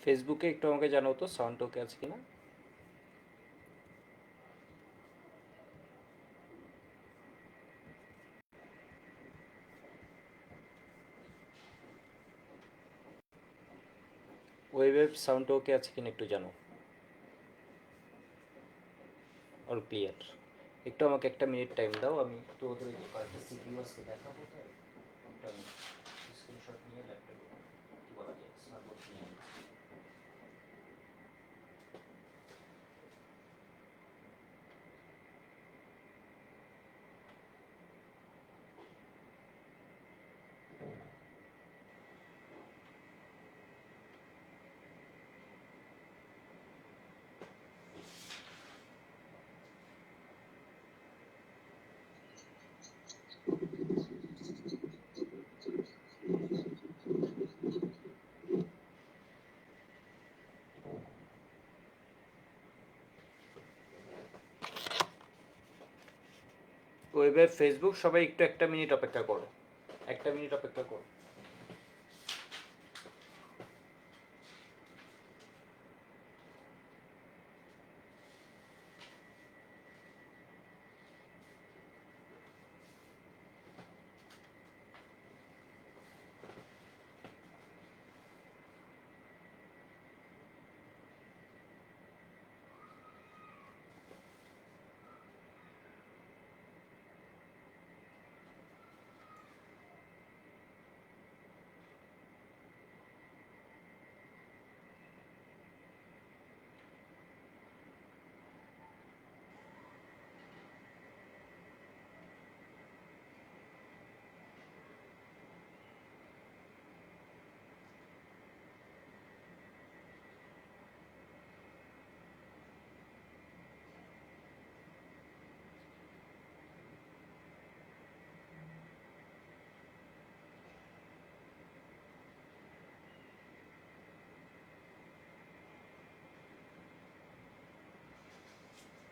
ফেসবুকে একটু আমাকে জানাও তো সাউন্ড ওকে আছে কিনা। ওয়েবে সাউন্ড ওকে আছে কিনা একটু জানো, অল ক্লিয়ার। একটু আমাকে একটা মিনিট টাইম দাও, আমি একটু ওদের যে কয়েকটা সিকিউরিটিকে দেখাবো, তো একটা আমি স্ক্রিনশট নিয়ে ল্যাপটপে কি বলা যায় স্মার্টবোর্ড নিয়ে নিচ্ছি। ওয়েবে ফেসবুক সবাই একটু একটা মিনিট অপেক্ষা করো, একটা মিনিট অপেক্ষা করো।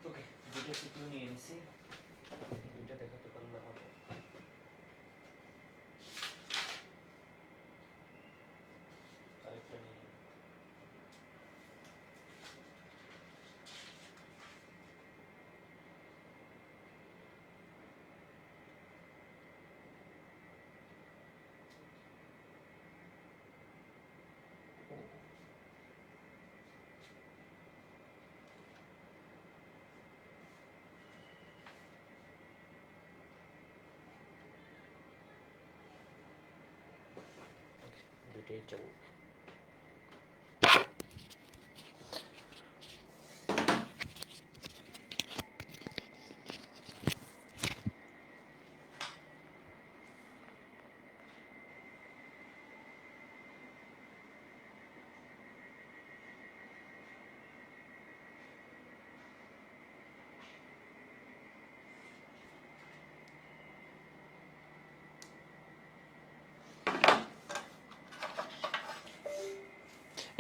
ওকে, দুটো সিকিউ নিয়ে নিছি, দুইটা দেখাতে পারলে হবে। আরেকটা নিয়ে নিই। দুইটাই চলবে।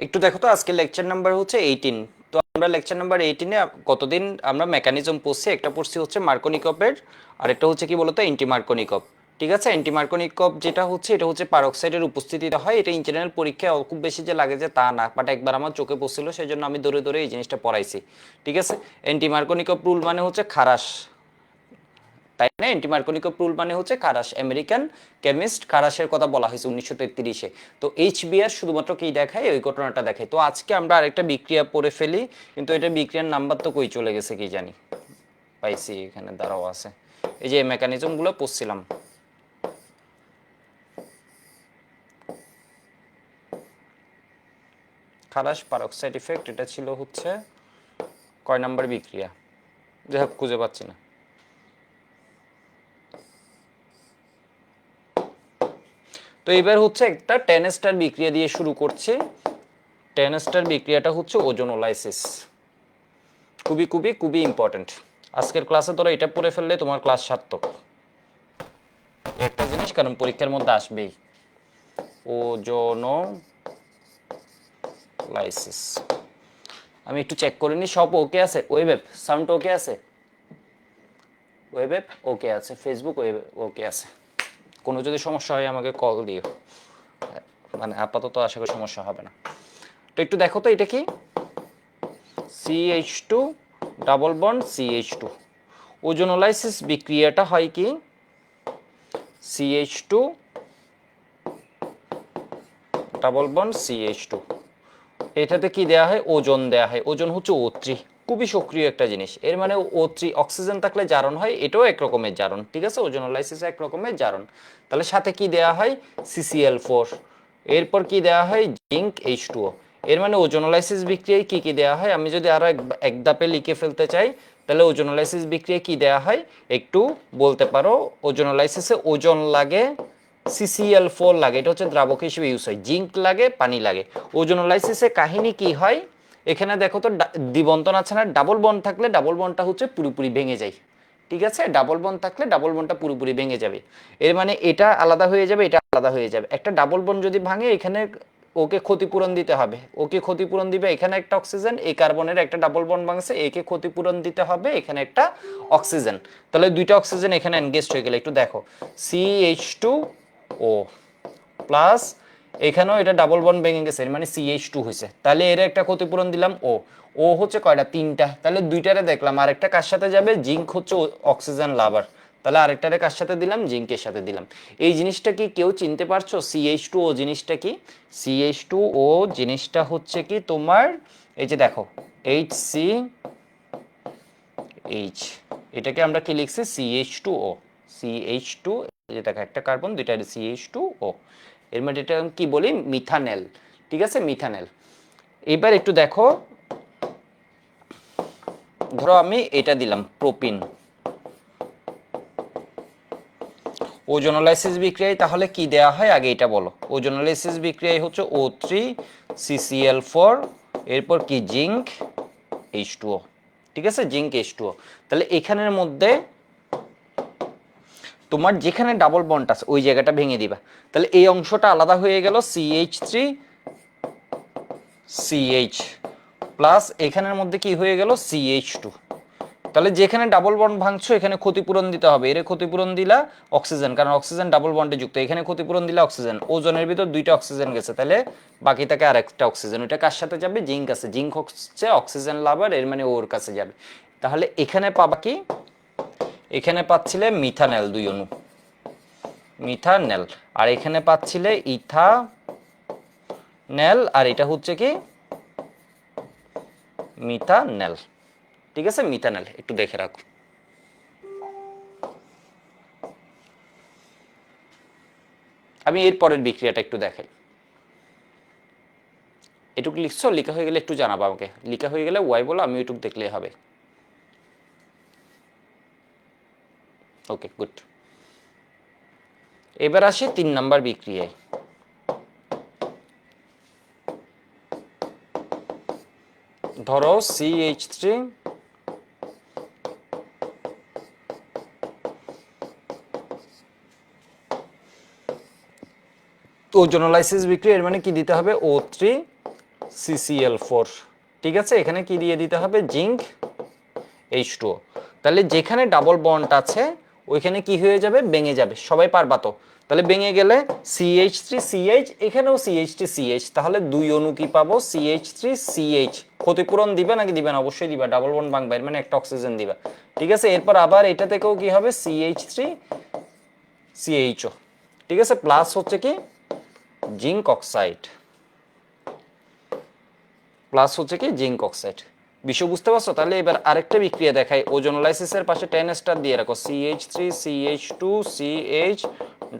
একটু দেখো তো, আজকে লেকচার নাম্বার হচ্ছে 18। তো আমরা লেকচার নাম্বার 18-এ কতদিন আমরা মেকানিজম পড়ছি, একটা পড়ছি হচ্ছে মার্কোনিকপের, আর একটা হচ্ছে কি বলতো অ্যান্টি মার্কোনিকপ। ঠিক আছে, অ্যান্টি মার্কোনিকপ যেটা হচ্ছে এটা হচ্ছে পারক্সাইডের উপস্থিতিতে হয়। এটা ইঞ্জিনিয়ারিং পরীক্ষায় খুব বেশি যে লাগে যে তা না, বাট একবার আমার চোখে পড়ছিল, সেই জন্য আমি ধরে ধরে এই জিনিসটা পড়াইছি। ঠিক আছে, অ্যান্টি মার্কোনিকপ রুল মানে হচ্ছে খারাস, তাই না? অ্যান্টিমার্কোনিকপ রুল মানে হচ্ছে কারাস, আমেরিকান কেমিস্ট কারাসের কথা বলা হয়েছে 1933-এ। তো এইচবিআর শুধুমাত্র কি দেখায়, ওই ঘটনাটা দেখায়। তো আজকে আমরা আরেকটা বিক্রিয়া পড়ে ফেলি, কিন্তু এটা বিক্রিয়ার নাম্বার তো কই চলে গেছে কি জানি। পাইছি, এখানে দাঁড়াও আছে, এই যে মেকানিজমগুলো পড়ছিলাম। খারাস পারক্সাইড ইফেক্ট, এটা ছিল হচ্ছে কয় নাম্বার বিক্রিয়া, যাই হোক খুঁজে পাচ্ছি না। তো এবার হচ্ছে একটা 10 স্টার বিক্রিয়া দিয়ে শুরু করছি। 10 স্টার বিক্রিয়াটা হচ্ছে ওজোনোলাইসিস। খুবই খুবই খুবই ইম্পর্টেন্ট। আজকের ক্লাসে তোরা এটা পড়ে ফেললে তোমার ক্লাস সার্থক। একটা জিনিস, কারণ পরীক্ষার মধ্যে আসবেই, ওজোনোলাইসিস। আমি একটু চেক করে নিই সব ওকে আছে। ওয়েব সাউন্ড ওকে আছে, ওয়েব ওকে আছে, ফেসবুক ওয়েব ওকে আছে। কোনো যদি সমস্যা হয় আমাকে কল দিও, মানে আপাতত আশা করি সমস্যা হবে না। তো একটু দেখো তো এটা কি, CH2 double bond CH2। Ozonolysis বিক্রিয়াটা হয় কি, CH2 ডাবল বন্ড CH2, এটাতে কি দেয়া হয়, ওজন দেয়া হয়। ওজন হচ্ছে O3, খুবই সক্রিয় একটা জিনিস। এর মানে O3 অক্সিজেন থাকলে জারণ হয়, এটাও এক রকমের জারণ, ঠিক আছে, ওজোনোলাইসিস এক রকমের জারণ। তাহলে সাথে কি দেয়া হয়, CCl4, এরপর কি দেয়া হয়, জিঙ্ক H2O। এর মানে ওজোনোলাইসিস বিক্রিয়ায় কি কি দেয়া হয়, আমি যদি আরো এক ধাপে লিখে ফেলতে চাই, তাহলে ওজোনোলাইসিস বিক্রিয়ায় কি দেয়া হয় একটু বলতে পারো। ওজোনোলাইসিসে ওজন লাগে, CCl4 লাগে, এটা হচ্ছে দ্রাবক হিসেবে ইউজ হয়, জিঙ্ক লাগে, পানি লাগে। ওজোনোলাইসিসে কাহিনী কি হয়, এখানে দেখো তো দ্বিবন্ধন আছে না, ডাবল বন্ড থাকলে ডাবল বন্ডটা হচ্ছে পুরোপুরি ভেঙে যায়, ঠিক আছে, ডাবল বন্ড থাকলে ডাবল বন্ডটা পুরোপুরি ভেঙে যাবে। এর মানে এটা আলাদা হয়ে যাবে, এটা আলাদা হয়ে যাবে। একটা ডাবল বন্ড যদি ভাঙে, এখানে ওকে ক্ষতিপূরণ দিতে হবে, ওকে ক্ষতিপূরণ দিবে, এখানে একটা অক্সিজেন, এই কার্বনের একটা ডাবল বন্ড ভাঙছে, একে ক্ষতিপূরণ দিতে হবে, এখানে একটা অক্সিজেন। তাহলে দুইটা অক্সিজেন এখানে এনগেজড হয়ে গেলে, একটু দেখো, CH2O প্লাস, এখানেও এটা ডাবল বন্ড ভেঙে গেছে, মানে CH2 হয়েছে। তাহলে এর একটা ক্ষতিপূরণ দিলাম, ও হচ্ছে কয়টা, তিনটা। তাহলে দুইটারে দেখলাম, আরেকটা কার সাথে যাবে, জিঙ্ক হচ্ছে অক্সিজেন লাভার, তাহলে আরেকটারে কার সাথে দিলাম, জিঙ্কের সাথে দিলাম। এই জিনিসটা কি কেউ চিনতে পারছো, CH2O জিনিসটা কি? CH2O জিনিসটা হচ্ছে কি তোমার, এই যে দেখো HCH, এটাকে আমরা কি লিখছি, CH2O, CH2, যে দেখো একটা কার্বন, দুইটা CH2O, এর মধ্যে এটা কি বলি, মিথানেল, ঠিক আছে, মিথানেল। এবার একটু দেখো, ধরো আমি এটা দিলাম প্রোপিন, ওজোনোলাইসিস বিক্রিয়ায় তাহলে কি দেয়া হয় আগে এটা বলো। ওজোনোলাইসিস বিক্রিয়ায় হচ্ছে O3 CCl4, এরপর কি, জিঙ্ক H2O, ঠিক আছে, জিঙ্ক H2O। তাহলে এখানের মধ্যে তোমার যেখানে ডাবল বন্ড আছে ওই জায়গাটা ভেঙে দিবা, তাহলে এই অংশটা আলাদা হয়ে গেল, CH3CH প্লাস, এখানের মধ্যে কি হয়ে গেল, CH2। তাহলে যেখানে ডাবল বন্ড ভাঙছো এখানে ক্ষতিপূরণ দিতে হবে, এর ক্ষতিপূরণ দিলা অক্সিজেন, কারণ অক্সিজেন ডাবল বন্ডে যুক্ত, এখানে ক্ষতিপূরণ দিলা অক্সিজেন, ওজনের ভিতর দুইটা অক্সিজেন গেছে, তাহলে বাকি থাকে আরেকটা অক্সিজেন, ওইটা কার সাথে যাবে, জিঙ্ক আছে, জিঙ্ক হচ্ছে অক্সিজেন লাভার, এর মানে ওর কাছে যাবে। তাহলে এখানে পাবা কি, এখানে পাচ্ছিলে মিথানেল, দুই অণু মিথানেল, আর এখানে পাচ্ছিলে ইথানেল, আর এটা হচ্ছে কি মিথানেল, ঠিক আছে, মিথানেল। একটু দেখে রাখো। আমি এর পরের বিক্রিয়াটা একটু দেখাই। এটুকু লিখছো, লেখা হয়ে গেলে একটু জানাবো আমাকে, লেখা হয়ে গেলে ওয়াই বলো, আমি এটুকু দেখলেই হবে। ওকে, গুড। এবার আসি 3 নাম্বার বিক্রিয়ায়। ধরো CH3 ওজোনোলাইসিস বিক্রিয়া, এর মানে কি দিতে হবে, O3 CCl4, ঠিক আছে, এখানে কি দিয়ে দিতে হবে, জিঙ্ক H2O। তাহলে যেখানে ডাবল বন্ড আছে ওইখানে কি হয়ে যাবে, ভেঙে যাবে, সবাই পারবা তো। তাহলে ভেঙে গেলে CH3CH, এখানেও CH3CH, তাহলে দুই অণু কি পাবো, CH3CH। ক্ষতিপূরণ দিবে নাকি দিবে না, অবশ্যই দিবা, ডাবল বন্ড ভাঙবে, এর মানে একটা অক্সিজেন দিবা, ঠিক আছে। এরপর আবার এটা থেকেও কি হবে, CH3CHO, ঠিক আছে, প্লাস হচ্ছে কি জিঙ্ক অক্সাইড, প্লাস হচ্ছে কি জিঙ্ক অক্সাইড। বিষয় বুঝতে পারছো? তাহলে এবার আরেকটা বিক্রিয়া দেখাই, ওজোনোলাইসিসের পাশে 10 স্টার দিয়ে রাখো, CH3CH2CH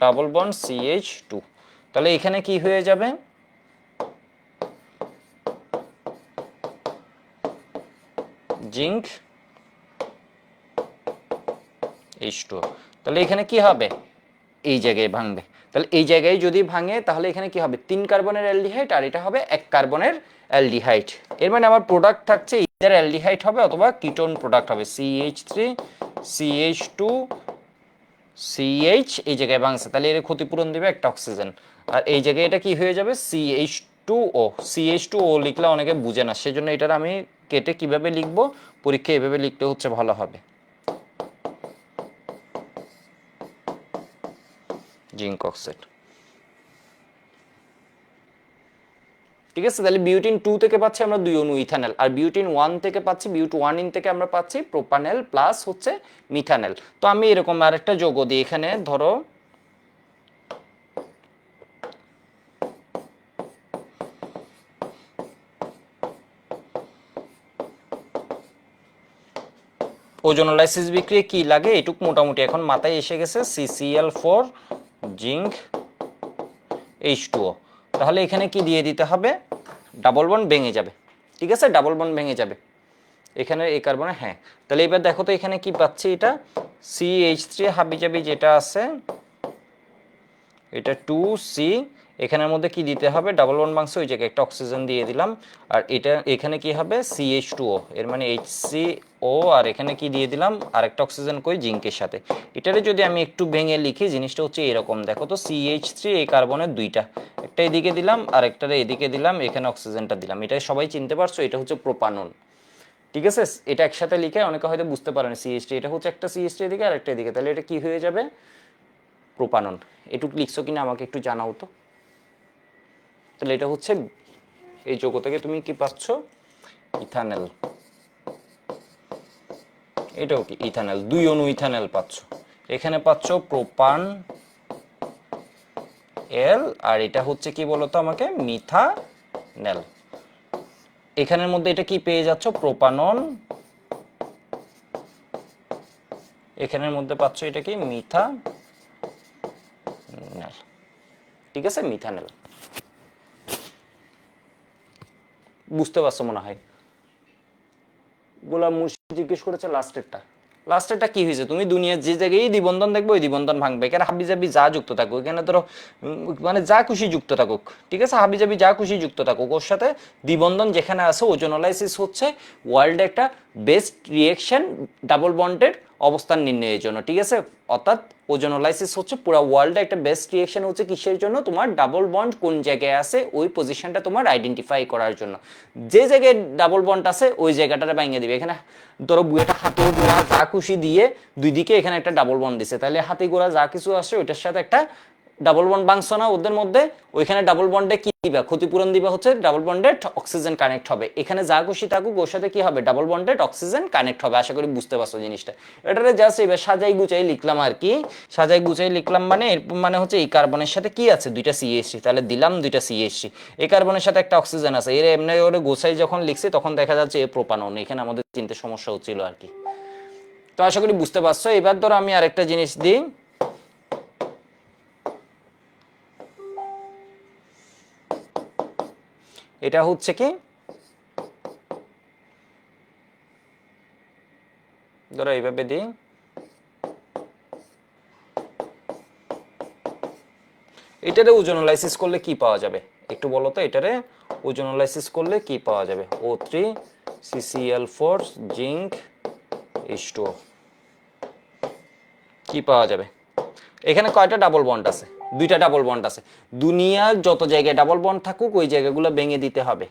ডাবল বন্ড CH2। তাহলে এখানে কি হয়ে যাবে, জিঙ্ক H2। তাহলে এখানে কি হবে, এই জায়গায় ভাঙবে। তাহলে এই জায়গায় যদি ভাঙে তাহলে এখানে কি হবে, 3 কার্বনের অ্যালডিহাইড, আর এটা হবে 1 কার্বনের অ্যালডিহাইড। এর মানে আমার প্রোডাক্ট থাকছে ইদার অ্যালডিহাইড হবে অথবা কিটোন প্রোডাক্ট হবে, CH3CH2CH, এই জায়গায় ভাঙছে, তাহলে এর ক্ষতিপূরণ দিবে একটা অক্সিজেন, আর এই জায়গায় এটা কি হয়ে যাবে, CH2O লিখলে অনেকে বুঝে না, সেজন্য এটার আমি কেটে কিভাবে লিখবো, পরীক্ষায় এভাবে লিখতে হচ্ছে ভালো হবে, জিঙ্ক অক্সাইড। ঠিক আছে, তাহলে বিউটিন 2 থেকে পাচ্ছি আমরা 2 অণু ইথানল, আর বিউটিন 1 থেকে পাচ্ছি বিউট 1 থেকে আমরা পাচ্ছি প্রোপানেল প্লাস হচ্ছে মিথানেল। তো আমি এরকম আরেকটা যৌগ দিই এখানে, ধরো ওজোনোলাইসিস বিক্রিয়া কি লাগে এটুক মোটামুটি এখন মাথায় এসে গেছে, CCl4 জিঙ্ক H2O। তাহলে এখানে কি দিয়ে দিতে হবে, ডাবল বন্ড ভেঙে যাবে। ঠিক আছে, ডাবল বন্ড ভেঙে যাবে এখানে এই কার্বনে। হ্যাঁ, তাহলে এবার দেখো তো এখানে কি পাচ্ছি, এটা CH3 হাবিজাবি যেটা আছে এটা 2C, এখানের মধ্যে কি দিতে হবে, ডাবল বন্ড ভাঙছে ওই জায়গায় একটা অক্সিজেন দিয়ে দিলাম, আর এটা এখানে কি হবে CH2O, এর মানে HCO, আর এখানে কি দিয়ে দিলাম আরেকটা অক্সিজেন কই জিঙ্কের সাথে। এটারে যদি আমি একটু ভেঙে লিখি জিনিসটা হচ্ছে এরকম, দেখো তো CH3 এই কার্বনের দুইটা, একটা এদিকে দিলাম আর একটা এদিকে দিলাম, এখানে অক্সিজেনটা দিলাম, এটা সবাই চিনতে পারছো, এটা হচ্ছে প্রোপানন। ঠিক আছে, এটা একসাথে লিখে অনেকে হয়তো বুঝতে পারেন CH3, এটা হচ্ছে একটা CH3 এদিকে আর একটা এদিকে, তাহলে এটা কি হয়ে যাবে, প্রোপানন। এটুকু লিখছো কিনা আমাকে একটু জানাও তো। তাহলে এটা হচ্ছে এই যৌগ থেকে তুমি কি পাচ্ছ, ইথানল, এটাও কি ইথানল, 2 অণু ইথানল পাচ্ছ। এখানে পাচ্ছ প্রোপান এল, আর এটা হচ্ছে কি বলতো আমাকে, মিথানেল। এখানের মধ্যে এটা কি পেয়ে যাচ্ছ, প্রোপানন, এখানের মধ্যে পাচ্ছ এটা কি মিথানেল। ঠিক আছে, মিথানেল। বুঝতে পারছো মনে হয়। গোলাম মুর্শিদ জিজ্ঞেস করেছে লাস্টেরটা কি হয়েছে, তুমি দুনিয়ার যে জায়গায় দ্বিবন্ধন দেখবে ওই দ্বিবন্ধন ভাঙবে, এখানে হাবিজাবি যা যুক্ত থাকুক, এখানে ধরো মানে যা খুশি যুক্ত থাকুক, ঠিক আছে, হাবিজাবি যা খুশি যুক্ত থাকুক, ওর সাথে দ্বিবন্ধন যেখানে আছে, ওজোনোলাইসিস হচ্ছে ওয়ার্ল্ডে একটা বেস্ট রিয়েকশন ডাবল বন্ডের অবস্থান নির্ণয়ের জন্য। ঠিক আছে, অর্থাৎ ওজোনোলাইসিস হচ্ছে পুরো ওয়ার্ল্ডে একটা বেস্ট রিয়েকশন হচ্ছে কিসের জন্য, তোমার ডাবল বন্ড কোন জায়গায় আছে ওই পজিশনটা তোমার আইডেন্টিফাই করার জন্য। যে জায়গায় ডাবল বন্ড আছে ওই জায়গাটা ভাঙিয়ে দিবে। এখানে ধরো বুয়েটা হাতে গোড়া যা খুশি দিয়ে দুই দিকে এখানে একটা ডাবল বন্ড দিছে, তাহলে হাতে গোড়া যা কিছু আসে ওইটার সাথে একটা ডাবল বন্ড ভাঙছো না ওদের মধ্যে, ওইখানে ডাবল বন্ডে কি দিবা, ক্ষতিপূরণ দিবা হচ্ছে ডাবল বন্ডেড অক্সিজেন কানেক্ট হবে। এখানে যা খুশি থাকুক ওর সাথে কি হবে, ডাবল বন্ডেড অক্সিজেন কানেক্ট হবে। আশা করি বুঝতে পারছো জিনিসটা। এটারে জাস্ট এবার সাজাই গুছাই লিখলাম আর কি, সাজাই গুছাই লিখলাম মানে এর মানে হচ্ছে এই কার্বনের সাথে কি আছে, দুইটা CH3, তাহলে দিলাম দুইটা CH3, এই কার্বনের সাথে একটা অক্সিজেন আছে, এর এমনি ওরে গোছাই যখন লিখছি তখন দেখা যাচ্ছে এ প্রোপানন, এখানে আমাদের চিনতে সমস্যা হচ্ছিল আর কি। তো আশা করি বুঝতে পারছো। এবার ধরো আমি আরেকটা জিনিস দিই, এটা হচ্ছে কি, ধরো এইভাবে দিই, এটারে ওজোনোলাইসিস করলে কি পাওয়া যাবে একটু বলো তো, এটারে ওজোনোলাইসিস করলে কি পাওয়া যাবে, O3 CCl4 জিঙ্ক H2O, কি পাওয়া যাবে। এখানে কয়টা ডাবল বন্ড আছে, দুইটা ডাবল বন্ড আছে। দুনিয়ার যত জায়গায় ডাবল বন্ড থাকুক ওই জায়গাগুলো ভেঙে দিতে হবে।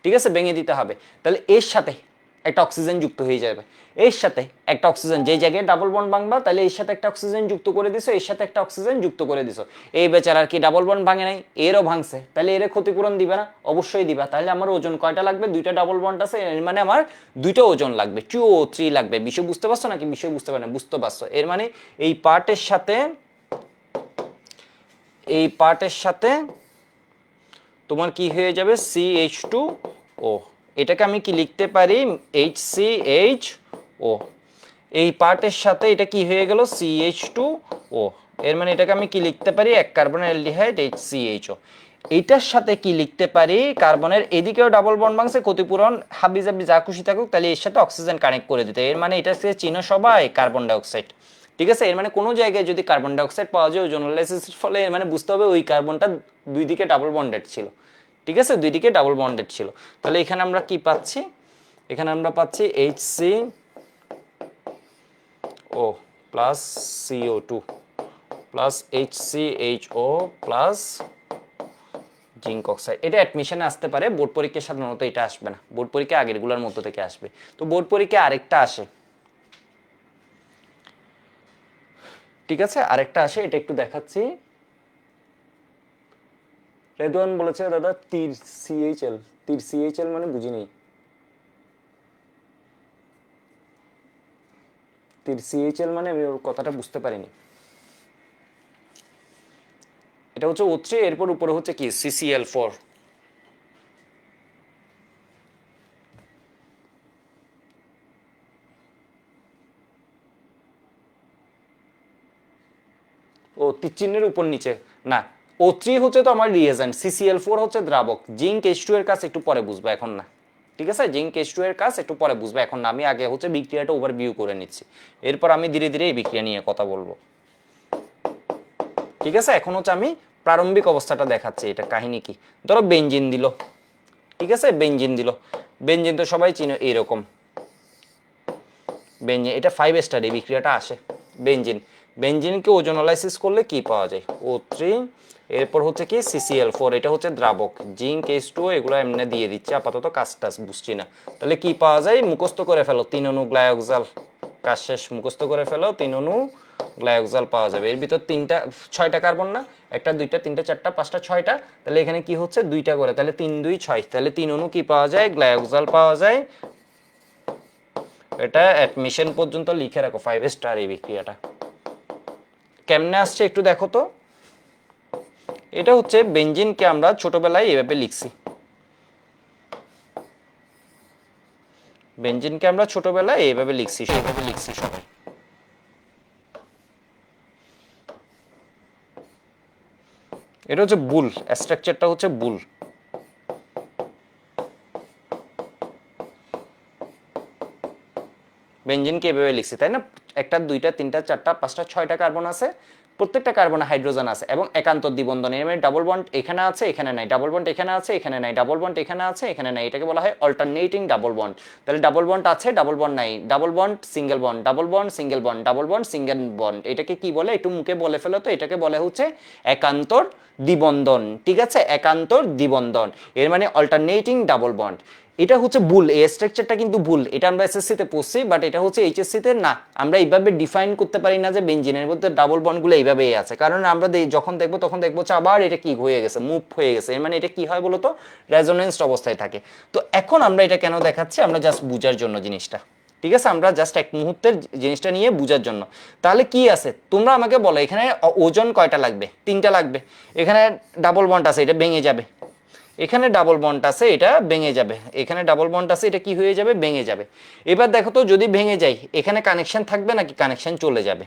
ঠিক আছে, ভেঙে দিতে হবে। তাহলে এর সাথে একটা অক্সিজেন যুক্ত হয়ে যাবে, এর সাথে একটা অক্সিজেন, যে জায়গায় ডাবল বন্ড ভাঙবা তাহলে এর সাথে একটা অক্সিজেন যুক্ত করে দিছো, এর সাথে একটা অক্সিজেন যুক্ত করে দিছো। এই বেচারার কি ডাবল বন্ড ভাঙে নাই, এরও ভাঙছে, তাহলে এর ক্ষতিপূরণ দিবে না, অবশ্যই দিবা। তাহলে আমার ওজন কয়টা লাগবে, দুইটা ডাবল বন্ড আছে মানে আমার দুইটা ওজন লাগবে, 2O3 লাগবে। বিষয় বুঝতে পারছো নাকি, বিষয় বুঝতে পারে না, বুঝতে পারছো। এর মানে এই পার্টের সাথে এই পার্টের সাথে তোমার কি হয়ে যাবে, CH2O, এটাকে আমি কি লিখতে পারি, HCHO। এই পার্টের সাথে এটা কি হয়ে গেল, CH2O, এর মানে এটাকে আমি কি লিখতে পারি, এক কার্বনের অ্যালডিহাইড HCHO। এইটার সাথে কি লিখতে পারি, কার্বনের এদিকেও ডাবল বন্ড ভাঙছে, ক্ষতিপূরণ হাবিজাবি যা খুশি থাকুক, তাহলে এর সাথে অক্সিজেন কানেক্ট করে দিতে। এর মানে এটা চিনো সবাই কার্বন ডাইঅক্সাইড। ঠিক আছে, এর মানে কোনো জায়গায় যদি কার্বন ডাইঅক্সাইড পাওয়া যায় ওজোনোলাইসিসের ফলে, এর মানে বুঝতে হবে ওই কার্বনটা দুই দিকে ডাবল বন্ডেড ছিল। ঠিক আছে, দুই দিকে ডাবল বন্ডেড ছিল। তাহলে এখানে আমরা কি পাচ্ছি, এখানে আমরা পাচ্ছি HCO plus CO2 plus HCHO plus zinc oxide. এটা অ্যাডমিশনে আসতে পারে, বোর্ড পরীক্ষায় সাধারণত এটা আসবে না, বোর্ড পরীক্ষা আগেরগুলোর মধ্যে থেকে আসবে। তো বোর্ড পরীক্ষায় আরেকটা আসে, ঠিক আছে, আরেকটা আসে, এটা একটু দেখাচ্ছি। রেদওয়ান বলেছে দাদা তীর সিএইচএল, তীর সিএইচএল মানে বুঝি নেই, তীর সিএইচএল মানে আমি ওর কথাটা বুঝতে পারিনি। এটা হচ্ছে O3, এরপর উপরে হচ্ছে কি CCl4। ও তীর চিহ্নের উপর নিচে না, O3 হচ্ছে তো আমার রিয়েজেন্ট, CCl4 হচ্ছে দ্রাবক। জিঙ্ক H2 এর কাজ একটু পরে বুঝবো, এখন না, ঠিক আছে? জিঙ্ক H2 এর কাজ একটু পরে বুঝবো, এখন না। আমি আগে হচ্ছে বিক্রিয়াটা ওভারভিউ করে নিচ্ছি, এরপর আমি ধীরে ধীরে এই বিক্রিয়া নিয়ে কথা বলবো, ঠিক আছে? এখন হচ্ছে আমি প্রারম্ভিক অবস্থাটা দেখাচ্ছি। এটা কাহিনী কি, ধরো বেঞ্জিন দিল, ঠিক আছে? বেঞ্জিন দিল, বেঞ্জিন তো সবাই চিনো, এইরকম বেঞ্জিন, এটা 5 স্টার এই বিক্রিয়াটা আসে। বেঞ্জিন, বেঞ্জিনকে ওজোনালাইসিস করলে কি পাওয়া যায়? O3, এরপর হচ্ছে কি CCl4, এটা হচ্ছে দ্রাবক। জিঙ্ক H2O এগুলো এমনি দিয়ে দিচ্ছে, আপাতত কাজ টাজ বুঝছি না। তাহলে কি পাওয়া যায়? মুখস্থ করে ফেলো, 3 অণু গ্লাইওক্সাল, কাজ শেষ। মুখস্থ করে ফেলো, 3 অণু গ্লাইওক্সাল পাওয়া যাবে। এর ভিতর 6টা কার্বন না, 1টা 2টা 3টা 4টা 5টা 6টা, তাহলে এখানে কি হচ্ছে 2টা করে, তাহলে 3 2 6, তাহলে 3 অণু কি পাওয়া যায়? গ্লাইওক্সাল পাওয়া যায়। এটা অ্যাডমিশন পর্যন্ত লিখে রাখো, 5 স্টার এই বিক্রিয়াটা। কেমনে আসছে একটু দেখো তো। এটা হচ্ছে বেঞ্জিনকে আমরা ছোটবেলায় এভাবে লিখছি, বেঞ্জিনকে আমরা ছোটবেলায় এইভাবে লিখছি, সেভাবে লিখছি সবাই। এটা হচ্ছে বুল, স্ট্রাকচারটা হচ্ছে বুল। বেঞ্জিনকে এভাবে লিখছি, তাই না? 1টা 2টা 3টা 4টা 5টা 6টা কার্বন আছে, প্রত্যেকটা কার্বনে হাইড্রোজেন আছে এবং একান্ত দ্বিবন্ধন। এর মানে ডাবল বন্ড এখানে আছে, এখানে নাই, ডাবল বন্ড এখানে আছে, এখানে নাই, ডাবল বন্ড এখানে আছে, এখানে নাই। এটাকে বলা হয় অল্টারনেটিং ডাবল বন্ড। তাহলে ডাবল বন্ড আছে, ডাবল বন্ড নাই, double bond single bond, double bond single bond, double bond single bond. এটাকে কি বলে একটু মুখে বলে ফেলো তো। এটাকে বলে হচ্ছে একান্তর দ্বিবন্ধন, ঠিক আছে? একান্তর দ্বিবন্ধন, এর মানে অল্টারনেটিং ডাবল বন্ড। এটা হচ্ছে ভুল, এই স্ট্রাকচারটা কিন্তু ভুল। এটা আমরা এসএসসি তে পড়ছি, বাট এটা হচ্ছে এইচএসসি তে না। আমরা এইভাবে ডিফাইন করতে পারি না যে বেঞ্জিনের মধ্যে ডাবল বন্ডগুলো এইভাবেই আছে, কারণ আমরা যখন দেখবো তখন দেখবো আবার এটা কি হয়ে গেছে, মুভ হয়ে গেছে। এর মানে এটা কি হয় বলতো? রেজোনেন্সড অবস্থায় থাকে। তো এখন আমরা এটা কেন দেখাচ্ছি? আমরা জাস্ট বুঝার জন্য জিনিসটা, ঠিক আছে? আমরা জাস্ট এক মুহূর্তের জিনিসটা নিয়ে বুঝার জন্য। তাহলে কি আছে তোমরা আমাকে বলো, এখানে ওজন কয়টা লাগবে? 3টা লাগবে। এখানে ডাবল বন্ড আছে, এটা ভেঙে যাবে। এখানে ডাবল বন্ড আছে, এটা ভেঙে যাবে। এখানে ডাবল বন্ড আছে, এটা কি হয়ে যাবে? ভেঙে যাবে। এবার দেখো তো, যদি ভেঙে যায় এখানে কানেকশন থাকবে নাকি কানেকশন চলে যাবে?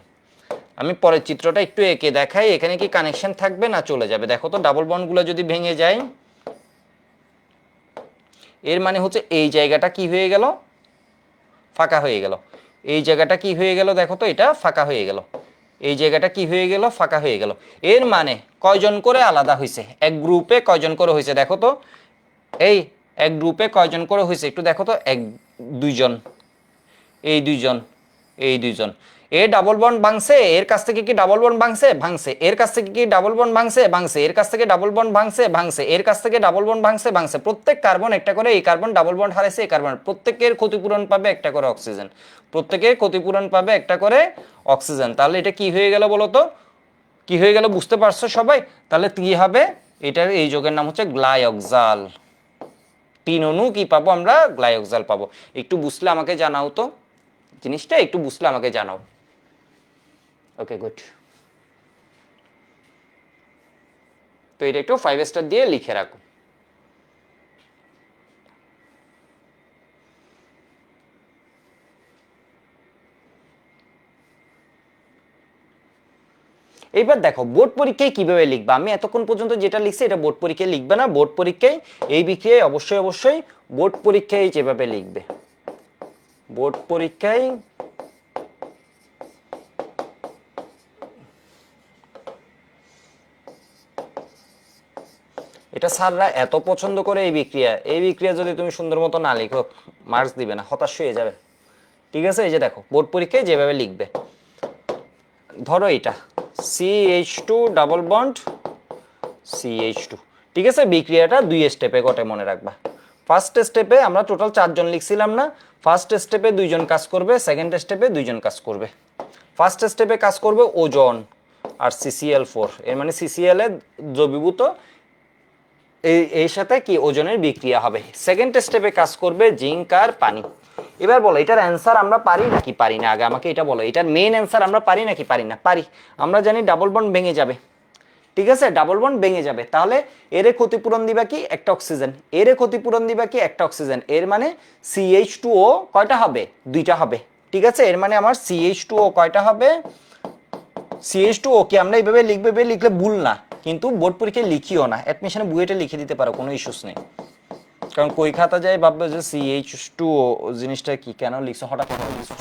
আমি পরের চিত্রটা একটু এঁকে দেখাই, এখানে কি কানেকশন থাকবে না চলে যাবে? দেখো তো, ডাবল বন্ডগুলো যদি ভেঙে যায়, এর মানে হচ্ছে এই জায়গাটা কি হয়ে গেল? ফাঁকা হয়ে গেল। এই জায়গাটা কি হয়ে গেল? দেখো তো, এটা ফাঁকা হয়ে গেল। এই জায়গাটা কি হয়ে গেল? ফাঁকা হয়ে গেল। এর মানে কয়জন করে আলাদা হয়েছে? এক গ্রুপে কয়জন করে হয়েছে দেখো তো। এই এক গ্রুপে কয়জন করে হয়েছে একটু দেখো তো। 1 2 জন, এই 2 জন, এই 2 জন। এ ডাবল বন্ড ভাঙছে, এর কাছ থেকে কি ডাবল বন্ড ভাঙছে? ভাঙছে। এর কাছ থেকে কি ডাবল বন্ড ভাঙছে? ভাঙছে। এর কাছ থেকে ডাবল বন্ড ভাঙছে? ভাঙছে। এর কাছ থেকে ডাবল বন্ড ভাঙছে? ভাঙছে। প্রত্যেক কার্বন একটা করে, এই কার্বন ডাবল বন্ড হারাইছে, এই কার্বন। প্রত্যেকের ক্ষতিপূরণ পাবে একটা করে অক্সিজেন, প্রত্যেকের ক্ষতিপূরণ পাবে একটা করে অক্সিজেন। তাহলে এটা কি হয়ে গেল বলো তো? কি হয়ে গেল বুঝতে পারছো সবাই? তাহলে কি হবে? এটার এই যৌগের নাম হচ্ছে গ্লাইওক্সাল। 3 অণু কি পাবো আমরা? গ্লাইওক্সাল পাবো। একটু বুঝলে আমাকে জানাও তো, জিনিসটা একটু বুঝলে আমাকে জানাও। ওকে, গুড। তো এটা একটু 5 স্টার দিয়ে লিখে রাখো। এইবার দেখো বোর্ড পরীক্ষায় কিভাবে লিখবা। আমি এতক্ষণ পর্যন্ত যেটা লিখছি এটা বোর্ড পরীক্ষায় লিখবে না। বোর্ড পরীক্ষায় এই বিক্রিয়ায় অবশ্যই অবশ্যই বোর্ড পরীক্ষায় যেভাবে লিখবে, বোর্ড পরীক্ষায় এটা স্যাররা এত পছন্দ করে এই বিক্রিয়া, এই বিক্রিয়া যদি তুমি সুন্দর মতো না লিখো মার্কস দিবে না, হতাশ হয়ে যাবে, ঠিক আছে? এই যে দেখো বোর্ড পরীক্ষায় যেভাবে লিখবে, ধরো এটা CH2 ডাবল বন্ড CH2, ঠিক আছে? বিক্রিয়াটা 2 স্টেপে ঘটে, মনে রাখবা। ফার্স্ট স্টেপে আমরা টোটাল 4 জন লিখছিলাম না? ফার্স্ট স্টেপে 2 জন কাজ করবে, সেকেন্ড স্টেপে 2 জন কাজ করবে। ফার্স্ট স্টেপে কাজ করবে ওজন আর CCl4, এর মানে CCl এর দ্রবীভূত এর সাথে কি ওজনের বিক্রিয়া হবে। সেকেন্ড স্টেপে কাজ করবে জিঙ্ক আর পানি। এবার বলো এটার অ্যান্সার আমরা পারি নাকি পারি না, আগে আমাকে এটা বলো, এটার মেইন অ্যান্সার আমরা পারি নাকি পারি না? পারি। আমরা জানি ডাবল বন্ড ভেঙে যাবে, ঠিক আছে, ডাবল বন্ড ভেঙে যাবে, তাহলে এর ক্ষতিপূরণ দিবা কি একটা অক্সিজেন, এর ক্ষতিপূরণ দিবা কি একটা অক্সিজেন, এর মানে CH2O কয়টা হবে? দুইটা হবে, ঠিক আছে। এর মানে আমার CH2O কয়টা হবে? CH2O কে আমরা এইভাবে লিখবে, লিখলে ভুল না, কিন্তু বোর্ড পরীক্ষায় লিখিও না, অ্যাডমিশনে বুয়েটে লিখে দিতে পারো, কোনো ইস্যুস নেই। কারণ কই খাতা যায় ভাববে যে CH2O জিনিসটা কি, কেন লিখছো হঠাৎ করে লিখছো।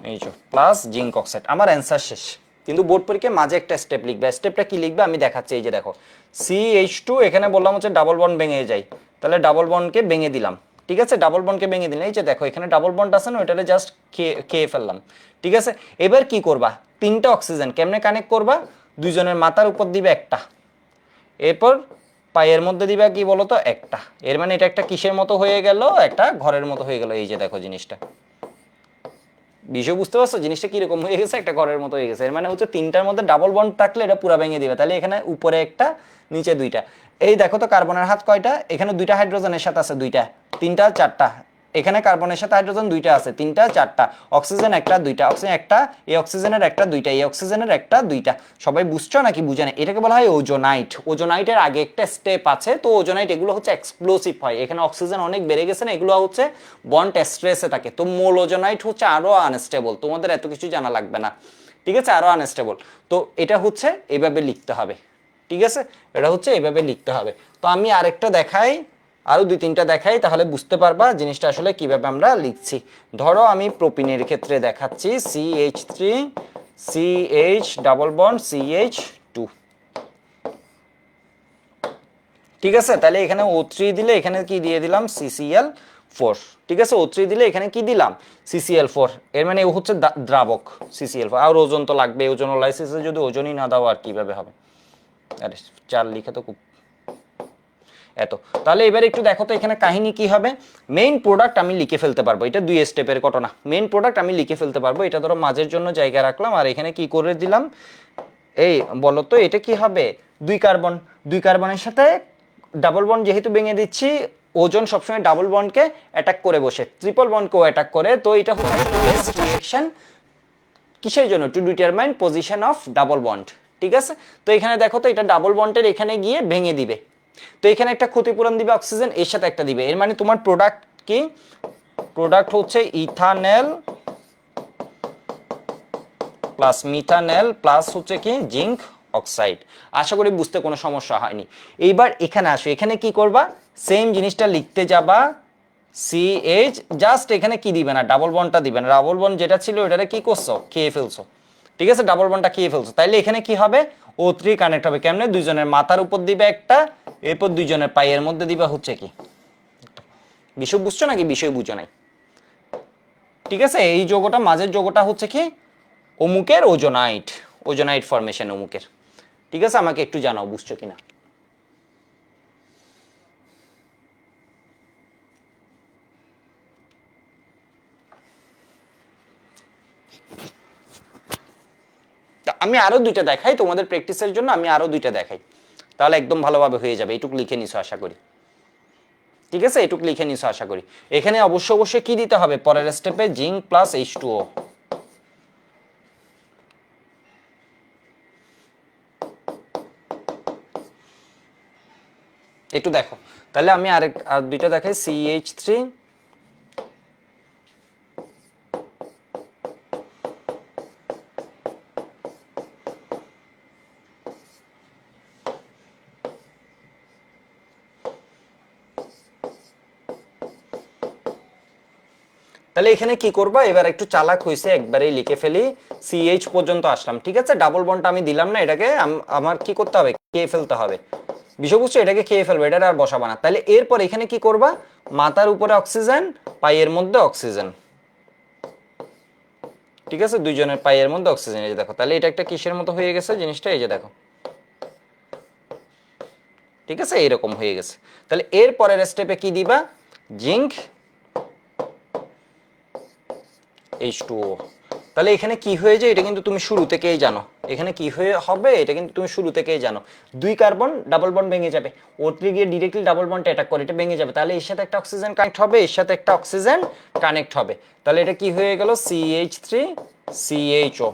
এই যে প্লাস জিঙ্ক অক্সাইড, আমার অ্যান্সার শেষ। কিন্তু বোর্ড পরীক্ষায় মাঝে একটা স্টেপ লিখবে, স্টেপটা কি লিখবে আমি দেখাচ্ছি। এই যে দেখো CH2, এখানে বললাম হচ্ছে ডাবল বন্ড ভেঙে যায়, তাহলে ডাবল বন্ডকে ভেঙে দিলাম, ঠিক আছে, ডাবল বন্ডকে ভেঙে দিলাম। এই যে দেখো এখানে ডাবল বন্ড আছে না, ওইটারে জাস্ট খেয়ে ফেললাম, ঠিক আছে। এবার কি করবা, তিনটা অক্সিজেন কেমনে কানেক্ট করবা? দুইজনের মাথার উপর দিবে একটা, এরপর পায়ের মধ্যে দিবা কি বলতো একটা, এর মানে এটা একটা কিসের মতো হয়ে গেল? একটা ঘরের মতো হয়ে গেল। এই যে দেখো জিনিসটা, বিষয় বুঝতে পারছো জিনিসটা কিরকম হয়ে গেছে? একটা ঘরের মতো হয়ে গেছে। এর মানে হচ্ছে তিনটার মধ্যে ডাবল বন্ড থাকলে এটা পুরো ভেঙে দিবে, তাহলে এখানে উপরে একটা নিচে দুইটা। এই দেখো তো কার্বনের হাত কয়টা? এখানে দুইটা হাইড্রোজেনের সাথে আছে দুইটা, তিনটা চারটা, এখানে কার্বনের সাথে হাইড্রোজেন দুইটা আছে, তিনটা চারটা, অক্সিজেন একটা দুইটা, অক্সিজেন একটা, এই অক্সিজেনের একটা দুইটা, এই অক্সিজেনের একটা দুইটা। সবাই বুঝছো নাকি বুঝে না? এটাকে বলা হয় ওজোনাইট। ওজোনাইটের আগে একটা স্টেপ আছে, তো ওজোনাইট এগুলো হচ্ছে এক্সপ্লোসিভ হয়, এখানে অক্সিজেন অনেক বেড়ে গেছে না, এগুলো হচ্ছে বন্ড স্ট্রেসে থাকে। তো মোল ওজোনাইট হচ্ছে আরো আনস্টেবল, তোমাদের এত কিছু জানা লাগবে না, ঠিক আছে, আরো আনস্টেবল। তো এটা হচ্ছে এভাবে লিখতে হবে, ঠিক আছে, এটা হচ্ছে এভাবে লিখতে হবে। তো আমি আরেকটা দেখাই, আরো দুই তিনটা দেখাই, তাহলে বুঝতে পারবা জিনিসটা আসলে কিভাবে আমরা লিখছি। ধরো আমি প্রোপিনের ক্ষেত্রে দেখাচ্ছি, CH3 CH double bond CH2, ঠিক আছে। তাহলে এখানে O3 দিলে এখানে কি দিয়ে দিলাম? CCl4, ঠিক আছে। O3 দিলে এখানে কি দিলাম? CCl4, এর মানে ও হচ্ছে দ্রাবক CCl4। আর ওজন তো লাগবে, ওজোনোলাইসিসে যদি ওজনই না দাও আর কিভাবে হবে? আরে চার লিখা তো খুব এত। তাহলে এবার একটু দেখো তো এখানে কাহিনী কি হবে। মেইন প্রোডাক্ট আমি লিখে ফেলতে পারবো, এটা দুই স্টেপের ঘটনা। মেইন প্রোডাক্ট আমি লিখে ফেলতে পারবো, এটা ধরো মাঝের জন্য জায়গা রাখলাম, আর এখানে কি করে দিলাম? এই বলো তো এটা কি হবে? দুই কার্বন, দুই কার্বনের সাথে ডাবল বন্ড যেহেতু ভেঙে দিচ্ছি, ওজন সবসময় ডাবল বন্ডকে অ্যাটাক করে বসে, ট্রিপল বন্ডকেও অ্যাটাক করে। তো এটা হচ্ছে বেস্ট রিঅ্যাকশন কিসের জন্য? To determine position of double bond, ঠিক আছে। তো এখানে দেখো তো এটা ডাবল বন্ডের এখানে গিয়ে ভেঙে দিবে, তো এখানে একটা ক্ষতিপূরণ দিবে অক্সিজেন, এর সাথে একটা দিবে। এর মানে তোমার প্রোডাক্ট কি? প্রোডাক্ট হচ্ছে ইথানেল প্লাস মিথানেল প্লাস হচ্ছে কি জিঙ্ক অক্সাইড। আশা করি বুঝতে কোনো সমস্যা হয়নি। এইবার এখানে আসো, এখানে কি করবা? সেম জিনিসটা লিখতে যাবা, CH, জাস্ট এখানে কি দিবে না, ডাবল বন্ডটা দিবে না, ডাবল বন্ড যেটা ছিল ওটারে কি করছো? খেয়ে ফেলছো, ঠিক আছে, ডাবল বন্ডটা খেয়ে ফেলছো। তাইলে এখানে কি হবে? O3 কানেক্ট হবে কেমনে? দুইজনের মাথার উপর দিবে একটা, এরপর দুইজনের পায়ের মধ্যে দিবা হচ্ছে কি। বিষয় বুঝছো নাকি বিষয় বুঝো নাই? ঠিক আছে, এই যোগটা মাঝের যোগটা হচ্ছে কি অমুকের ওজোনাইট, ওজোনাইট ফরমেশন অমুকের, ঠিক আছে। আমাকে একটু জানাও বুঝছো কিনা। আমি আরো দুইটা দেখাই তোমাদের প্র্যাকটিসের জন্য, আমি আরো দুইটা দেখাই, তাহলে একদম ভালোভাবে হয়ে যাবে। এইটুকু লিখে নিছো আশা করি, ঠিক আছে, এইটুকু লিখে নিছো আশা করি। এখানে অবশ্যই কি দিতে হবে পরের স্টেপে? Zinc plus H2O। একটু দেখো, তাহলে আমি আর দুইটা দেখাই, CH3 তাহলে এখানে কি করবো? এবার একটু চালাক হয়েছে, একবারেই লিখে ফেলি, CH পর্যন্ত আসলাম, ঠিক আছে। ডাবল বন্ডটা আমি দিলাম না, এটাকে আমার কি করতে হবে? খেয়ে ফেলতে হবে, বিষয় বুঝছো? এটাকে খেয়ে ফেলবে, এটা আর বসাবা না। তাহলে এরপর এখানে কি করবা? মাথার উপরে অক্সিজেন, পায়ের মধ্যে অক্সিজেন, ঠিক আছে, দুইজনের পায়ের মধ্যে অক্সিজেন। এই যে দেখো, তাহলে এটা একটা কিসের মতো হয়ে গেছে জিনিসটা? এই যে দেখো, ঠিক আছে, এরকম হয়ে গেছে। তাহলে এর পরের স্টেপে কি দিবা? জিঙ্ক H2O, তাহলে এখানে কি হয়ে যায় এটা কিন্তু তুমি শুরু থেকেই জানো, এখানে কি হয়ে হবে এটা কিন্তু তুমি শুরু থেকেই জানো। 2 কার্বন ডাবল বন্ড ভেঙে যাবে, O3 গিয়ে ডিরেক্টলি ডাবল বন্ড অ্যাটাক করে, এটা ভেঙে যাবে, তাহলে এর সাথে একটা অক্সিজেন কানেক্ট হবে, এর সাথে একটা অক্সিজেন কানেক্ট হবে, তাহলে এটা কি হয়ে গেল CH3 CHO।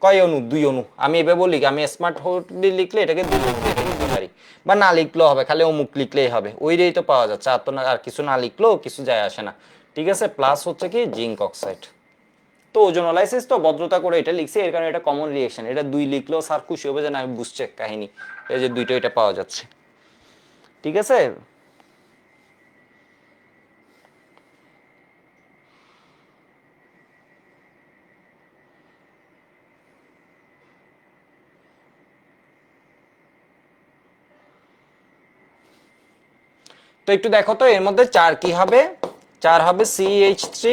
কয় অণু? 2 অণু। আমি এভাবে বলি, আমি স্মার্ট হোল্ডে লিখলে এটাকে 2 অণু লিখতে পারি, বা না লিখলেও হবে, খালি অমুক লিখলেই হবে, ওইটাই তো পাওয়া যাচ্ছে, আর তো না, আর কিছু না লিখলেও কিছু যায় আসে না, ঠিক আছে। প্লাস হচ্ছে কি জিঙ্ক অক্সাইড। তো ওজোনোলাইসিস তো ভদ্রতা করে এটা লিখছি, এর কারণে এটা কমন রিঅ্যাকশন, এটা 2 লিখলেও স্যার খুশি হবে যে না আমি বুঝছে কাহিনী, এই যে দুইটা এটা পাওয়া যাচ্ছে, ঠিক আছে। তো একটু দেখো তো এর মধ্যে 4 কি হবে, 4 হবে CH3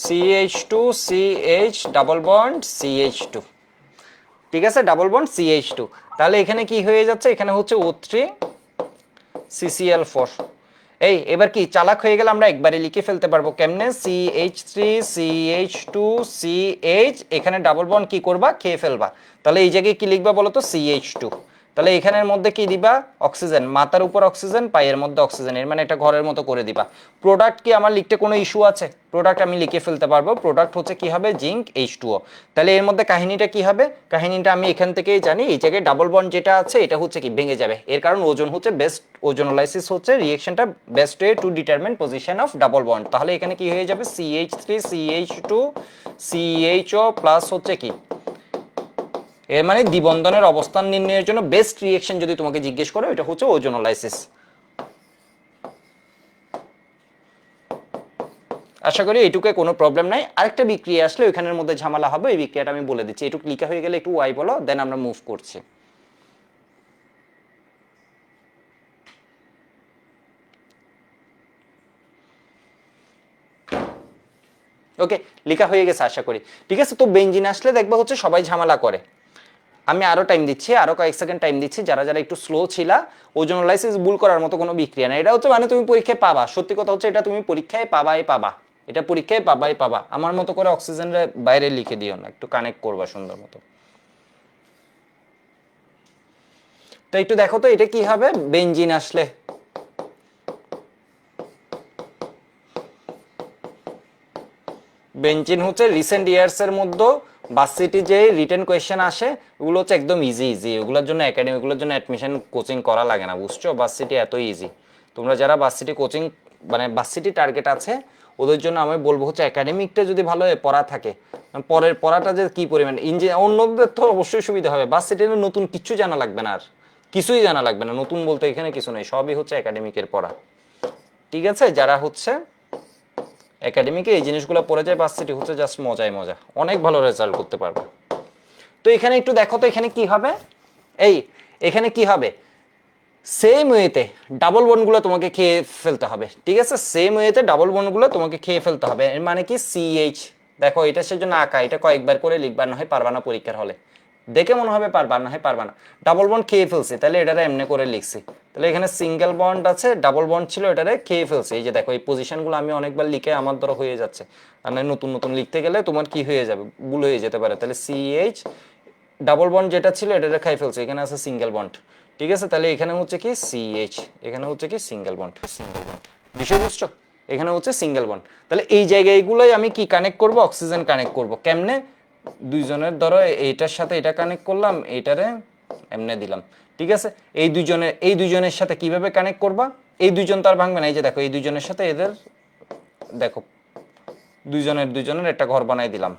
CH2 CH double bond CH2, ঠিক আছে, ডাবল বন্ড CH2। তাহলে এখানে কি হয়ে যাচ্ছে, এখানে হচ্ছে O3 CCl4। এই এবার কি চালাক হয়ে গেলে আমরা একবারে লিখে ফেলতে পারবো, কেমনে? CH3 CH2 CH, এখানে ডাবল বন্ড কি করবা, খেয়ে ফেলবা, তাহলে এই জায়গায় কি লিখবা বলো তো, CH2। তাহলে এখানের মধ্যে কি দিবা, অক্সিজেন, মাথার উপর অক্সিজেন, পায়ের মধ্যে অক্সিজেন, এর মানে একটা ঘরের মতো করে দিবা। প্রোডাক্ট কি আমার লিখতে কোনো ইস্যু আছে? প্রোডাক্ট আমি লিখে ফেলতে পারবো, প্রোডাক্ট হচ্ছে কি হবে, জিঙ্ক H2O। তাহলে এর মধ্যে কাহিনীটা কি হবে, কাহিনীটা আমি এখান থেকেই জানি, এই জায়গায় ডাবল বন্ড যেটা আছে এটা হচ্ছে কি ভেঙে যাবে, এর কারণ ওজন হচ্ছে বেস্ট, ওজোনোলাইসিস হচ্ছে রিঅ্যাকশনটা best way to determine position of double bond. তাহলে এখানে কি হয়ে যাবে, CH3 CH2 CHO প্লাস হচ্ছে কি, এর মানে দ্বিবন্ধনের অবস্থান নির্ণয়ের জন্য বেস্ট রিঅ্যাকশন যদি তোমাকে জিজ্ঞেস করে এটা হচ্ছে ওজোনোলাইসিস। আশা করি এইটুকু কোনো প্রবলেম নাই। আরেকটা বিক্রিয়া আসলে ওইখানের মধ্যে ঝামেলা হবে, এই বিক্রিয়াটা আমি বলে দিচ্ছি, এটুকু লিখা হয়ে গেলে একটু ওয়াই বলো, দেন আমরা মুভ করছি। ওকে, লেখা হয়ে গেছে আশা করি, ঠিক আছে। তো বেঞ্জিন আসলে দেখবা হচ্ছে সবাই ঝামেলা করে, আমি আরো টাইম দিচ্ছি, আরো কয়েক সেকেন্ড টাইম দিচ্ছি, যারা যারা একটু স্লো ছিলা, ওজোনোলাইসিস ভুল করার মতো কোনো বিক্রিয়া না, এটা হচ্ছে মানে তুমি পরীক্ষায় পাবা, সত্যি কথা হচ্ছে এটা তুমি পরীক্ষায় পাবাই পাবা, এটা পরীক্ষায় পাবাই পাবা। আমার মতো করে অক্সিজেনের বাইরে লিখে দিও না, একটু কানেক্ট করবা সুন্দর মতো। তো একটু দেখো তো এটা কি হবে, বেঞ্জিন আসলে বেঞ্জিন হচ্ছে রিসেন্ট ইয়ার্স এর মধ্যে ভার্সিটি যে রিটেন কোয়েশ্চেন আসে ওগুলো হচ্ছে একদম ইজি ইজি, ওগুলোর জন্য একাডেমিগুলোর জন্য অ্যাডমিশন কোচিং করা লাগে না, বুঝছো, ভার্সিটি এত ইজি। তোমরা যারা ভার্সিটি কোচিং মানে ভার্সিটি টার্গেট আছে ওদের জন্য আমি বলবো হচ্ছে একাডেমিকটা যদি ভালো পড়া থাকে, পরের পড়াটা যে কি পরিমাণ ইঞ্জিনিয়ার, অন্যদের তো অবশ্যই সুবিধা হবে, ভার্সিটির নতুন কিছু জানা লাগবে না, আর কিছুই জানা লাগবে না, নতুন বলতে এখানে কিছু নেই, সবই হচ্ছে একাডেমিকের পড়া, ঠিক আছে। যারা হচ্ছে একাডেমিকে এই জিনিসগুলো পড়ে যায় ভার্সিটি হচ্ছে জাস্ট মজাই মজা, অনেক ভালো রেজাল্ট করতে পারবে। তো এখানে একটু দেখো তো এখানে কি হবে, এই এখানে কি হবে, সেম ওয়েতে ডাবল বন্ডগুলো তোমাকে খেয়ে ফেলতে হবে, ঠিক আছে, সেম ওয়েতে ডাবল বন্ডগুলো তোমাকে খেয়ে ফেলতে হবে, এর মানে কি CH, দেখো এটা সেজন্য আঁকা, এটা কয়েকবার করে লিখবা, না হয় পারবা না পরীক্ষার হলে, দেখে মনে হবে পারবা, না হয় পারবা না, ডাবল বন্ড খেয়ে ফেলছি, তাহলে এটারে এমনি করে লিখছি, তাহলে এখানে সিঙ্গেল বন্ড আছে, ডাবল বন্ড ছিল, এটারে খেয়ে ফেলছি, এই যে দেখো এই পজিশনগুলো আমি অনেকবার লিখে আমার দ্বারা হয়ে যাচ্ছে, আর নতুন নতুন লিখতে গেলে তোমার কি হয়ে যাবে, ভুল হয়ে যেতে পারে, তাহলে CH ডাবল বন্ড যেটা ছিল এটারে খাই ফেলছে, এখানে আছে সিঙ্গেল বন্ড, ঠিক আছে, তাহলে এখানে হচ্ছে কি CH, এখানে হচ্ছে কি সিঙ্গেল বন্ড, বিষয় বুঝছো, এখানে হচ্ছে সিঙ্গেল বন্ড, তাহলে এই জায়গাগুলোই আমি কি কানেক্ট করব, অক্সিজেন কানেক্ট করব, কেমনে, দুইজনের ধরো এইটার সাথে এটা কানেক্ট করলাম, এইটারে এমনে দিলাম, ঠিক আছে, এই দুইজনের সাথে কিভাবে কানেক্ট করবা, এই দুইজন তো আর ভাঙবে না, এই যে দেখো এই দুইজনের সাথে এদের দেখো দুইজনের একটা ঘর বানাই দিলাম,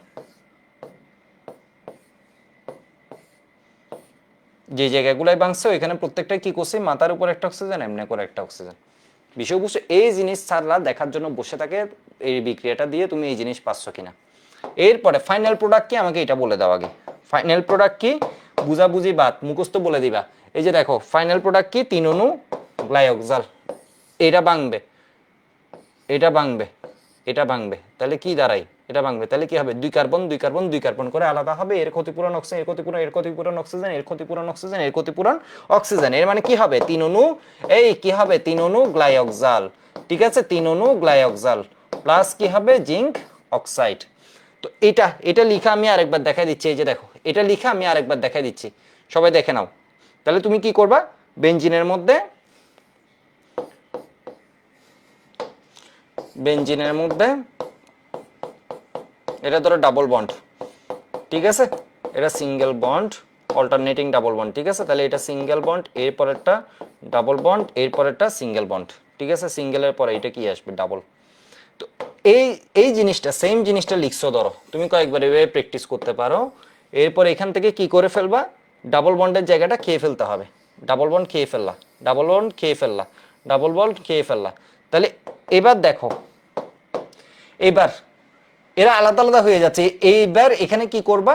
যে জায়গাগুলাই ভাঙছে ওইখানে প্রত্যেকটা কি করছি, মাথার উপর একটা অক্সিজেন, এমনি করে একটা অক্সিজেন, বিষয় বুঝছো, এই জিনিস স্যাররা দেখার জন্য বসে থাকে এই বিক্রিয়াটা দিয়ে তুমি এই জিনিস পাচ্ছ কিনা। এরপরে ফাইনাল প্রোডাক্ট কি আমাকে এটা বলে দাও আগে, ফাইনাল প্রোডাক্ট কি, বুঝাবুঝি বাদ মুখস্থ বলে দিবা, এই যে দেখো ফাইনাল প্রোডাক্ট কি, 3 অণু গ্লাইওক্সাল, এটা ভাঙবে, এটা ভাঙবে, এটা ভাঙবে, তাহলে কি দাঁড়ায়, এটা ভাঙবে, তাহলে কি হবে, 2 কার্বন 2 কার্বন 2 কার্বন করে আলাদা হবে, এর ক্ষতিপূরণ অক্সিজেন, এর ক্ষতিপূরণ, এর ক্ষতিপূরণ অক্সিজেন, এর ক্ষতিপূরণ অক্সিজেন, এর ক্ষতিপূরণ অক্সিজেন, এর মানে কি হবে, 3 অণু, এই কি হবে 3 অণু গ্লাইওক্সাল, ঠিক আছে, 3 অণু গ্লাইওক্সাল প্লাস কি হবে জিঙ্ক অক্সাইড, তো এটা এটা লিখা আমি আরেকবার দেখাই দিচ্ছি, এই যে দেখো এটা লিখা আমি আরেকবার দেখাই দিচ্ছি, সবাই দেখে নাও। তাহলে তুমি কি করবা, বেঞ্জিনের মধ্যে এটা ধরো ডাবল বন্ড, ঠিক আছে, এটা single bond, alternating double bond, ঠিক আছে। তাহলে এটা সিঙ্গেল বন্ড, এরপরেরটা ডাবল বন্ড, এরপরেরটা সিঙ্গেল বন্ড, ঠিক আছে। সিঙ্গেলের পরে এটা কি আসবে, ডাবল। তো এই এই জিনিসটা সেম জিনিসটা লিখছো, ধরো তুমি কয়েকবার এভাবে প্র্যাকটিস করতে পারো। এরপর এখান থেকে কি করে ফেলবা, ডাবল বন্ডের জায়গাটা খেয়ে ফেলতে হবে, ডাবল বন্ড খেয়ে ফেললা, ডাবল বন্ড খেয়ে ফেললা, ডাবল বন্ড খেয়ে ফেললা। তাহলে এবার দেখো, এবার এরা আলাদা আলাদা হয়ে যাচ্ছে। এইবার এখানে কি করবা,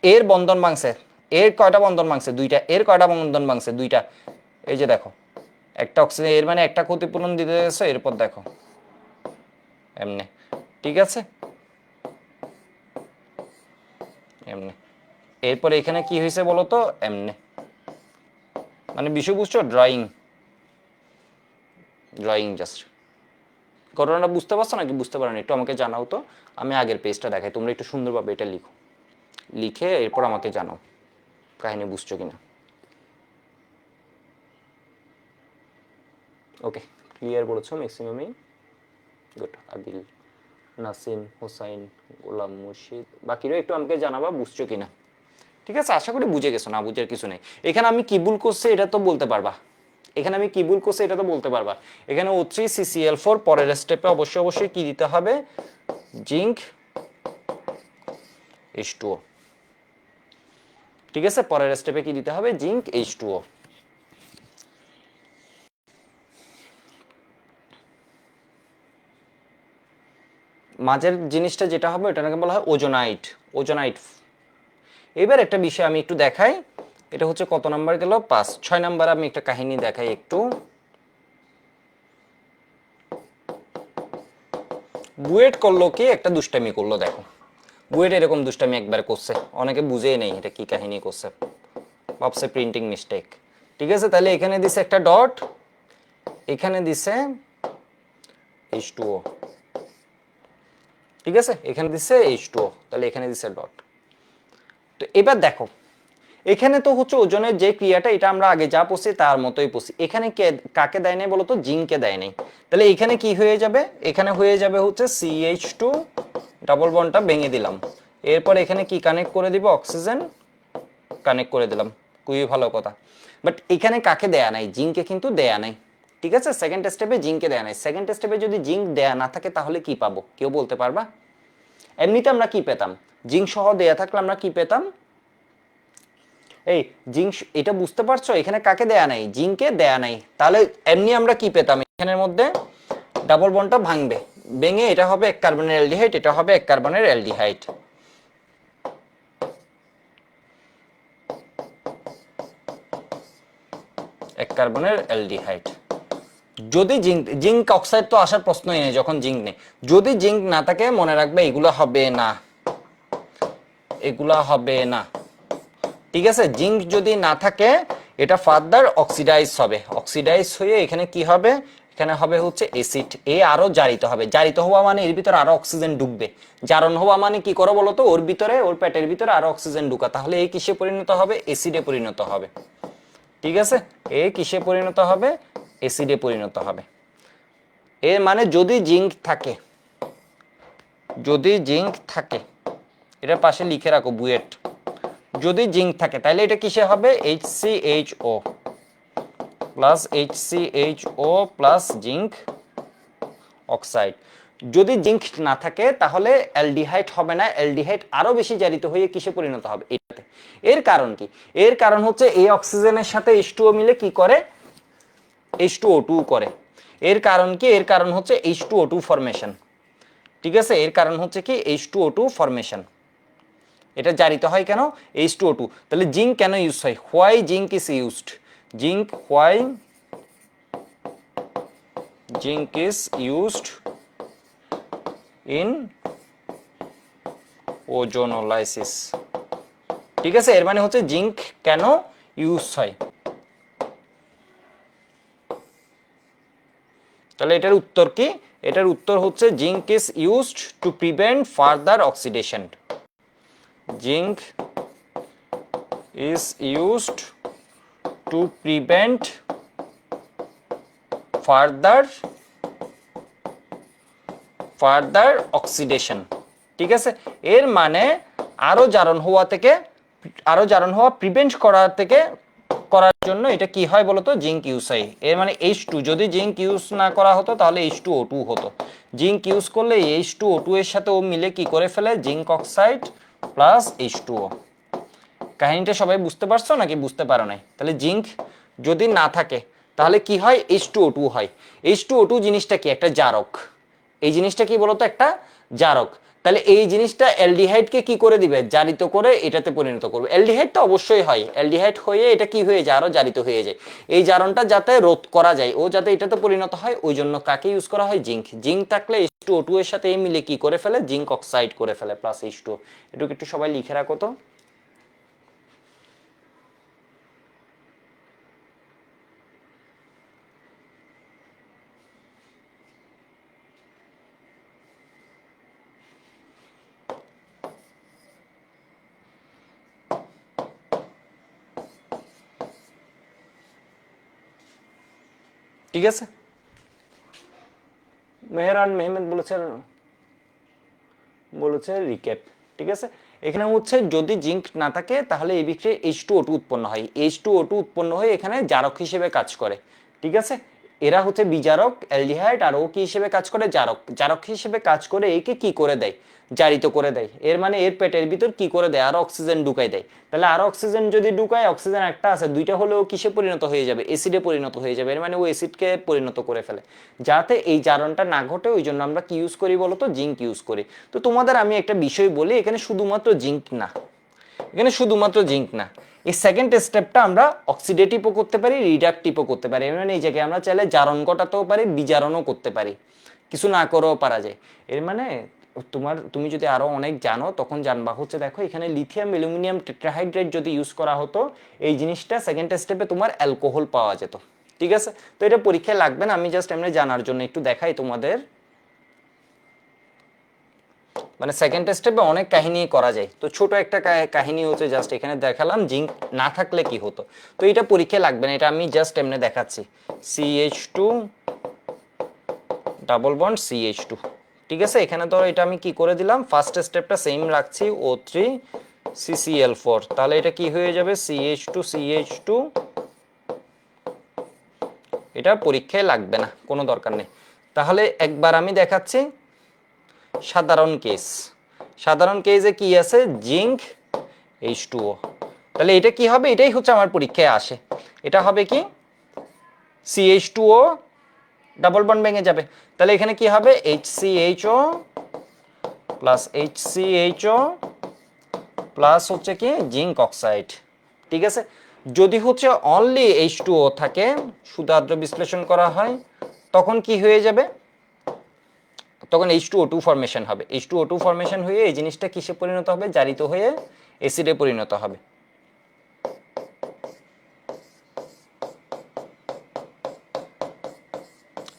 এর বন্ধন ভাঙছে, এর কয়টা বন্ধন ভাঙছে, দুইটা, এর কয়টা বন্ধন ভাঙছে, দুইটা। এই যে দেখো একটা অক্সিজেন, এর মানে একটা ক্ষতিপূরণ দিতে গেছে, এরপর দেখো এমনি, ঠিক আছে, এমনি। এরপরে এখানে কি হয়েছে বলো তো, এমনি। মানে বিষয় বুঝছো, ড্রয়িং জাস্ট। ঘটনাটা বুঝতে পারছো নাকি বুঝতে পারো না, একটু আমাকে জানাও তো। আমি আগের পেজটা দেখাই, তোমরা একটু সুন্দরভাবে এটা লিখো, লিখে এরপর আমাকে জানাও কাহিনী বুঝছো কিনা। ওকে, ক্লিয়ার বলেছো ম্যাক্সিমামই, গুড। আদিল, নাসিম, হোসাইন, গোলাম মুর্শিদ, বাকিরাও একটু আমাকে জানাবা বুঝছো কিনা, ঠিক আছে। আশা করি বুঝে গেছো, না বুঝার কিছু নেই। এখানে আমি কি ভুল করছি এটা তো বলতে পারবা, এখানে আমি কি ভুল করছি এটা তো বলতে পারবা। এখানে O3CCl4, পরের স্টেপে অবশ্যই অবশ্যই কি দিতে হবে, জিঙ্ক H2O, ঠিক আছে। পরের স্টেপে কি দিতে হবে, জিঙ্ক H2O। মাঝের জিনিসটা যেটা হবে ওটাকে বলা হয় ওজোনাইট, ওজোনাইট। এবার একটা বিষয় আমি একটু দেখাই, এটা হচ্ছে কত নাম্বার গেল, 5, 6 নাম্বার আমি একটা কাহিনী দেখাই একটু। বুয়েট করলো কি, একটা দুষ্টামি করলো, দেখো বুয়েট এরকম দুষ্টামি একবার করছে, অনেকে বুঝেই নেই এটা কি কাহিনী করছে, ভাবছে প্রিন্টিং মিস্টেক, ঠিক আছে। তাহলে এখানে দিছে একটা ডট, এখানে দিছে H2O, ঠিক আছে, এখানে দিছে H2O, তাহলে এখানে দিছে ডট। তো এবার দেখো এখানে তো হচ্ছে ওজনের যে ক্রিয়াটা, এটা আমরা আগে যা পড়ছি তার মতোই পড়ছি। এখানে কে কাকে দেয় নাই বলতো, জিঙ্ককে দেয় নাই। তাহলে এখানে কি হয়ে যাবে, এখানে হয়ে যাবে হচ্ছে CH2, ডাবল বন্ডটা ভেঙে দিলাম, এরপর এখানে কি কানেক্ট করে দিব, অক্সিজেন কানেক্ট করে দিলাম, খুবই ভালো কথা। বাট এখানে কাকে দেয়া নাই, জিঙ্ককে কিন্তু দেয়া নাই, ঠিক আছে। সেকেন্ড স্টেপে জিঙ্ককে দেয়া নাই। সেকেন্ড স্টেপে যদি জিঙ্ক দেয়া না থাকে তাহলে কি পাবো, কেউ বলতে পারবা? এমনিতে আমরা কি পেতাম, জিঙ্ক সহ দেয়া থাকলে আমরা কি পেতাম, এই জিঙ্ক, এটা বুঝতে পারছো, এখানে কাকে দেয়া নাই, জিঙ্ককে দেয়া নাই। তাহলে এমনি আমরা কি পেতাম, এখানের মধ্যে ডাবল বন্ডটা ভাঙবে, ভেঙে এটা হবে এক কার্বনের অ্যালডিহাইড, এটা হবে এক কার্বনের অ্যালডিহাইড, এক কার্বনের অ্যালডিহাইড। যদি জিঙ্ক অক্সাইড তো আসার প্রশ্নই নেই যখন জিঙ্ক নেই। যদি জিঙ্ক না থাকে মনে রাখবে এগুলো হবে না, এগুলা হবে না, ঠিক আছে। জিঙ্ক যদি না থাকে এটা ফার্দার অক্সিডাইজ হবে, অক্সিডাইজ হয়ে এখানে কি হবে, এখানে হবে হচ্ছে অ্যাসিড, এ আরো জারিত হবে। জারিত হওয়া মানে এর ভিতরে আরো অক্সিজেন ঢুকবে, জারণ হওয়া মানে কি করো বলতো, ওর ভিতরে, ওর পেটের ভিতরে আরো অক্সিজেন ঢুকা, তাহলে এই কিসে পরিণত হবে, অ্যাসিডে পরিণত হবে, ঠিক আছে। এ কিসে পরিণত হবে, অ্যাসিডে পরিণত হবে। এর মানে যদি জিঙ্ক থাকে, যদি জিঙ্ক থাকে, এটার পাশে লিখে রাখো বুয়েট, যদি জিঙ্ক থাকে তাহলে এটা কিসে হবে, HCHO plus HCHO plus zinc oxide. যদি জিঙ্ক না থাকে তাহলে অ্যালডিহাইড হবে না, অ্যালডিহাইড আরো বেশি জারিত হয়ে কিসে পরিণত হবে, এটাতে। এর কারণ কি, এর কারণ হচ্ছে এই অক্সিজেনের সাথে H2O মিলে কি করে, H2O2 করে। এর কারণ কি, এর কারণ হচ্ছে H2O2 ফরমেশন, ঠিক আছে। এর কারণ হচ্ছে কি, H2O2 ফরমেশন। এটা জারিত হয় কেন, H2O2। তাহলে জিঙ্ক কেন ইউজ হয়, why zinc is used, zinc, why zinc is used in ozonolysis, ঠিক আছে। এর মানে হচ্ছে জিঙ্ক কেন ইউজ হয়। তাহলে এটার উত্তর কি, এটার উত্তর হচ্ছে zinc is used to prevent further oxidation. Zinc is used to prevent further oxidation. ঠিক আছে, এর মানে আরো জারণ হওয়া প্রিভেন্ট করার জন্য এটা কি হয় বলতো, জিঙ্ক ইউজ হয়। এর মানে H2, যদি জিঙ্ক ইউজ না করা হতো তাহলে H2O2 হতো। জিঙ্ক ইউজ করলে H2O2 এর সাথে ও মিলে কি করে ফেলে, জিঙ্ক অক্সাইড প্লাস H2O। কাহিনীটা সবাই বুঝতে পারছো নাকি বুঝতে পারো নাই? তাহলে জিঙ্ক যদি না থাকে তাহলে কি হয়, H2O2 হয়। H2O2 জিনিসটা কি, একটা জারক। এই জিনিসটা কি বলতো, একটা জারক। তাহলে এই জিনিসটা অ্যালডিহাইডকে কি করে দিবে, জারিত করে এটাতে পরিণত করবে। অ্যালডিহাইড তো অবশ্যই হয়, অ্যালডিহাইড হয়ে এটা কি হয়ে যায়, আরো জারিত হয়ে যায়। এই জারণটা যাতে রোধ করা যায়, ও যাতে এটাতে পরিণত হয়, ওই জন্য কাকে ইউজ করা হয়, জিঙ্ক। জিঙ্ক থাকলে H2O2 এর সাথে মিলে কি করে ফেলে, জিঙ্ক অক্সাইড করে ফেলে প্লাস H2O। এটুকু একটু সবাই লিখে রাখো তো। ঠিক আছে, মেহরান মেহমেদ বলেছে রিক্যাপ। ঠিক আছে, এখানে হচ্ছে যদি জিঙ্ক না থাকে তাহলে এই বিক্রিয়ায় H2O2 উৎপন্ন হয়। H2O2 উৎপন্ন হয়ে এখানে জারক হিসেবে কাজ করে। ঠিক আছে, এরা হচ্ছে বিজারক অ্যালডিহাইড, আর ও কি হিসেবে কাজ করে, জারক। জারক হিসেবে কাজ করে একে কি করে দেয়, জারিত করে দেয়। এর মানে এর পেটের ভিতর কি করে দেয়, আরো অক্সিজেন ঢুকাই দেয়। তাহলে আরো অক্সিজেন যদি ঢুকায়, অক্সিজেন একটা আছে, দুইটা হলেও কিসে পরিণত হয়ে যাবে, এসিডে পরিণত হয়ে যাবে। এর মানে ও এসিডকে পরিণত করে ফেলে। যাতে এই জারণটা না ঘটে ওই জন্য আমরা কি ইউজ করি বলতো, জিঙ্ক ইউজ করি। তো তোমাদের আমি একটা বিষয় বলি, এখানে শুধুমাত্র জিঙ্ক না, এই সেকেন্ড স্টেপটা আমরা অক্সিডেটিভও করতে পারি, রিডাকটিভও করতে পারি। মানে এই জায়গায় আমরা চাইলে জারণ ঘটাতেও পারি, বিজারণও করতে পারি, কিছু না করেও পারা যায়। এর মানে তুমি যদি আরো অনেক জানো তখন জানবা হচ্ছে, দেখো এখানে লিথিয়াম অ্যালুমিনিয়াম টেট্রাহাইড্রেট যদি ইউজ করা হতো, এই জিনিসটা সেকেন্ড স্টেপে তোমার অ্যালকোহল পাওয়া যেত। ঠিক আছে, তো এটা পরীক্ষায় লাগবে না, আমি জাস্ট এমনি জানার জন্য একটু দেখাই তোমাদের। মানে সেকেন্ড স্টেপে অনেক কাহিনী করা যায়, তো ছোট একটা কাহিনী হচ্ছে জাস্ট এখানে দেখালাম জিঙ্ক না থাকলে কি হতো। তো এটা পরীক্ষায় লাগবে না, এটা আমি জাস্ট এমনি দেখাচ্ছি। CH2 double bond CH2। ঠিক আছে, এখানে ধরো এটা আমি কি করে দিলাম, ফার্স্ট স্টেপটা সেম রাখছি, O3 CCl4। তাহলে এটা কি হয়ে যাবে, CH2 CH2। এটা পরীক্ষায় লাগবে না, কোনো দরকার নেই। তাহলে একবার আমি দেখাচ্ছি সাধারণ কেসে কি আছে, জিঙ্ক H2O। তাহলে এটা কি হবে, এটাই হচ্ছে আমার পরীক্ষায় আসে। এটা হবে কি, CH2O ডাবল বন্ড ভেঙে যাবে। তাহলে এখানে কি হবে, HCHO প্লাস HCHO প্লাস হচ্ছে কি জিঙ্ক অক্সাইড। ঠিক আছে, যদি হচ্ছে অনলি H2O থাকে, সুদাদ্র বিশ্লেষণ করা হয়, তখন কি হয়ে যাবে, তখন H2O2 ফরমেশন হবে। H2O2 ফরমেশন হয়ে এই জিনিসটা কিসে পরিণত হবে, জারিত হয়ে অ্যাসিডে পরিণত হবে।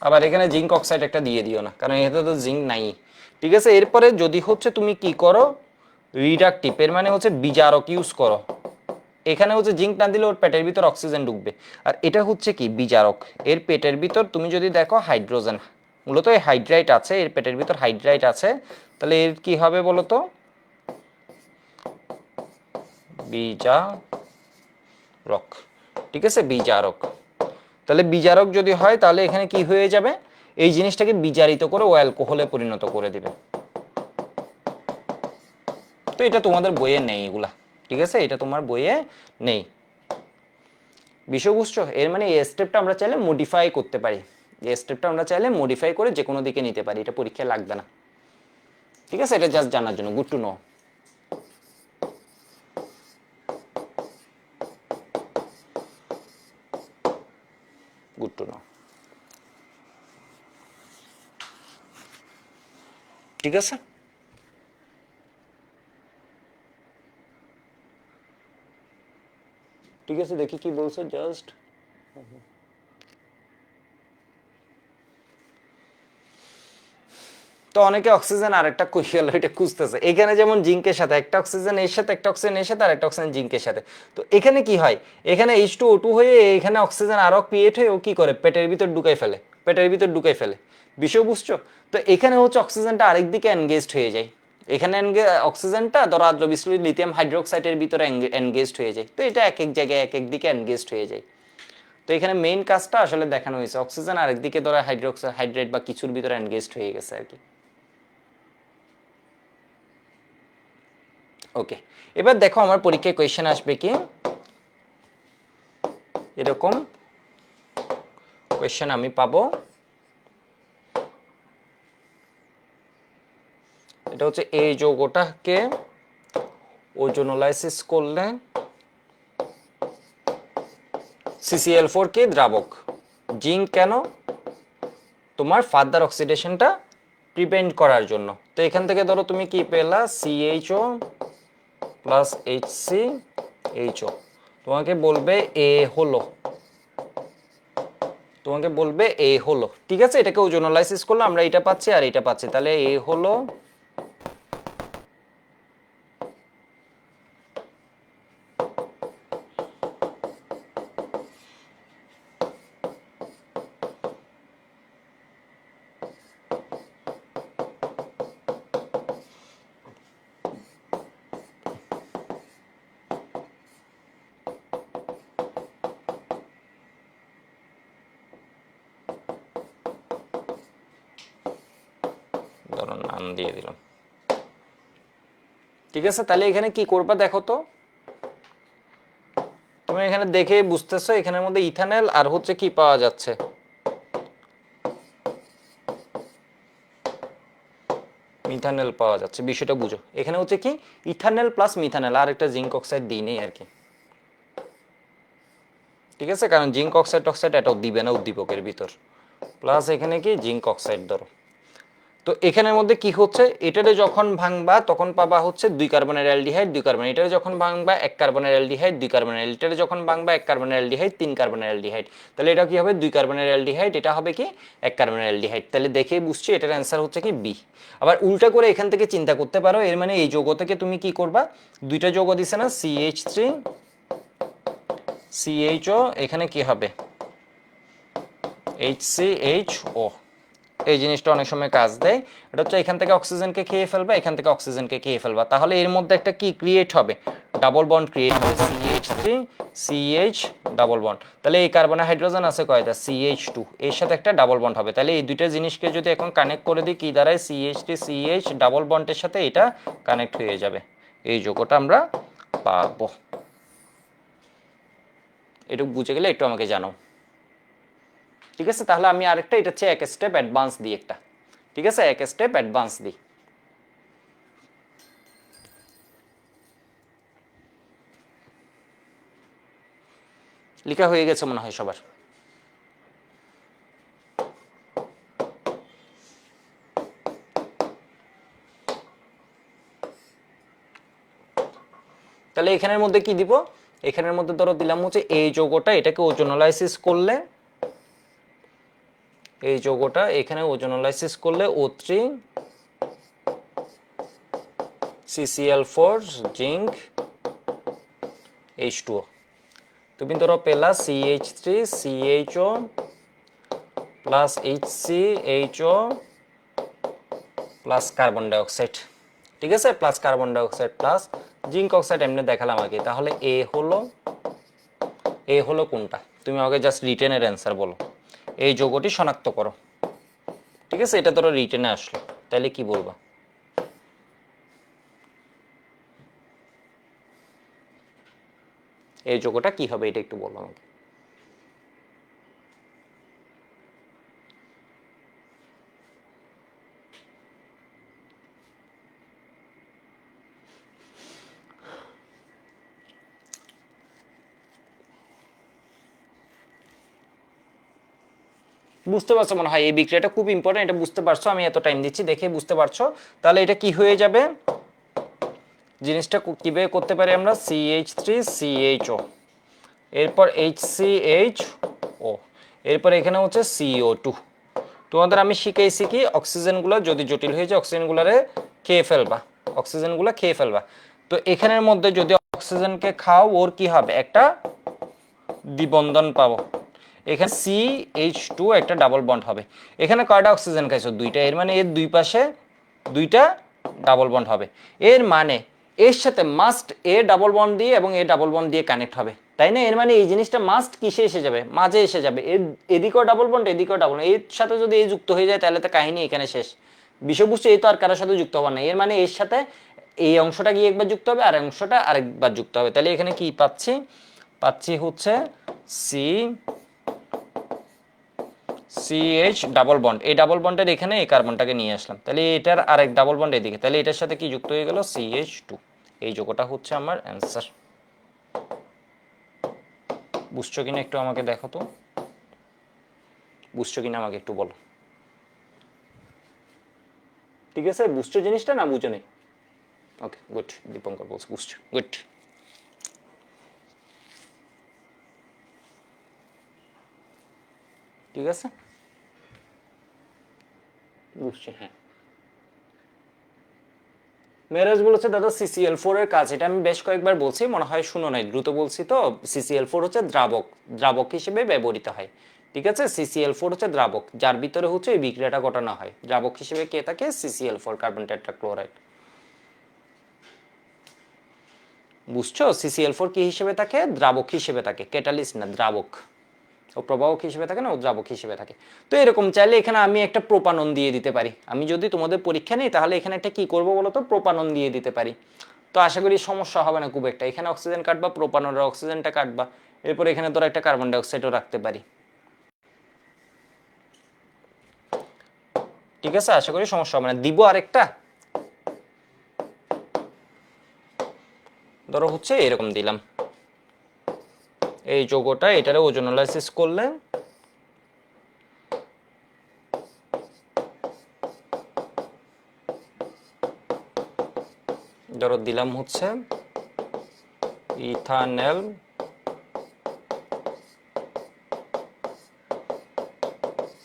আবার এখানে জিঙ্ক অক্সাইড একটা দিয়ে দিও না, কারণ এতে তো জিঙ্ক নাই। ঠিক আছে, এরপরে যদি হচ্ছে তুমি কি করো, রিডাকটিভ, এর মানে হচ্ছে বিজারক ইউজ করো। এখানে হচ্ছে জিঙ্ক না দিলে ওর পেটের ভিতর অক্সিজেন ঢুকবে, আর এটা হচ্ছে কি বিজারক। এর পেটের ভিতর তুমি যদি দেখো হাইড্রোজেন, মূলত এই হাইড্রাইট আছে, এর পেটের ভিতর হাইড্রাইট আছে। তাহলে এর কি হবে বলতো, বিজারক। ঠিক আছে, বিজারক। তাহলে বিজারক যদি হয় তাহলে এখানে কি হয়ে যাবে, এই জিনিসটাকে বিজারিত করে ও অ্যালকোহলে পরিণত করে দিবে। তো এটা তোমাদের বইয়ে নেই এগুলা। ঠিক আছে, এটা তোমার বইয়ে নেই, বিষয় বুঝছো? এর মানে এই স্টেপটা আমরা চাইলে মডিফাই করতে পারি, এই স্টেপটা আমরা চাইলে মডিফাই করে যে কোনো দিকে নিতে পারি, এটা পরীক্ষায় লাগবে না। ঠিক আছে, এটা জাস্ট জানার জন্য, good to know. Good to know. ঠিক আছে, ঠিক আছে, দেখি কি বলছো জাস্ট। তো অনেকে অক্সিজেন আরেকটা কই গেল এটা খুঁজতেছে। এখানে যেমন জিঙ্কের সাথে একটা অক্সিজেন এর সাথে, একটা অক্সিজেন এর সাথে, আর একটা অক্সিজেন জিঙ্কের সাথে। তো এখানে কি হয়, এখানে H2O2 হয়ে এখানে অক্সিজেন আরো ক্রিয়েট হয়ে ও কি করে পেটের ভিতর ঢুকাই ফেলে, পেটের ভিতর ঢুকাই ফেলে। বিষয় বুঝছো? তো এখানে হচ্ছে অক্সিজেনটা আরেক দিকে এনগেজড হয়ে যায়। এখানে অক্সিজেনটা ধরো আদ্র বিস্ফোরিত লিথিয়াম হাইড্রোক্সাইডের ভিতরে এনগেজড হয়ে যায়। তো এটা এক এক জায়গায় এক এক দিকে এনগেজড হয়ে যায়। তো এখানে মেইন কাজটা আসলে দেখানো হয়েছে, অক্সিজেন আরেক দিকে ধরো হাইড্রোক্সাইড হাইড্রেট বা কিছুর ভিতরে এনগেজড হয়ে গেছে আর কি। ওকে, এবার দেখো আমার পরীক্ষায় কোয়েশ্চেন আসবে কি এরকম কোয়েশ্চেন আমি পাবো। এটা হচ্ছে এই যৌগটাকে ওজোনোলাইসিস করলে CCl4 কে দ্রাবক, জিঙ্ক কেন, তোমার ফার্দার অক্সিডেশনটা প্রিভেন্ট করার জন্য। তো এখান থেকে ধরো তুমি কি পেলা, CHO প্লাস HCHO, তোমাকে বলবে এ হলো, তোমাকে বলবে এ হলো, ঠিক আছে। এটাকে ওজোনোলাইসিস করলে আমরা এটা পাচ্ছি আর এটা পাচ্ছি, তাহলে এ হলো ধরো নাম দিয়ে দিলাম, ঠিক আছে। তাহলে এখানে কি করবা দেখো তো, তুমি এখানে দেখে বুঝতেছো এখানের মধ্যে ইথানল আর হচ্ছে কি পাওয়া যাচ্ছে, মিথানল পাওয়া যাচ্ছে। বিষয়টা বুঝো, এখানে হচ্ছে কি ইথানল প্লাস মিথানল, আর একটা জিঙ্ক অক্সাইড দিই নেই আর কি, ঠিক আছে। কারণ জিঙ্ক অক্সাইড টক্সাইড এটাও দিবে না উদ্দীপকের ভিতর, প্লাস এখানে কি জিঙ্ক অক্সাইড ধরো। তো এখানের মধ্যে কি হচ্ছে, এটারে যখন ভাঙবা তখন পাবা হচ্ছে 2 কার্বনের অ্যালডিহাইড 2 কার্বন, এটারে যখন ভাঙবা 1 কার্বনের অ্যালডিহাইড 2 কার্বনের, এটারে যখন ভাঙবা 1 কার্বনের অ্যালডিহাইড 3 কার্বনের অ্যালডিহাইড। তাহলে এটা কি হবে 2 কার্বনের অ্যালডিহাইড, এটা হবে কি 1 কার্বনের অ্যালডিহাইড। তাহলে দেখেই বুঝছি এটার অ্যান্সার হচ্ছে কি বি। আবার উল্টা করে এখান থেকে চিন্তা করতে পারো, এর মানে এই যৌগ থেকে তুমি কি করবা, দুইটা যৌগ দিছে না CH3 CHO, এখানে কি হবে HCHO। এই জিনিসটা অনেক সময় কাজ দেয়, এটা হচ্ছে এখান থেকে অক্সিজেনকে খেয়ে ফেলবা, এখান থেকে অক্সিজেনকে খেয়ে ফেলবা, তাহলে এর মধ্যে একটা কি ক্রিয়েট হবে, ডাবল বন্ড ক্রিয়েট হবে, CH3 CH ডাবল বন্ড। তাহলে এই কার্বনে হাইড্রোজেন আছে কয়টা, CH2, এর সাথে একটা ডাবল বন্ড হবে। তাহলে এই দুইটা জিনিসকে যদি এখন কানেক্ট করে দিই কি দাঁড়ায়, CH3 CH ডাবল বন্ডের সাথে এটা কানেক্ট হয়ে যাবে, এই যৌগটা আমরা পাবো। এটুকু বুঝে গেলে একটু আমাকে জানাও, ঠিক আছে। তাহলে আমি আরেকটা, এটা হচ্ছে এক স্টেপ অ্যাডভান্স দিই একটা, ঠিক আছে, এক স্টেপ অ্যাডভান্স দিই। লেখা হয়ে গেছে মনে হয় সবার। তাহলে এখানের মধ্যে কি দিব, এখানের মধ্যে ধরো দিলাম হচ্ছে এই যৌগটা, এটাকে ওজোনোলাইসিস করলে, এই যৌগটা এখানে ওজোনোলাইসিস করলে O3 CCl4 জিঙ্ক H2O, তুমি ধরো পেলা CH3 CHO plus HCHO plus carbon dioxide, ঠিক আছে, plus carbon dioxide plus zinc oxide এমনি দেখালাম আগে। তাহলে এ হলো কোনটা, তুমি আমাকে জাস্ট রিটেনের অ্যান্সার বলো, এই যৌগটি শনাক্ত করো, ঠিক আছে। এটা ধরো রিটেনে আসলো, তাহলে কি বলবা, এই যৌগটা কি হবে এটা একটু বলো আমাকে। বুঝতে পারছো মনে হয়, এই বিক্রিয়াটা খুব ইম্পর্টেন্ট, এটা বুঝতে পারছো, আমি এত টাইম দিচ্ছি দেখে বুঝতে পারছো। তাহলে এটা কি হয়ে যাবে, জিনিসটা কিভাবে করতে পারি আমরা, CH3 CHO, এরপর HCHO, এরপর এখানে হচ্ছে CO2, তোমাদের আমি শিখাইছি কি অক্সিজেনগুলো যদি জটিল হয়ে যায় অক্সিজেনগুলোরে খেয়ে ফেলবা, অক্সিজেনগুলো খেয়ে ফেলবা। তো এখানের মধ্যে যদি অক্সিজেনকে খাও ওর কি হবে, একটা দ্বিবন্ধন পাবো। এখানে CH2 একটা ডাবল বন্ড হবে। এখানে কয়টা অক্সিজেন খাইছো, দুইটা, এর মানে এর দুই পাশে দুইটা ডাবল বন্ড হবে। এর মানে এর সাথে মাস্ট এ ডাবল বন্ড দিয়ে এবং এ ডাবল বন্ড দিয়ে কানেক্ট হবে, তাই না? এর মানে এই জিনিসটা মাস্ট কিসে এসে যাবে, মাঝে এসে যাবে। এর এদিকেও ডাবল বন্ড এদিকেও ডাবল, এর সাথে যদি এই যুক্ত হয়ে যায় তাহলে তো কাহিনী এখানে শেষ। বিষয়বস্তু এই তো আর কারোর সাথে যুক্ত হবার না। এর মানে এর সাথে এই অংশটা গিয়ে একবার যুক্ত হবে আর অংশটা আরেকবার যুক্ত হবে। তাহলে এখানে কি পাচ্ছি, পাচ্ছি হচ্ছে সি CH ডাবল বন্ড। এই ডাবল বন্ডের এখানে এই কার্বনটাকে নিয়ে আসলাম, তাহলে এটার আরেক ডাবল বন্ড এদিকে, তাহলে এটার সাথে কি যুক্ত হয়ে গেল, CH2। এই যোগটা হচ্ছে আমার অ্যান্সার। বুঝছো কিনা একটু আমাকে দেখো তো, বুঝছো কিনা আমাকে একটু বলো। ঠিক আছে, বুঝছো জিনিসটা না বুঝো নেই? ওকে গুড, দীপঙ্কর বলছে বুঝছো, গুড। ঠিক আছে, বুঝছি, হ্যাঁ। মেরাজ বলেছে দাদা CCl4 এর কাজ, এটা আমি বেশ কয়েকবার বলছি, মনে হয় শুনো নাই, দ্রুত বলছি তো। CCl4 হচ্ছে দ্রাবক, দ্রাবক হিসেবে ব্যবহৃত হয়। ঠিক আছে, CCl4 হচ্ছে দ্রাবক, যার ভিতরে হচ্ছে এই বিক্রিয়াটা ঘটানো হয়। দ্রাবক হিসেবে কে থাকে, CCl4 কার্বন টেট্রাক্লোরাইড। বুঝছো, CCl4 কি হিসেবে থাকে, দ্রাবক হিসেবে থাকে, ক্যাটালিস্ট না, দ্রাবক। ও প্রবাহক হিসেবে থাকে না, ও দ্রাবক হিসেবে থাকে। তো এরকম চাইলে এখানে আমি একটা প্রোপানন দিয়ে দিতে পারি। আমি যদি তোমাদের পরীক্ষা নেই তাহলে এখানে একটা কি করবো বলো তো, প্রোপানন দিয়ে দিতে পারি। তো আশা করি সমস্যা হবে না খুব একটা। এখানে অক্সিজেন কাটবা, প্রোপাননের অক্সিজেনটা কাটবা, এরপর এখানে ধরো একটা কার্বন ডাইঅক্সাইডও রাখতে পারি। ঠিক আছে, আশা করি সমস্যা হবে না। দিব আরেকটা, ধরো হচ্ছে এরকম দিলাম, এই যৌগটা এটারে ওজোনোলাইসিস করলে ধরো দিলাম হচ্ছে ইথানল,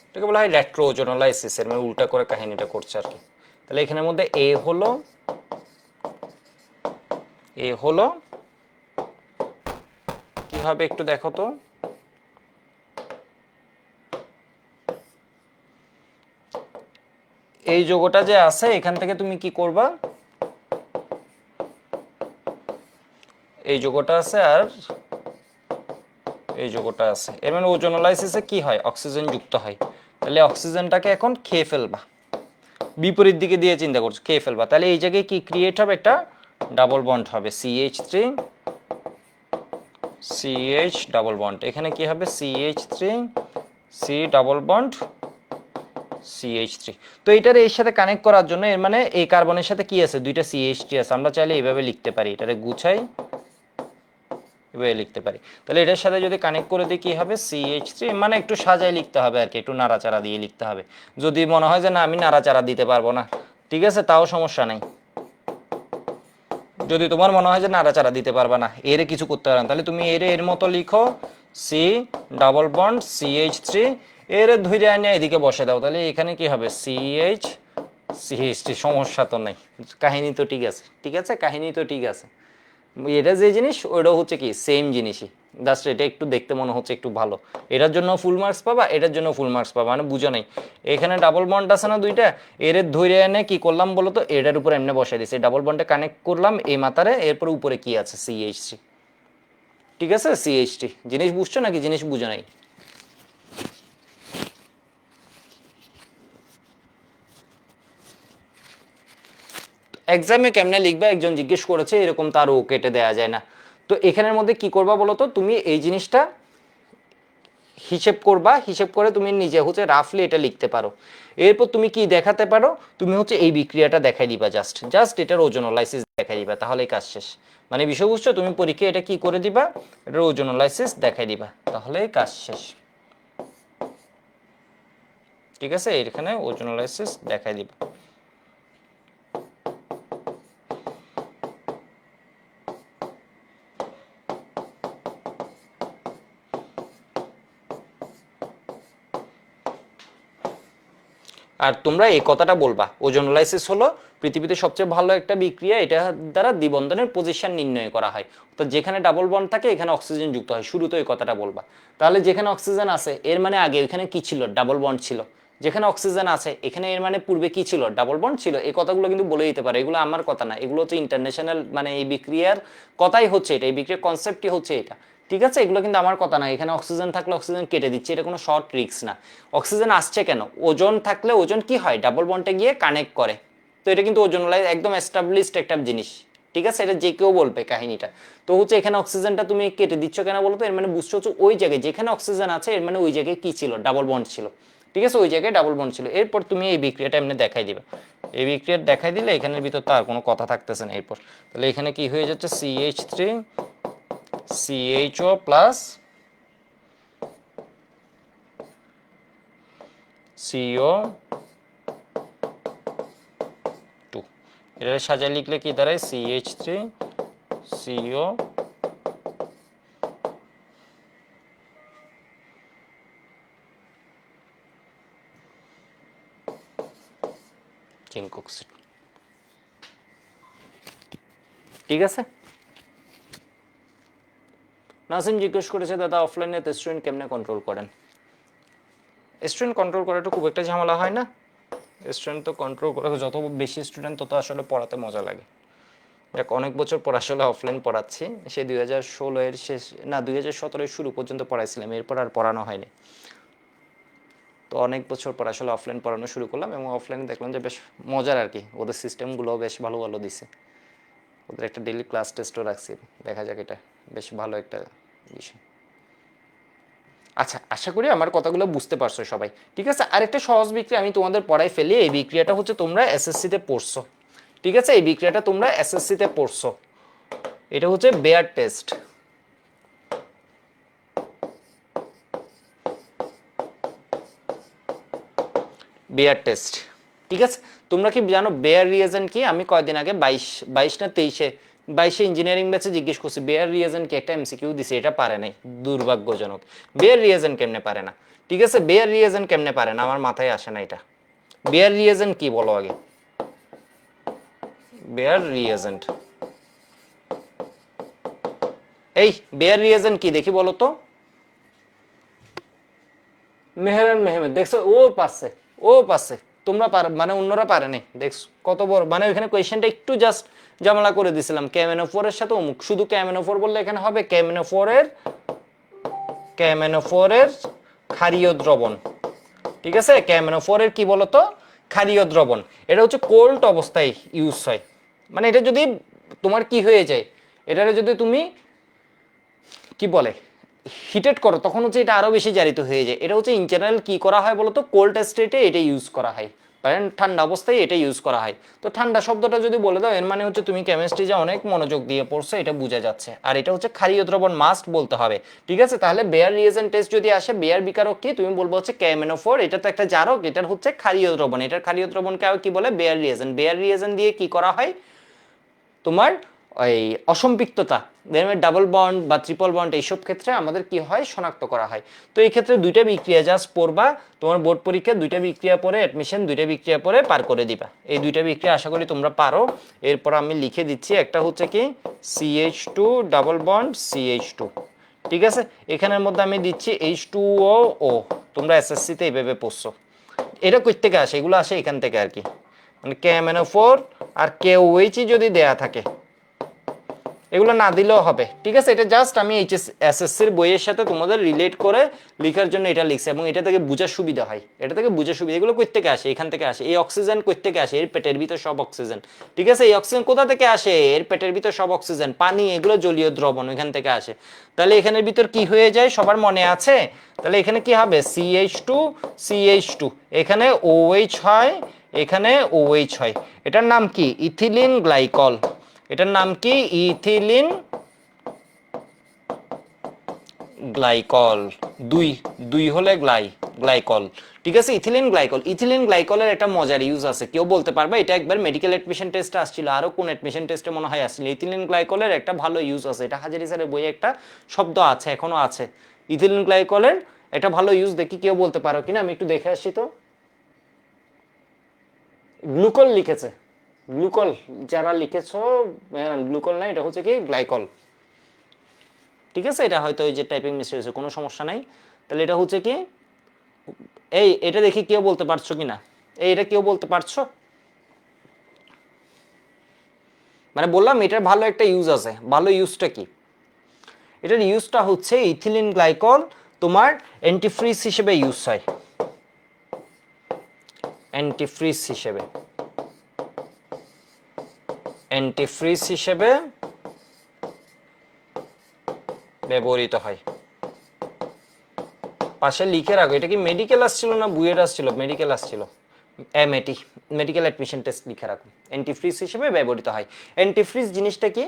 এটাকে বলা হয় ল্যাট্রো ওজোনোলাইসিস, এর মানে উল্টা করে কাহিনীটা করছে আর কি। তাহলে এখানের মধ্যে এ হলো কি হবে একটু দেখো তো, এই যৌগটা যে আছে এখান থেকে তুমি কি করবা, এই যৌগটা আছে আর এই যৌগটা আছে, এর মানে ওজোনোলাইসিসে কি হয়, অক্সিজেন যুক্ত হয়। তাহলে অক্সিজেনটাকে এখন খেয়ে ফেলবা, বিপরীত দিকে দিয়ে চিন্তা করছো, খেয়ে ফেলবা। তাহলে এই জায়গায় কি ক্রিয়েট হবে, একটা ডাবল বন্ড হবে, CH ডাবল বন্ড। এখানে কি হবে, CH3 C double bond CH3। তো এটার এর সাথে কানেক্ট করার জন্য, এর মানে এই কার্বনের সাথে কি আছে, দুইটা CH3 আছে। আমরা চাইলে এইভাবে লিখতে পারি, এটারে গুছাই এভাবে লিখতে পারি। তাহলে এটার সাথে যদি কানেক্ট করে দিই কি হবে, CH3, মানে একটু সাজায় লিখতে হবে আর কি, একটু নাড়াচাড়া দিয়ে লিখতে হবে। যদি মনে হয় যে না আমি নাড়াচাড়া দিতে পারবো না, ঠিক আছে, তাও সমস্যা নাই। যদি তোমার মনে হয় যে নাড়াচাড়া দিতে পারবে না, এর কিছু করতে পারবে না, তাহলে তুমি এর মতো লিখো, সি ডাবল বন্ড CH3, এর ধৈর্য আনিয়ে এদিকে বসে দাও। তাহলে এখানে কি হবে, CH3, সমস্যা তো নেই, কাহিনী তো ঠিক আছে, ঠিক আছে, কাহিনী তো ঠিক আছে। এটা যে জিনিস ওইটাও হচ্ছে কি সেম জিনিসই, জাস্ট এটা একটু দেখতে মনে হচ্ছে একটু ভালো। এটার জন্য ফুল মার্কস পাবা, এটার জন্য ফুল মার্কস পাবা, মানে বুঝো নাই। এখানে ডাবল বন্ড আছে না দুইটা, এর ধরে এনে কি করলাম বলো তো, এটার উপর এমনি বসাই দিয়েছি, ডাবল বন্ডে কানেক্ট করলাম এই মাথারে, এরপর উপরে কি আছে, CH3। ঠিক আছে, CH3 জিনিস বুঝছো নাকি জিনিস বুঝো নাই? এক্সামে কেমনে লিখবে একজন জিজ্ঞেস করেছে, এরকম তারও কেটে দেওয়া যায় না। তো এখানের মধ্যে কি করবা বলো তো, তুমি এই জিনিসটা হিসেব করবা, হিসেব করে তুমি নিজে হচ্ছে রাফলি এটা লিখতে পারো। এরপর তুমি কি দেখাতে পারো, তুমি হচ্ছে এই বিক্রিয়াটা দেখাই দিবা, জাস্ট জাস্ট এটার ওজোনোলাইসিস দেখাই দিবা, তাহলেই কাজ শেষ। মানে বিষয় বুঝছো, তুমি পরীক্ষা এটা কি করে দিবা, এটার ওজোনোলাইসিস দেখাই দিবা, তাহলেই কাজ শেষ। ঠিক আছে, এখানে ওজোনোলাইসিস দেখাই দিবা। আর তোমরা এই কথাটা বলবা, ওজোনোলাইসিস হলো পৃথিবীতে সবচেয়ে ভালো একটা বিক্রিয়া, এটা দ্বারা দ্বিবন্ধনের পজিশন নির্ণয় করা হয়। তো যেখানে ডাবল বন্ড থাকে এখানে অক্সিজেন যুক্ত হয়, শুরুতে এই কথাটা বলবা। তাহলে যেখানে অক্সিজেন আছে এর মানে আগে ওখানে কি ছিল, ডাবল বন্ড ছিল। যেখানে অক্সিজেন আছে এখানে এর মানে পূর্বে কি ছিল, ডাবল বন্ড ছিল। এই কথাগুলো কিন্তু বলে দিতে পারে, এগুলো আমার কথা না, এগুলো হচ্ছে ইন্টারন্যাশনাল, মানে এই বিক্রিয়ার কথাই হচ্ছে এটা, এই বিক্রিয়ার কনসেপ্টই হচ্ছে এটা। ঠিক আছে, এগুলো কিন্তু আমার কথা না। এখানে অক্সিজেন থাকলে অক্সিজেন কেটে দিচ্ছে, এটা কোনো শর্ট ট্রিক্স না। অক্সিজেন আসছে কেন, ওজন থাকলে ওজন কি হয়, ডাবল বন্ডে গিয়ে কানেক্ট করে। তো এটা কিন্তু ওজন একদম এস্টাবলিশড একটা জিনিস। ঠিক আছে, এটা যে কেউ বলবে কাহিনীটা। তো হচ্ছে এখানে অক্সিজেনটা তুমি কেটে দিচ্ছ কেন বলতো, এর মানে বুঝছো হচ্ছে ওই জায়গায় যেখানে অক্সিজেন আছে এর মানে ওই জায়গায় কি ছিল, ডাবল বন্ড ছিল। ঠিক আছে, ওই জায়গায় ডাবল বন্ড ছিল। এরপর তুমি এই বিক্রিয়াটা এমনি দেখাই দিবে, এই বিক্রিয়া দেখাই দিলে এখানের ভিতর তো আর কোনো কথা থাকতেছে না। এরপর তাহলে এখানে কি হয়ে যাচ্ছে, CH3 CHO প্লাস CO2। এটা সাজায় লিখলে কি দাঁড়ায়, CH3 CO জিঙ্ক অক্সাইড। ঠিক আছে, নাসিম জিজ্ঞেস করেছে দাদা অফলাইনে স্টুডেন্ট কেমনে কন্ট্রোল করেন। স্টুডেন্ট কন্ট্রোল করাটা খুব একটা ঝামেলা হয় না। স্টুডেন্ট তো কন্ট্রোল করে, যত বেশি স্টুডেন্ট তত আসলে পড়াতে মজা লাগে। দেখ অনেক বছর পর আসলে অফলাইন পড়াচ্ছি, সে 2016 শেষ না 2017 শুরু পর্যন্ত পড়াইছিলাম, এরপর আর পড়ানো হয়নি। তো অনেক বছর পর আসলে অফলাইন পড়ানো শুরু করলাম, এবং অফলাইনে দেখলাম যে বেশ মজার আর কি, ওদের সিস্টেমগুলো বেশ ভালো ভালো দিছে। ওদের একটা ডেইলি ক্লাস টেস্টও রাখছি, দেখা যাক, এটা বেশ ভালো একটা বিষয়। আচ্ছা, আশা করি আমার কথাগুলো বুঝতে পারছো সবাই। ঠিক আছে, আরেকটা সহজ বিক্রিয়া আমি তোমাদের পড়াই ফেলি, এই বিক্রিয়াটা হচ্ছে তোমরা এসএসসিতে পড়ছো। ঠিক আছে, এই বিক্রিয়াটা তোমরা এসএসসিতে পড়ছো, এটা হচ্ছে বেয়ার টেস্ট। বেয়ার টেস্ট, ঠিক আছে। তোমরা কি জানো বেয়ার রিয়েজেন্ট কি? আমি কয়েকদিন আগে 22 না 23-এ ইঞ্জিনিয়ারিং ব্যাচে জিজ্ঞেস করছি বেয়ার রিয়েজেন্ট কি, একটা এমসিকিউ দিছে, এটা পারে নাই, দুর্ভাগ্যজনক। বেয়ার রিয়েজেন্ট কেমনে পারে না? ঠিক আছে, বেয়ার রিয়েজেন্ট কেমনে পারে না, আমার মাথায় আসে না এটা। বেয়ার রিয়েজেন্ট কি বলো আগে, বেয়ার রিয়েজেন্ট, এই বেয়ার রিয়েজেন্ট কি দেখি বলো তো। মেহরান মেহমেদ দেখছো, ও পাচ্ছে, ও পাচ্ছে। তোমরা পার মানে অন্যরা পারে নাই, দেখছো কত বড়, মানে ওইখানে কোয়েশ্চেনটা একটু জাস্ট জামালা করে দিছিলাম, KMnO4 এর সাথে অমুক, শুধু KMnO4 বললে এখানে হবে KMnO4 এর ক্ষারীয় দ্রবণ। ঠিক আছে, KMnO4 এর কি বলতো, ক্ষারীয় দ্রবণ। এটা হচ্ছে কোল্ড অবস্থায় ইউজ হয়, মানে এটা যদি তোমার কি হয়ে যায়, এটারে যদি তুমি কি বলে হিটেড করো, তখন হচ্ছে এটা আরো বেশি জারিত হয়ে যায়। এটা হচ্ছে ইন জেনারেল কি করা হয় বলতো, কোল্ড স্টেটে এটা ইউজ করা হয়, কারণ ঠান্ডা অবস্থায় এটা ইউজ করা হয়। তো ঠান্ডা শব্দটা যদি বলে দাও, এর মানে হচ্ছে তুমি কেমিস্ট্রি যে অনেক মনোযোগ দিয়ে পড়ছো এটা বোঝা যাচ্ছে। আর এটা হচ্ছে ক্ষারীয় দ্রবণ, মাস্ট বলতে হবে। ঠিক আছে, তাহলে বেয়ার রিয়েজেন্ট টেস্ট যদি আসে, বেয়ার বিকারক কি, তুমি বলবো হচ্ছে KMnO4, এটা তো একটা জারক, এটার হচ্ছে ক্ষারীয় দ্রবণ, এটার ক্ষারীয় দ্রবণকে কি বলে, বেয়ার রিয়েজেন্ট। বেয়ার রিয়েজেন্ট দিয়ে কি করা হয়, তোমার ওই অসম্পৃক্ততা, ডাবল বন্ড বা ট্রিপল বন্ড, এইসব ক্ষেত্রে আমাদের কি হয়, শনাক্ত করা হয়। তো এই ক্ষেত্রে দুইটা বিক্রিয়া জাস্ট পড়বা, তোমার বোর্ড পরীক্ষা দুইটা বিক্রিয়া পরে অ্যাডমিশন দুইটা বিক্রিয়া পরে পার করে দিবা। এই দুইটা বিক্রিয়া আশা করি তোমরা পারো। এরপর আমি লিখে দিচ্ছি, একটা হচ্ছে কি CH2 ডাবল বন্ড CH2। ঠিক আছে, এখানের মধ্যে আমি দিচ্ছি H2O। তোমরা এসএসসিতে এইভাবে পড়ছো, এটা কই থেকে আসে, এগুলো আসে এখান থেকে আর কি, মানে KMnO4 আর KOH যদি দেয়া থাকে, এগুলো না দিলেও হবে। ঠিক আছে, এটা জাস্ট আমি এসএসসির বইয়ের সাথে তোমাদের রিলেট করে লেখার জন্য এটা লিখছি, এবং এটা থেকে বোঝার সুবিধা হয়, এটা থেকে বোঝার সুবিধা। এগুলো কই থেকে আসে, এখান থেকে আসে। এই অক্সিজেন কই থেকে আসে, এর পেটের ভিতর সব অক্সিজেন। ঠিক আছে, এই অক্সিজেন কোথা থেকে আসে, এর পেটের ভিতর সব অক্সিজেন, পানি, এগুলো জলীয় দ্রবণ, ওইখান থেকে আসে। তাহলে এখানের ভিতর কি হয়ে যায়, সবার মনে আছে? তাহলে এখানে কি হবে, CH2 CH2, এখানে OH হয়, এখানে OH হয়। এটার নাম কি, ইথিলিন গ্লাইকল। এটার নাম কি, ইথিলিন গ্লাইকল। দুই দুই হলে গ্লাইকল। ঠিক আছে, ইথিলিন গ্লাইকল। ইথিলিন গ্লাইকলের একটা মজার ইউজ আছে, কেউ বলতে পারবে? এটা একবার মেডিকেল অ্যাডমিশন টেস্টে আসছিল, আরো কোন অ্যাডমিশন টেস্টে মনে হয় আসছিল। ইথিলিন গ্লাইকলের একটা ভালো ইউজ আছে, এটা হাজারি স্যারের বইয়ে একটা শব্দ আছে, এখনো আছে। ইথিলিন গ্লাইকলের একটা ভালো ইউজ, দেখি কেউ বলতে পারো কিনা, আমি একটু দেখে আসি তো। গ্লুকল লিখেছে, গ্লুকল যারা লিখেছো, গ্লুকল না, এটা হচ্ছে কি গ্লাইকল। ঠিক আছে, এটা হয়তো ওই যে টাইপিং মিস্টেক হয়েছে, কোনো সমস্যা নাই। তাহলে এটা হচ্ছে কি, এই এটা দেখি কেউ বলতে পারছো কিনা, এটা কেউ বলতে পারছো? মানে বললাম এটার ভালো একটা ইউজ আছে, ভালো ইউজটা কি? এটার ইউজটা হচ্ছে ইথিলিন গ্লাইকল তোমার অ্যান্টিফ্রিজ হিসেবে ইউজ হয়, অ্যান্টিফ্রিজ হিসেবে, অ্যান্টিফ্রিজ হিসেবে ব্যবহৃত হয়। পাশে লিখে রাখো, এটা কি মেডিকেল আসছিল না বুয়েট আসছিল? মেডিকেল আসছিল, এমএটি, মেডিকেল অ্যাডমিশন টেস্ট লিখে রাখো। অ্যান্টিফ্রিজ হিসেবে ব্যবহৃত হয়। অ্যান্টিফ্রিজ জিনিসটা কি?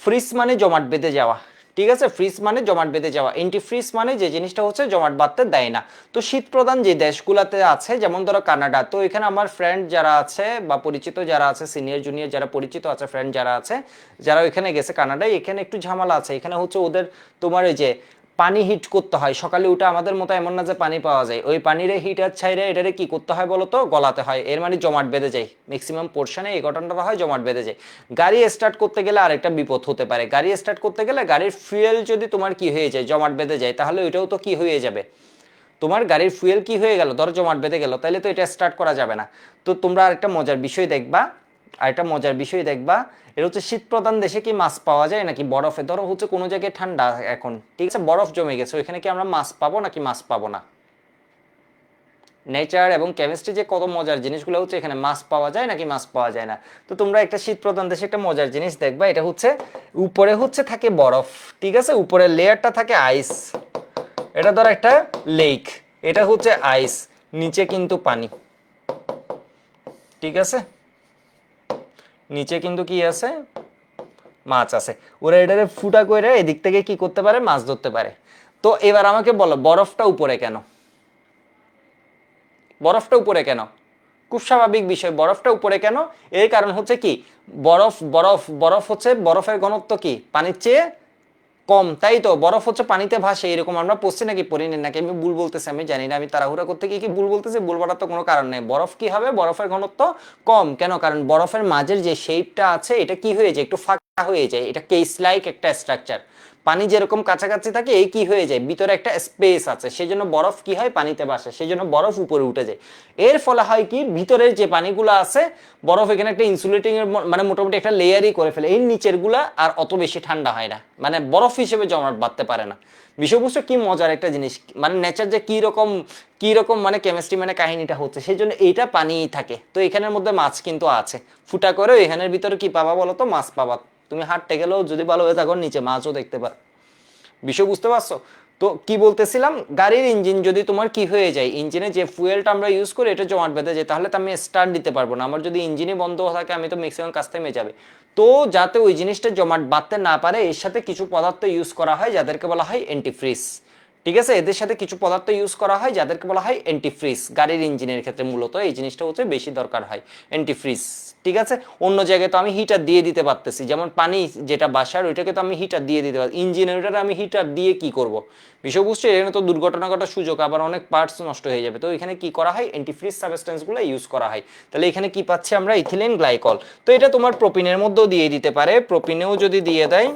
ফ্রিজ মানে জমাট বেঁধে যাওয়া, ঠিক আছে, ফ্রিজ মানে জমাট বেঁধে যাওয়া, অ্যান্টিফ্রিজ মানে যে জিনিসটা হচ্ছে জমাট বাঁধতে দেয় না। তো শীত প্রধান যে দেশগুলোতে আছে, যেমন ধরো কানাডা, তো এখানে আমার ফ্রেন্ড যারা আছে বা পরিচিত যারা আছে, সিনিয়র জুনিয়র যারা পরিচিত আছে, ফ্রেন্ড যারা আছে, যারা ওইখানে গেছে কানাডায়, এখানে একটু ঝামেলা আছে। এখানে হচ্ছে ওদের তোমার ওই যে পানি হিট করতে হয় সকালে উঠে, আমাদের মতো এমন না যে পানি পাওয়া যায়, ওই পানিরে হিটার ছাইরে এটারে কি করতে হয় বলো তো, গলাতে হয়, এর মানে জমাট বেঁধে যায়। ম্যাক্সিমাম পোর্শনে এই ঘটনাটা হয়, জমাট বেঁধে যায়। গাড়ি স্টার্ট করতে গেলে আরেকটা বিপদ হতে পারে, গাড়ি স্টার্ট করতে গেলে গাড়ির ফুয়েল যদি তোমার কি হয়ে যায়, জমাট বেঁধে যায়, তাহলে ওইটাও তো কি হয়ে যাবে, তোমার গাড়ির ফুয়েল কি হয়ে গেল, ধরো জমাট বেঁধে গেল, তাহলে তো এটা স্টার্ট করা যাবে না। তো তোমরা আরেকটা মজার বিষয় দেখবা, আরেকটা মজার বিষয় দেখবা, এটা হচ্ছে শীত প্রধান দেশে কি মাছ পাওয়া যায় নাকি বরফে? ধরো হচ্ছে কোনো জায়গায় ঠান্ডা এখন, ঠিক আছে, বরফ জমে গেছে, ওইখানে কি আমরা মাছ পাবো নাকি মাছ পাবো না? নেচার এবং কেমিস্ট্রি যে কত মজার জিনিসগুলো হচ্ছে, এখানে মাছ পাওয়া যায় নাকি মাছ পাওয়া যায় না। তো তোমরা একটা শীত প্রধান দেশে একটা মজার জিনিস দেখবা, এটা হচ্ছে উপরে হচ্ছে থাকে বরফ, ঠিক আছে, উপরের লেয়ারটা থাকে আইস, এটা ধর একটা লেক, এটা হচ্ছে আইস, নিচে কিন্তু পানি, ঠিক আছে, নিচে কিন্তু কি আছে, মাছ আছে। ওরা এটারে ফুটা করে এদিক থেকে কি করতে পারে, মাছ ধরতে পারে। তো এবার আমাকে বলো বরফটা উপরে কেন, বরফটা উপরে কেন? খুব স্বাভাবিক বিষয়, বরফটা উপরে কেন? এর কারণ হচ্ছে কি, বরফ বরফ বরফ হচ্ছে, বরফের ঘনত্ব কি পানির চেয়ে কম, তাই তো বরফ হচ্ছে পানিতে ভাসে, এরকম আমরা পড়ছি নাকি পড়িনি নাকি, আমি ভুল বলতেছি আমি জানি না, আমি তাড়াহুড়া করতে গিয়ে কি ভুল বলতেছি, ভুল বলার তো কোনো কারণ নেই। বরফ কি হবে, বরফের ঘনত্ব কম কেন? কারণ বরফের মাঝের যে শেপটা আছে এটা কি হয়ে যায়, একটু ফাঁকা হয়ে যায়, এটা কেস লাইক একটা স্ট্রাকচার, পানি যেরকম কাছাকাছি থাকে এই কি হয়ে যায়, ভিতরে একটা স্পেস আছে, সেই জন্য বরফ কি হয়, পানিতে ভাসে, সেই জন্য বরফ উপরে উঠে যায়। এর ফলে হয় কি, ভিতরের যে পানিগুলো আছে, বরফ এখানে একটা ইনসুলেটিং এর মানে মোটামুটি একটা লেয়ারই করে ফেলে, এই নিচের গুলা আর অত বেশি ঠান্ডা হয় না, মানে বরফ হিসেবে জমাট বাঁধতে পারে না। বিষয়বস্তু কি মজার একটা জিনিস, মানে নেচার যে কি রকম মানে কেমিস্ট্রি মানে কাহিনীটা হচ্ছে, সেই জন্য এইটা পানিই থাকে। তো এখানের মধ্যে মাছ কিন্তু আছে, ফুটা করে এখানের ভিতরে কি পাবা বলো তো, মাছ পাবা। তুমি হাঁটতে গেলেও যদি ভালো হয়ে থাকো নিচে মাছও দেখতে পারো। বিষয় বুঝতে পারছো? তো কি বলতেছিলাম, গাড়ির ইঞ্জিন যদি তোমার কি হয়ে যায়, ইঞ্জিনে যে ফুয়েলটা আমরা ইউজ করি এটা জমাট বেঁধে যায়, তাহলে তো আমি স্টার্ট দিতে পারবো না, আমার যদি ইঞ্জিনই বন্ধ থাকে আমি তো ম্যাক্সিমাম কাজ থেমে যাবে। তো যাতে ওই জিনিসটা জমাট বাঁধতে না পারে, এর সাথে কিছু পদার্থ ইউজ করা হয় যাদেরকে বলা হয় অ্যান্টিফ্রিজ, ঠিক আছে, এদের সাথে কিছু পদার্থ ইউজ করা হয় যাদেরকে বলা হয় অ্যান্টিফ্রিজ। গাড়ির ইঞ্জিনের ক্ষেত্রে মূলত এই জিনিসটা হচ্ছে বেশি দরকার হয়, অ্যান্টিফ্রিজ, ঠিক আছে। অন্য জায়গায় তো আমি হিটার দিয়ে দিতে পারতেছি, যেমন পানি যেটা বাসার ওইটাকে তো আমি হিটার দিয়ে দিতে পারি, ইঞ্জিনের ওইটা আমি হিটার দিয়ে কি করব, বিষয় বুঝছো, এখানে তো দুর্ঘটনা ঘটার সুযোগ, আবার অনেক পার্টস নষ্ট হয়ে যাবে। তো এখানে কি করা হয়, অ্যান্টিফ্রিজ সাবস্টেন্সগুলো ইউজ করা হয়। তাহলে এখানে কি পাচ্ছি আমরা, ইথিলিন গ্লাইকল। তো এটা তোমার প্রোপিনের মধ্যেও দিয়ে দিতে পারে, প্রোপিনেও যদি দিয়ে দেয়,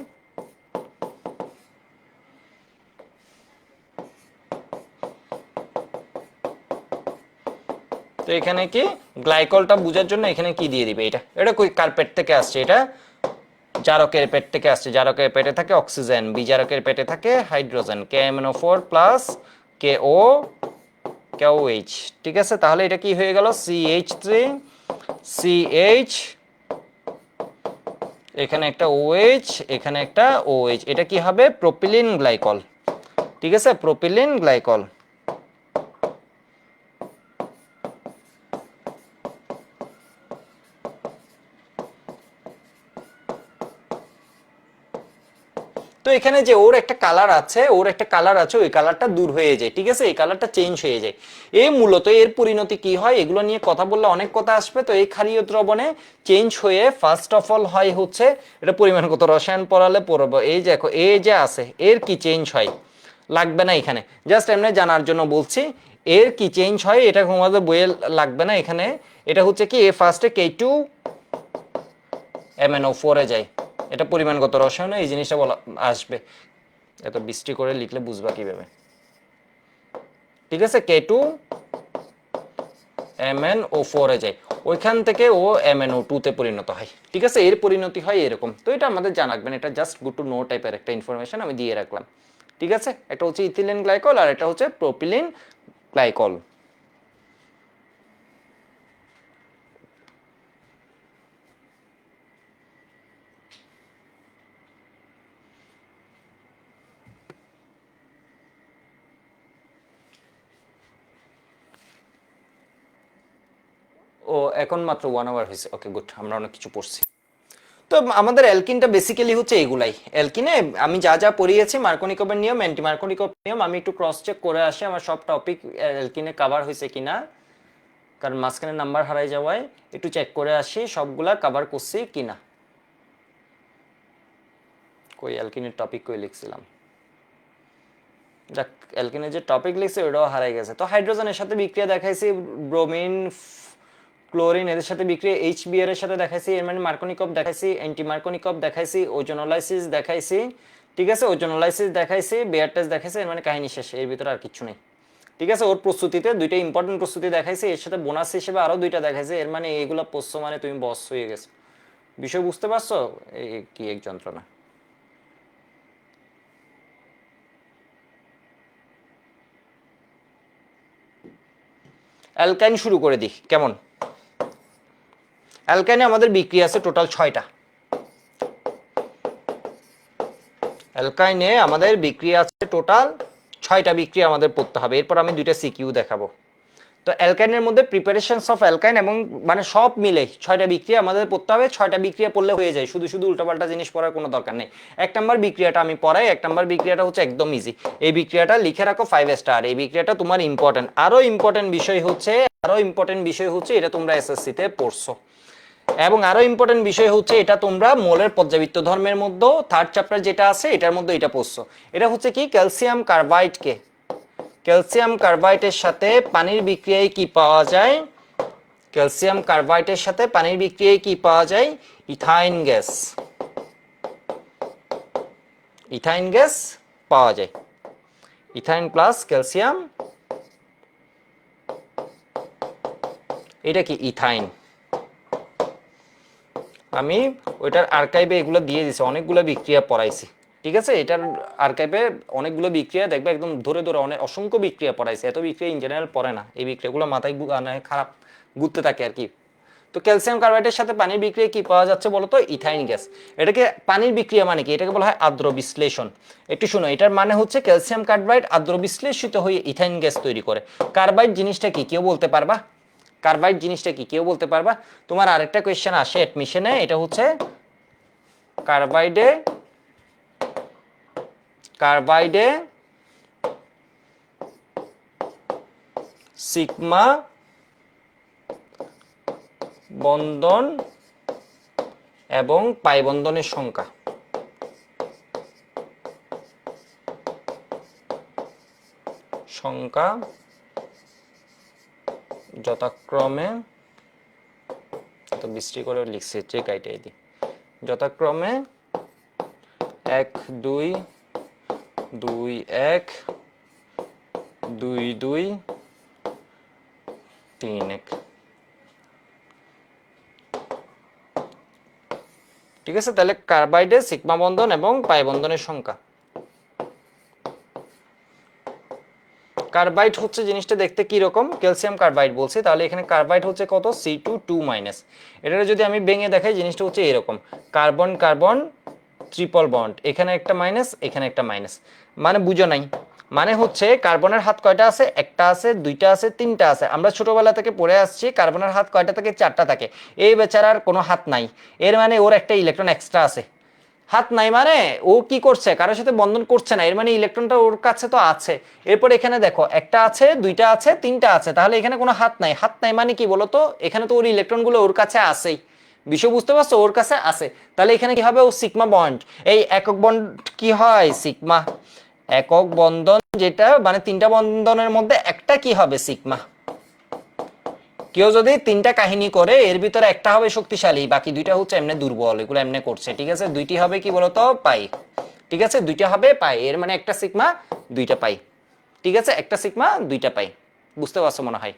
তো এখানে কি গ্লাইকলটা বোঝার জন্য এখানে কি দিয়ে দিবে, এটা এটা কই কার্পেট থেকে আসছে, এটা জারকের পেট থেকে আসছে, জারকের পেটে থাকে অক্সিজেন, বিজারকের পেটে থাকে hydrogen, KMnO4 plus KO KOH, ঠিক আছে। তাহলে এটা কি হয়ে গেল, CH3 CH, এখানে একটা OH, এখানে একটা OH, এটা কি হবে, প্রোপিলিন গ্লাইকল, ঠিক আছে, প্রোপিলিন গ্লাইকল। তো এখানে যে ওর একটা কালার আছে, ওর একটা কালার আছে, ওই কালারটা দূর হয়ে যায়, ঠিক আছে, এই কালারটা চেঞ্জ হয়ে যায়। এই মূলত এর পরিণতি কি হয়, এগুলো নিয়ে কথা বললে অনেক কথা আসবে। তো এই ক্ষারীয় দ্রবণে চেঞ্জ হয়ে ফার্স্ট অফ অল হয় হচ্ছে, এটা পরিমাণ কত রসায়ন পড়ালে পড়বো, এই দেখো এই যে আছে এর কি চেঞ্জ হয়, লাগবে না এখানে, জাস্ট এমনি জানার জন্য বলছি, এর কি চেঞ্জ হয় এটা তোমাদের বইয়ে লাগবে না এখানে। এটা হচ্ছে কি ফার্স্টে K2 MnO4 এ যায়, এটা পরিমাণগত রসায়ন, এই জিনিসটা বলা আসবে, এত বৃষ্টি করে লিখলে বুঝবা কিভাবে। ঠিক আছে, K2 MnO4 এ যায়, ওইখান থেকে ও MnO2 তে পরিণত হয়। ঠিক আছে, এর পরিণতি হয় এরকম। তো এটা আমাদের জানা রাখবেন, এটা জাস্ট গুড টু নো টাইপের একটা ইনফরমেশন আমি দিয়ে রাখলাম। ঠিক আছে, এটা হচ্ছে ইথিলিন গ্লাইকল আর এটা হচ্ছে প্রোপিলিন গ্লাইকল। ও এখন মাত্র 1 আওয়ার হয়েছে, ওকে গুড, আমরা অনেক কিছু পড়ছি। তো আমাদের অ্যালকিনটা বেসিক্যালি হচ্ছে এগুলাই। অ্যালকিনে আমি যা যা পড়িয়েছি, মার্কোনিকোভের নিয়ম, অ্যান্টি মার্কোনিকোভ নিয়ম, আমি একটু ক্রস চেক করে আসি আমার সব টপিক অ্যালকিনে কভার হয়েছে কিনা, কারণ মাঝখানে নাম্বার হারাই যাওয়ায় একটু চেক করে আসি সবগুলা কভার করছি কিনা। কই অ্যালকিনের টপিক কই লিখছিলাম, যাক অ্যালকিনের যে টপিক লিখছে ওটাও হারাই গেছে। তো হাইড্রোজেনের সাথে বিক্রিয়া দেখাইছি, ব্রোমিন ক্লোরিন এদের সাথে বিক্রিয়া, HBr এর সাথে দেখাইছি, এর মানে মার্কোনিকভ দেখাইছি, অ্যান্টি মার্কোনিকভ দেখাইছি, ওজোনোলাইসিস দেখাইছি। ঠিক আছে, ওজোনোলাইসিস দেখাইছি, বেয়ার টেস্ট দেখাইছি, এর মানে কাহিনী শেষ, এর ভিতরে আর কিছু নেই। ঠিক আছে, ওর প্রস্তুতিতে দুইটা ইম্পর্টেন্ট প্রস্তুতি দেখাইছি, এর সাথে বোনাস হিসেবে আরো দুইটা দেখাইছি, এর মানে এগুলো পড়ছো মানে তুমি বস হয়ে গেছো। বিষয় বুঝতে পারছো? এই কি এক যন্ত্রণা। অ্যালকাইন শুরু করে দিই কেমন। অ্যালকাইনে আমাদের বিক্রিয়া আছে টোটাল 6টা। অ্যালকাইনে আমাদের বিক্রিয়া আছে টোটাল 6টা বিক্রিয়া আমাদের পড়তে হবে, এরপর আমি দুইটা সিকিউ দেখাবো। তো অ্যালকাইনের মধ্যে প্রিপারেশনস অফ অ্যালকাইন এবং মানে সব মিলে 6টা বিক্রিয়া আমাদের পড়তে হবে, 6টা বিক্রিয়া পড়লে হয়ে যায়, শুধু শুধু উল্টাপাল্টা জিনিস পড়ার কোনো দরকার নেই। 1 নম্বর বিক্রিয়াটা আমি পড়াই, 1 নম্বর বিক্রিয়াটা হচ্ছে একদম ইজি, এই বিক্রিয়াটা লিখে রাখো 5 স্টার, এই বিক্রিয়াটা তোমার ইম্পর্টেন্ট। আরো ইম্পর্টেন্ট বিষয় হচ্ছে এটা তোমরা এসএসসি তে পড়ছো, এবং আরো ইম্পর্টেন্ট বিষয় হচ্ছে এটা তোমরা মোলের পর্যাবৃত্ত ধর্মের মধ্যে থার্ড চ্যাপ্টার যেটা আছে এটার মধ্যে এটা পড়ছো। এটা হচ্ছে কি ক্যালসিয়াম কার্বাইডকে, ক্যালসিয়াম কার্বাইডের সাথে পানির বিক্রিয়ায় কি পাওয়া যায়, ক্যালসিয়াম কার্বাইডের সাথে পানির বিক্রিয়ায় কি পাওয়া যায়, ইথাইন গ্যাস, ইথাইন গ্যাস পাওয়া যায়, ইথাইন প্লাস ক্যালসিয়াম, এটা কি ইথাইন। আমি ওইটার আর্কাইভে এগুলো দিয়ে দিছি, অনেকগুলো বিক্রিয়া পড়াইছি। ঠিক আছে, এটার আর্কাইভে অনেকগুলো বিক্রিয়া দেখবে একদম ধরে ধরে অনেক অসংখ্য বিক্রিয়া পড়াইছে, এত বিক্রিয়া ইন জেনারেল পড়ে না, এই বিক্রিয়াগুলো মাথায় খারাপ ঘুরতে থাকে আর কি। তো ক্যালসিয়াম কার্বাইডের সাথে পানির বিক্রিয়া কি পাওয়া যাচ্ছে বলতো, ইথাইন গ্যাস। এটাকে পানির বিক্রিয়া মানে কি, এটাকে বলা হয় আর্দ্র বিশ্লেষণ। একটু শোনো, এটার মানে হচ্ছে ক্যালসিয়াম কার্বাইড আর্দ্র বিশ্লেষিত হয়ে ইথাইন গ্যাস তৈরি করে। কার্বাইড জিনিসটা কি কেউ বলতে পারবা, কার্বাইড জিনিসটা কি কেউ বলতে পারবা? তোমার আরেকটা কোয়েশ্চেন আসে অ্যাডমিশনে, এটা হচ্ছে কার্বাইডে, কার্বাইডে সিগমা বন্ধন এবং পাই বন্ধনের সংখ্যা, সংখ্যা যথাক্রমে, তো বৃষ্টি করে লিখছে যে কাইটাই দি, যথাক্রমে 1 2 2 1 2 2 3 1। ঠিক আছে, তাহলে কার্বাইডে সিগমা বন্ধন এবং পাই বন্ধনের সংখ্যা। কার্বাইড হচ্ছে জিনিসটা দেখতে কি রকম, ক্যালসিয়াম কার্বাইড বলছি, তাহলে এখানে কার্বাইড হচ্ছে কত, C2 এটা যদি আমি ভেঙে দেখাই জিনিসটা হচ্ছে এরকম, কার্বন কার্বন ট্রিপল বন্ড, এখানে একটা মাইনাস, এখানে একটা মাইনাস, মানে বুঝো নাই, মানে হচ্ছে কার্বনের হাত কয়টা আছে, একটা আছে, দুইটা আছে, তিনটা আছে। আমরা ছোটবেলা থেকে পড়ে আসছি কার্বনের হাত কয়টা থাকে, 4টা থাকে। এই বেচারার কোনো হাত নাই, এর মানে ওর একটা ইলেকট্রন এক্সট্রা আছে। হাত নাই মানে ও কি করছে, কারোর সাথে বন্ধন করছে না, এর মানে ইলেকট্রনটা ওর কাছে তো আছে। এরপর এখানে দেখো একটা আছে, দুইটা আছে, তিনটা আছে, তাহলে এখানে কোনো হাত নাই। হাত নাই মানে কি বলতো, এখানে তো ওর ইলেকট্রনগুলো ওর কাছে আছেই, বিষয় বুঝতে পারছো, ওর কাছে আছে। তাহলে এখানে কি হবে, ও সিগমা বন্ড, এই একক বন্ড কি হয় সিগমা, একক বন্ধন যেটা মানে 3টা বন্ধনের মধ্যে একটা কি হবে সিগমা, কেউ যদি তিনটা কাহিনী করে এর ভিতরে একটা হবে শক্তিশালী, বাকি দুইটা হচ্ছে এমনি দুর্বল, এগুলো এমনি করছে, ঠিক আছে। দুইটি হবে কি বলতো পাই, ঠিক আছে, দুইটা হবে পাই, এর মানে একটা সিগমা দুইটা পাই, ঠিক আছে, একটা সিগমা দুইটা পাই। বুঝতে পারছো মনে হয়?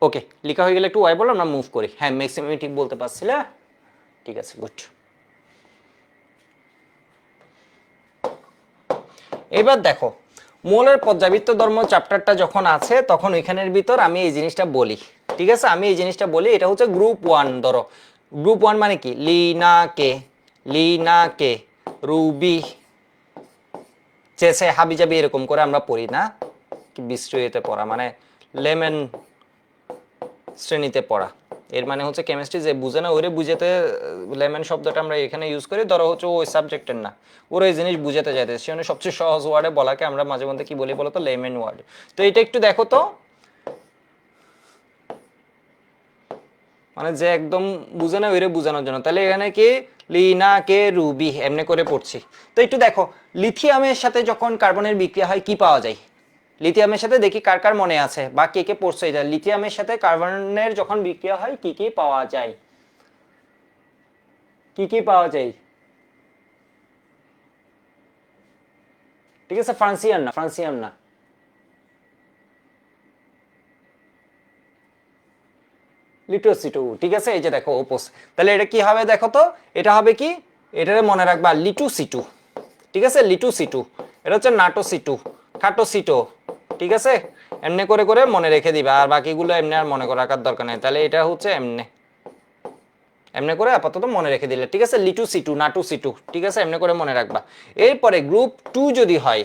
ওকে, লেখা হয়ে গেলে একটু ওয়াই বলো, আমরা মুভ করি। হ্যাঁ ম্যাক্সিমাম ঠিক বলতে পারছিলে, ঠিক আছে, গুড। এবার দেখো মোলের পর্যাবৃত্ত ধর্ম চ্যাপ্টারটা যখন আছে তখন এখানের ভিতর আমি এই জিনিসটা বলি, ঠিক আছে, আমি এই জিনিসটা বলি। এটা হচ্ছে গ্রুপ 1, ধরো গ্রুপ 1 মানে কি, লিনা কে রুবি চেসে হাবি জাবি এরকম করে আমরা পড়ি না, কি বিস্ট্রিতে পড়া মানে লেমন শ্রেণীতে পড়া, এর মানে হচ্ছে কেমিস্ট্রি যে বুঝে না ওরে বুঝাতে লেমন শব্দটা আমরা এখানে ইউজ করি, ধরো হচ্ছে ওই সাবজেক্টের না, ওরা এই জিনিস বুঝাতে যাইতে সেজন্য সবচেয়ে সহজ ওয়ার্ডে বলাকে আমরা মাঝে মধ্যে কি বলি বলতো, লেমন ওয়ার্ড। তো এটা একটু দেখো তো, মানে যে একদম বুঝে না ওইরে বুঝানোর জন্য, তাহলে এখানে কি লিনা কে রুবি এমনি করে পড়ছি। তো একটু দেখো লিথিয়ামের সাথে যখন কার্বনের বিক্রিয়া হয় কি পাওয়া যায়, লিথিয়ামের সাথে দেখি কার কার মনে আছে বা কে কে পড়ছে এটা, লিথিয়ামের সাথে কার্বনের যখন বিক্রিয়া হয় কি কি পাওয়া যায়, কি কি পাওয়া যায়, ঠিক আছে, ফ্রান্সিয়াম না, ফ্রান্সিয়াম না, লিটোসিটু, ঠিক আছে, এই যে দেখো ওপোস, তাহলে এটা কি হবে দেখো তো, এটা হবে কি, এটারে মনে রাখবা লিটুসিটু, ঠিক আছে, লিটুসিটু, এটা হচ্ছে নাটোসিটু, খাটোসিটো, ঠিক আছে, এমনি করে করে মনে রেখে দিবা, আর বাকিগুলো এমনি আর মনে করে রাখার দরকার নেই, তাহলে এটা হচ্ছে এমনি এমনি করে আপাতত মনে রেখে দিলে, ঠিক আছে, লিটুসিটু নাটুসিটু, ঠিক আছে, এমনি করে মনে রাখবা। এরপরে গ্রুপ 2 যদি হয়,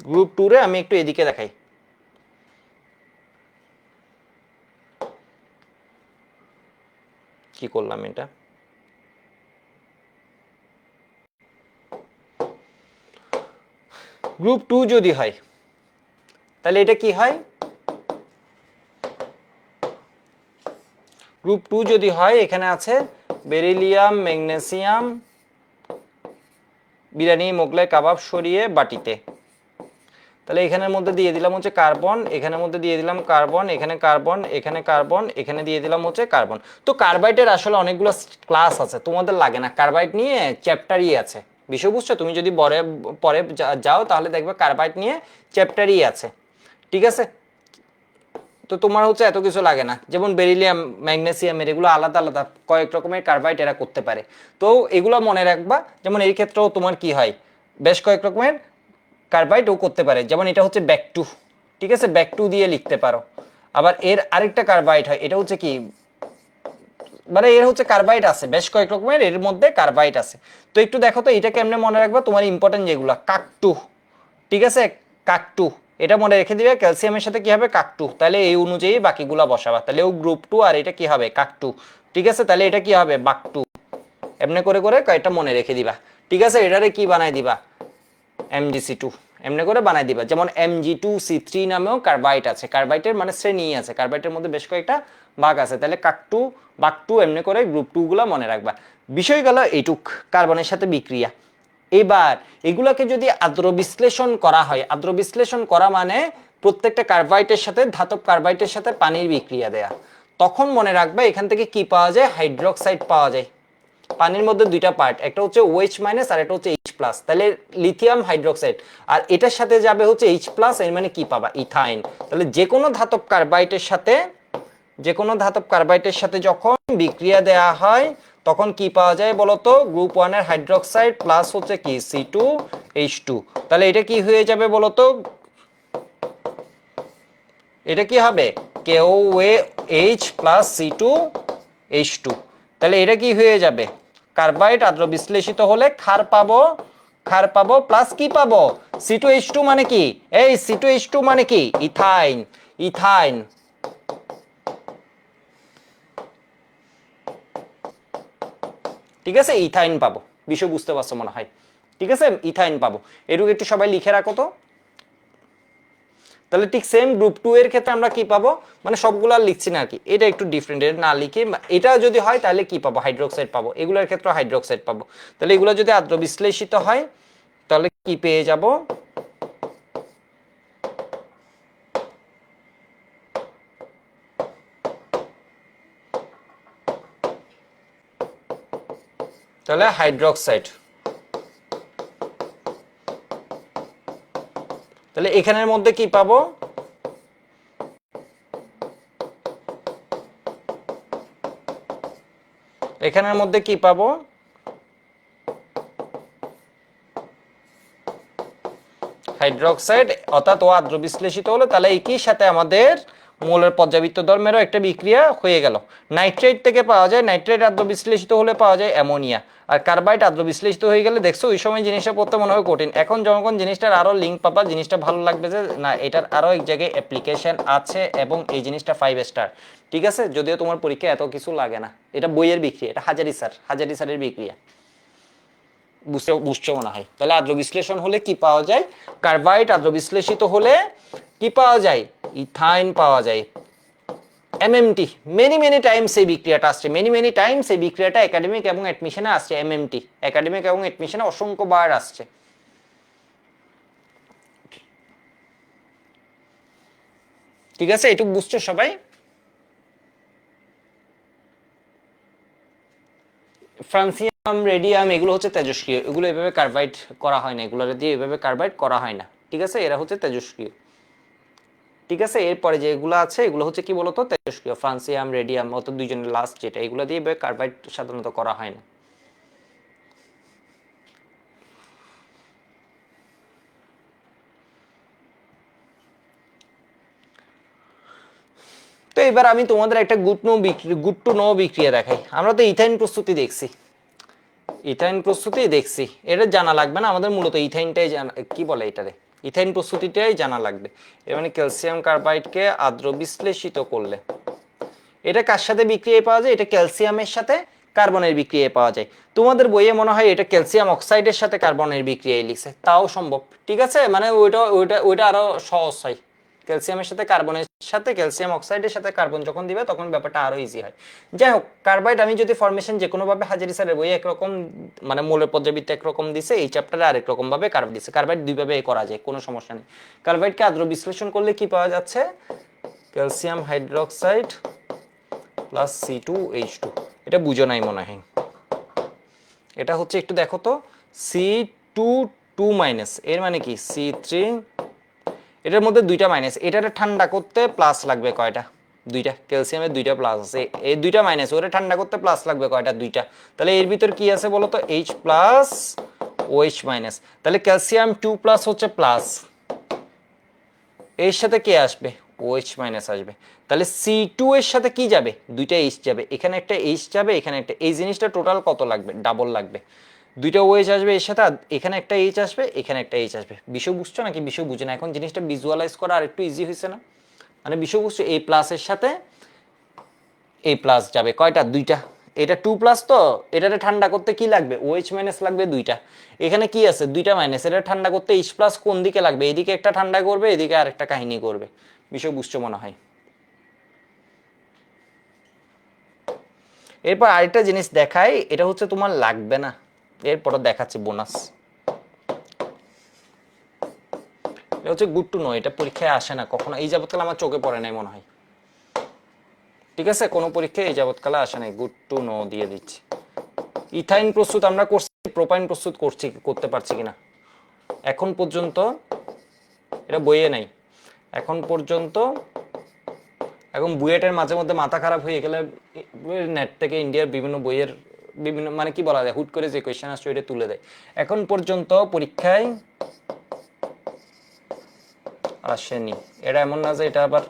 গ্রুপ 2 রে আমি একটু এদিকে দেখাই, কি করলাম এটা, গ্রুপ 2 যদি হয় তাহলে এটা কি হয়, গ্রুপ 2 যদি হয় এখানে আছে বেরিলিয়াম ম্যাগনেসিয়াম বিরিয়ানি মোগলাই কাবাব সরিয়ে বাটিতে, তাহলে এখানের মধ্যে দিয়ে দিলাম হচ্ছে কার্বন, এখানের মধ্যে দিয়ে দিলাম কার্বন, এখানে কার্বন, এখানে কার্বন, এখানে দিয়ে দিলাম হচ্ছে কার্বন। তো কার্বাইডের আসলে অনেকগুলো ক্লাস আছে, তোমাদের লাগে না, কার্বাইড নিয়ে চ্যাপ্টারই আছে, বিষয় বুঝছো, তুমি যদি পরে যাও তাহলে দেখবে কার্বাইড নিয়ে চ্যাপ্টারই আছে, ঠিক আছে। তো তোমার হচ্ছে এত কিছু লাগে না, যেমন বেরিলিয়াম ম্যাগনেসিয়ামের এগুলো আলাদা আলাদা কয়েক রকমের কার্বাইড এরা করতে পারে, তো এগুলো মনে রাখবা। যেমন এই ক্ষেত্রেও তোমার কি হয়, বেশ কয়েক রকমের কার্বাইড ও করতে পারে, যেমন এটা হচ্ছে ব্যাক টু, ঠিক আছে, ব্যাক টু দিয়ে লিখতে পারো। আবার এর আরেকটা কার্বাইড হয়, এটা হচ্ছে কি, মানে এর হচ্ছে কার্বাইড আছে বেশ কয়েক রকমের, এর মধ্যে কার্বাইড আছে। তো একটু দেখো তো এটা কেমনে মনে রাখবা, তোমার ইম্পর্টেন্ট যেগুলো কাকটু, ঠিক আছে, কাকটু এটা মনে রেখে দিবে, ক্যালসিয়ামের সাথে কি হবে কাকটু, তাহলে এই অনুযায়ী বাকিগুলা বসাবা, তাহলে ও গ্রুপ 2 আর এটা কি হবে কাকটু, ঠিক আছে, তাহলে এটা কি হবে বাকটু, এমনি করে করে কয়েকটা মনে রেখে দিবা, ঠিক আছে। এটারে কি বানাই দিবা MgC2, এমনি করে বানাই দিবা। যেমন Mg2C3 নামেও কার্বাইড আছে, কার্বাইডের মানে শ্রেণী আছে, কার্বাইডের মধ্যে বেশ কয়েকটা ভাগ আছে, তাহলে কাকটু বাকটু এমনি করে গ্রুপ 2 গুলা মনে রাখবা। বিষয় গেল এইটুক কার্বনের সাথে বিক্রিয়া। এবার এগুলোকে যদি আদ্র বিশ্লেষণ করা হয়, আদ্র বিশ্লেষণ করা মানে প্রত্যেকটা কার্বাইডের সাথে ধাতব কার্বাইডের সাথে পানির বিক্রিয়া দেয়া, তখন মনে রাখবা এখান থেকে কি পাওয়া যায়, হাইড্রোক্সাইড পাওয়া যায়। পানির মধ্যে দুইটা পার্ট, একটা হচ্ছে OH মাইনাস আর একটা হচ্ছে H প্লাস, তাহলে লিথিয়াম হাইড্রোক্সাইড, আর এটার সাথে যাবে হচ্ছে H প্লাস, এর মানে কি পাবা ইথাইন। তাহলে যে কোনো ধাতব কার্বাইডের সাথে, যে কোনো ধাতব কার্বাইডের সাথে যখন বিক্রিয়া দেয়া হয় তখন কি পাওয়া যায় বলতো, গ্রুপ 1 এর হাইড্রোক্সাইড প্লাস হচ্ছে কি C2H2, তাহলে এটা কি হয়ে যাবে বলতো, এটা কি হবে KOH প্লাস C2H2, তাহলে এটা কি হয়ে যাবে, কার্বাইড আদ্র বিশ্লেষিত হলে ক্ষার পাবো প্লাস কি পাবো C2H2 মানে কি, এই C2H2 মানে কি ইথাইন, ইথাইন, ঠিক আছে, ইথাইন পাবো, বিষয় বুঝতে পারছো মনে হয়, ঠিক আছে, ইথাইন পাবো, এটুকু একটু সবাই লিখে রাখো তো। তাহলে ঠিক সেম গ্রুপ 2 এর ক্ষেত্রে আমরা কি পাবো, মানে সবগুলো আর লিখছি না আর কি, এটা একটু ডিফারেন্ট, এটা না লিখে এটা যদি হয় তাহলে কি পাবো, হাইড্রোক্সাইড পাবো, এগুলোর ক্ষেত্রে হাইড্রোক্সাইড পাবো। তাহলে এগুলো যদি আদ্র বিশ্লেষিত হয় তাহলে কি পেয়ে যাব, তাহলে হাইড্রোক্সাইড। তাহলে এখানের মধ্যে কি পাবো, এখানের মধ্যে কি পাবো, হাইড্রোক্সাইড, অর্থাৎ ও আদ্র বিশ্লেষিত হলো, তাহলে একই সাথে আমাদের মৌলের পর্যাবৃত্ত ধর্মেরও একটা বিক্রিয়া হয়ে গেল। নাইট্রেট থেকে পাওয়া যায়, নাইট্রেট আদ্র বিশ্লেষিত হলে পাওয়া যায় অ্যামোনিয়া, আর কার্বাইড আদ্র বিশ্লেষিত হয়ে গেলে দেখছো ওই সময় জিনিসটা পড়তে মনে হয় কঠিন, এখন যখন জিনিসটার আরো লিঙ্ক পাবা জিনিসটা ভালো লাগবে যে না এটার আরো এক জায়গায় অ্যাপ্লিকেশন আছে এবং এই জিনিসটা 5 স্টার। ঠিক আছে, যদিও তোমার পরীক্ষা এত কিছু লাগে না, এটা বইয়ের বিক্রিয়া, এটা হাজারি স্যারের বিক্রিয়া, বুঝছো মনে হয়। তাহলে আদ্র বিশ্লেষণ হলে কি পাওয়া যায়, কার্বাইড, আদ্র বিশ্লেষিত হলে কি পাওয়া যায়, ইথাইন পাওয়া যায়। এমএমটি মেনি টাইমস এই বিক্রিয়াটা আসছে, মেনি টাইমস এই বিক্রিয়াটা একাডেমিক এবং অ্যাডমিশনে আসছে, এমএমটি একাডেমিক এবং অ্যাডমিশনে অসংখ্য বার আসছে। ঠিক আছে, এটুকু বুঝছো সবাই। ফ্রান্সিয়াম, রেডিয়াম এগুলো হচ্ছে তেজস্ক্রিয়, এগুলো এভাবে কার্বাইড করা হয় না, এগুলো দিয়ে এভাবে কার্বাইড করা হয় না। ঠিক আছে, এরা হচ্ছে তেজস্ক্রিয়। ঠিক আছে, এরপরে যেগুলো আছে এগুলো হচ্ছে কি বলতো তেজস্ক্রিয়, ফ্রান্সিয়াম, রেডিয়াম, অত দুইজনের লাস্ট যেটা, এগুলো দিয়ে কার্বাইড সাধারণত করা হয় না। তো এবার আমি তোমাদের একটা গুড টু নো বিক্রিয়া দেখাই। আমরা তো ইথাইন প্রস্তুতি দেখছি, ইথাইন প্রস্তুতি দেখছি, এটা জানা লাগবে না আমাদের, মূলত ইথাইনটাই জানা, কি বলে এটারে, ইথাইন প্রস্তুতিটাই জানা লাগবে। এর মানে ক্যালসিয়াম কার্বাইডকে আদ্র বিশ্লেষিত করলে এটা কার সাথে বিক্রিয়ায় পাওয়া যায়, এটা ক্যালসিয়ামের সাথে কার্বনের বিক্রিয়ায় পাওয়া যায়। তোমাদের বইয়ে মনে হয় এটা ক্যালসিয়াম অক্সাইডের সাথে কার্বনের বিক্রিয়ায় লিখছে, তাও সম্ভব। ঠিক আছে, মানে ওইটা আরো সহজ হয়, ক্যালসিয়ামের সাথে কার্বনের সাথে ক্যালসিয়াম অক্সাইডের সাথে কার্বন যখন দিবে তখন ব্যাপারটা আরো ইজি হয়। যাই হোক, কার্বাইড আমি যদি ফরমেশন যে কোনো ভাবে, হাজারি স্যারের বইয়ে একরকম মানে মৌলের পর্যাবৃত্ত একরকম দিছে, এই চ্যাপ্টারে আরেক রকম ভাবে কার্বাইড দিছে, কার্বাইড দুইভাবে করা যায়, কোনো সমস্যা নেই। কার্বাইডকে আদ্র বিশ্লেষণ করলে কি পাওয়া যাচ্ছে, ক্যালসিয়াম হাইড্রোক্সাইড প্লাস C2H2, এটা বুঝো নাই মনে হয়, এটা হচ্ছে একটু দেখো তো, C2 এর মানে কি C3, এটার মধ্যে দুইটা মাইনাস, এটারে ঠান্ডা করতে প্লাস লাগবে কয়টা, দুইটা, ক্যালসিয়ামের দুইটা প্লাস আছে, এই দুইটা মাইনাস, ওরে ঠান্ডা করতে প্লাস লাগবে কয়টা, দুইটা। তাহলে এর ভিতর কি আছে বলো তো, H প্লাস OH মাইনাস, তাহলে ক্যালসিয়াম 2+ হচ্ছে প্লাস, এর সাথে কে আসবে, OH মাইনাস আসবে। তাহলে C2 এর সাথে কি যাবে, দুইটা H যাবে, এখানে একটা H যাবে, এখানে একটা, এই জিনিসটা টোটাল কত লাগবে, ডাবল লাগবে, দুইটা OH আসবে এর সাথে, এখানে একটা H আসবে, এখানে একটা H আসবে। বিষয় বুঝছো নাকি বিষয় বুঝে না, এখন জিনিসটা ভিজুয়ালাইজ করা আর একটু ইজি হয়েছে না, মানে বিষয় বুঝছো, A প্লাসের সাথে A প্লাস যাবে কয়টা, দুইটা, এটা 2+, তো এটাতে ঠান্ডা করতে কি লাগবে, OH মাইনাস লাগবে দুইটা, এখানে কি আছে দুইটা মাইনাস, এটা ঠান্ডা করতে H প্লাস কোন দিকে লাগবে, এদিকে একটা ঠান্ডা করবে, এদিকে আরেকটা কাহিনী করবে। বিষয় বুঝছো মনে হয়। এরপর আরেকটা জিনিস দেখাই, এটা হচ্ছে তোমার লাগবে না, এরপর দেখাচ্ছি বোনাস। এটা হচ্ছে গুড টু নো, এটা পরীক্ষায় আসে না কখনো, এই যাবৎকালে আমার চোখে পড়ে নাই মনে হয়। ঠিক আছে, কোনো পরীক্ষায় এই যাবৎকালে আসে নাই, গুড টু নো দিয়ে দিচ্ছি। ইথাইন প্রস্তুত আমরা করছি, প্রোপাইন প্রস্তুত করতে পারছি কিনা এখন পর্যন্ত, এটা বইয়ে নাই এখন পর্যন্ত। এখন বুয়েটের মাঝে মধ্যে মাথা খারাপ হয়ে গেলে নেট থেকে ইন্ডিয়ার বিভিন্ন বইয়ের বিভিন্ন, মানে কি বলা যায়, হুট করে যে কোয়েশ্চেন আসছে ওইটা তুলে দেয়। এখন পর্যন্ত পরীক্ষায় আসেনি, এটা এমন না যে এটা আবার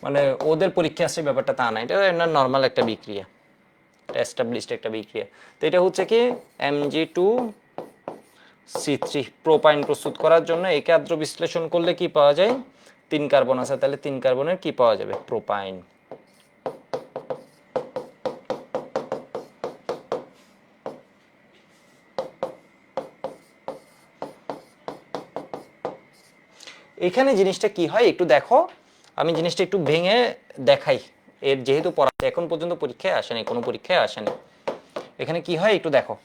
মানে ওদের পরীক্ষা আসছে ব্যাপারটা তা না, এটা নর্মাল একটা বিক্রিয়া, এটা এস্টাবলিশড একটা বিক্রিয়া। তো এটা হচ্ছে কি Mg2C3 প্রোপাইন প্রস্তুত করার জন্য একে আদ্র বিশ্লেষণ করলে কি পাওয়া যায়, 3 কার্বন আছে, তাহলে 3 কার্বনের কি পাওয়া যাবে, প্রোপাইন। এখানে জিনিসটা কি হয় একটু দেখো, আমি জিনিসটা একটু ভেঙে দেখাই। এর যেহেতু পড়া এখন পর্যন্ত পরীক্ষায় আসেনি, কোনো পরীক্ষায় আসেনি। এখানে কি হয় একটু দেখো,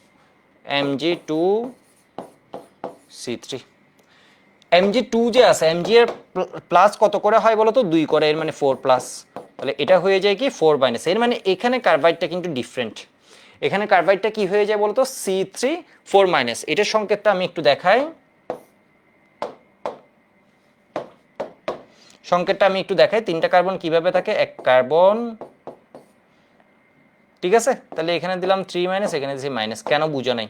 Mg2C3, Mg2 যে আছে, Mg এর প্লাস কত করে হয় বলো তো? 2 করে, এর মানে 4 প্লাস। তাহলে এটা হয়ে যায় কি 4 মাইনাস, এর মানে এখানে কার্বাইডটা কিন্তু ডিফারেন্ট। এখানে কার্বাইডটা কি হয়ে যায় বলতো? C3 4 minus. এটার সংকেতটা আমি একটু দেখাই, সংকেতটা আমি একটু দেখাই। 3টা কার্বন কিভাবে থাকে? এক কার্বন, ঠিক আছে? তাহলে এখানে দিলাম 3 মাইনাস, এখানে দিছি মাইনাস। কেন বুঝো নাই?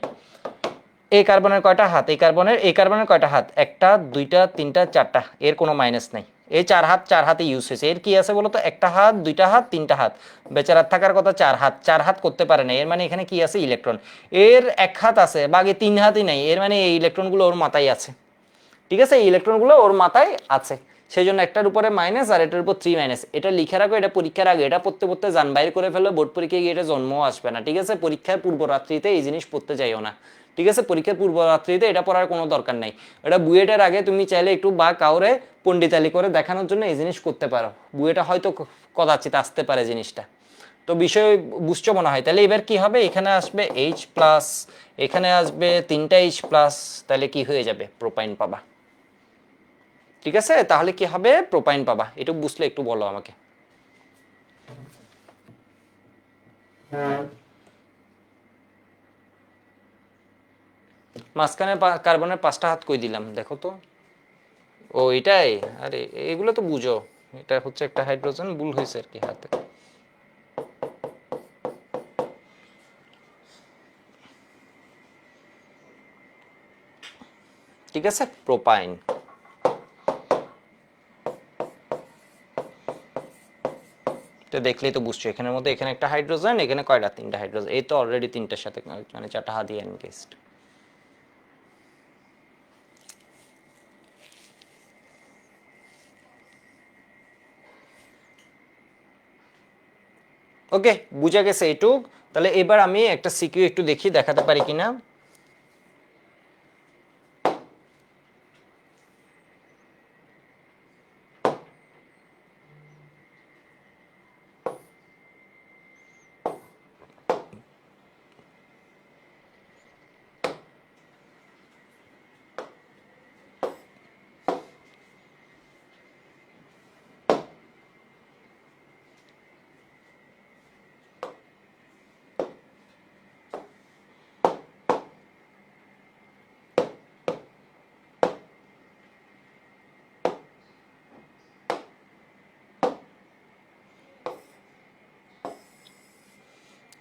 এই কার্বনের কয়টা হাত? এই কার্বনের কয়টা হাত? একটা, দুইটা, তিনটা, চারটা। এর কোনো মাইনাস নাই। এই 4 হাত, 4 হাতে ইউজ হয়েছে। এর কি আছে বলতো? একটা হাত, দুইটা হাত, তিনটা হাত। বেচারার থাকার কথা 4 হাত, 4 হাত করতে পারে না। এর মানে এখানে কি আছে? ইলেকট্রন। এর 1 হাত আছে, বাকি 3 হাতই নাই। এর মানে এই ইলেকট্রনগুলো ওর মাথায় আছে, ঠিক আছে? এই ইলেকট্রনগুলো ওর মাথায় আছে, সেই জন্য একটার উপরে মাইনাস আর এটার উপর 3 মাইনাস। এটা লিখে রাখো, এটা পরীক্ষার আগে এটা পড়তে পড়তে জান বাইর করে ফেলে, বোর্ড পরীক্ষায় গিয়ে এটা জন্মও আসবে না, ঠিক আছে? পরীক্ষার পূর্বরাত্রিতে এই জিনিস পড়তে যাইও না, ঠিক আছে? পরীক্ষার পূর্বরাত্রিতে এটা পড়ার কোনো দরকার নাই। এটা বুয়েটের আগে তুমি চাইলে একটু বা কাউরে পণ্ডিতালি করে দেখানোর জন্য এই জিনিস করতে পারো। বুয়েটা হয়তো কদাচিৎ আসতে পারে জিনিসটা। তো বিষয় বুঝছো মনে হয়। তাহলে এবার কি হবে? এখানে আসবে H প্লাস, এখানে আসবে 3টা H প্লাস, তাহলে কি হয়ে যাবে? প্রোপাইন পাবা, ঠিক আছে? তাহলে কি হবে? প্রোপাইন পাবা। এটা বুঝলে একটু বলো আমাকে। মাঝখানে কার্বনের 5টা হাত কই দিলাম দেখো তো? ও এটাই, আরে এগুলো তো বুঝো। এটা হচ্ছে একটা হাইড্রোজেন, ভুল হয়েছে আর কি হাতে। ঠিক আছে, প্রোপাইন। তো দেখলেই তো বুঝছো, এখানের মধ্যে এখানে একটা হাইড্রোজেন, এখানে কয়টা? 3টা হাইড্রোজেন। এই তো অলরেডি 3টার সাথে মানে 4টা হাত দিয়ে এনগেজড। ওকে, বুঝা গেছে এটুক। তাহলে এবার আমি একটা সিকিউ একটু দেখি, দেখাতে পারি কিনা।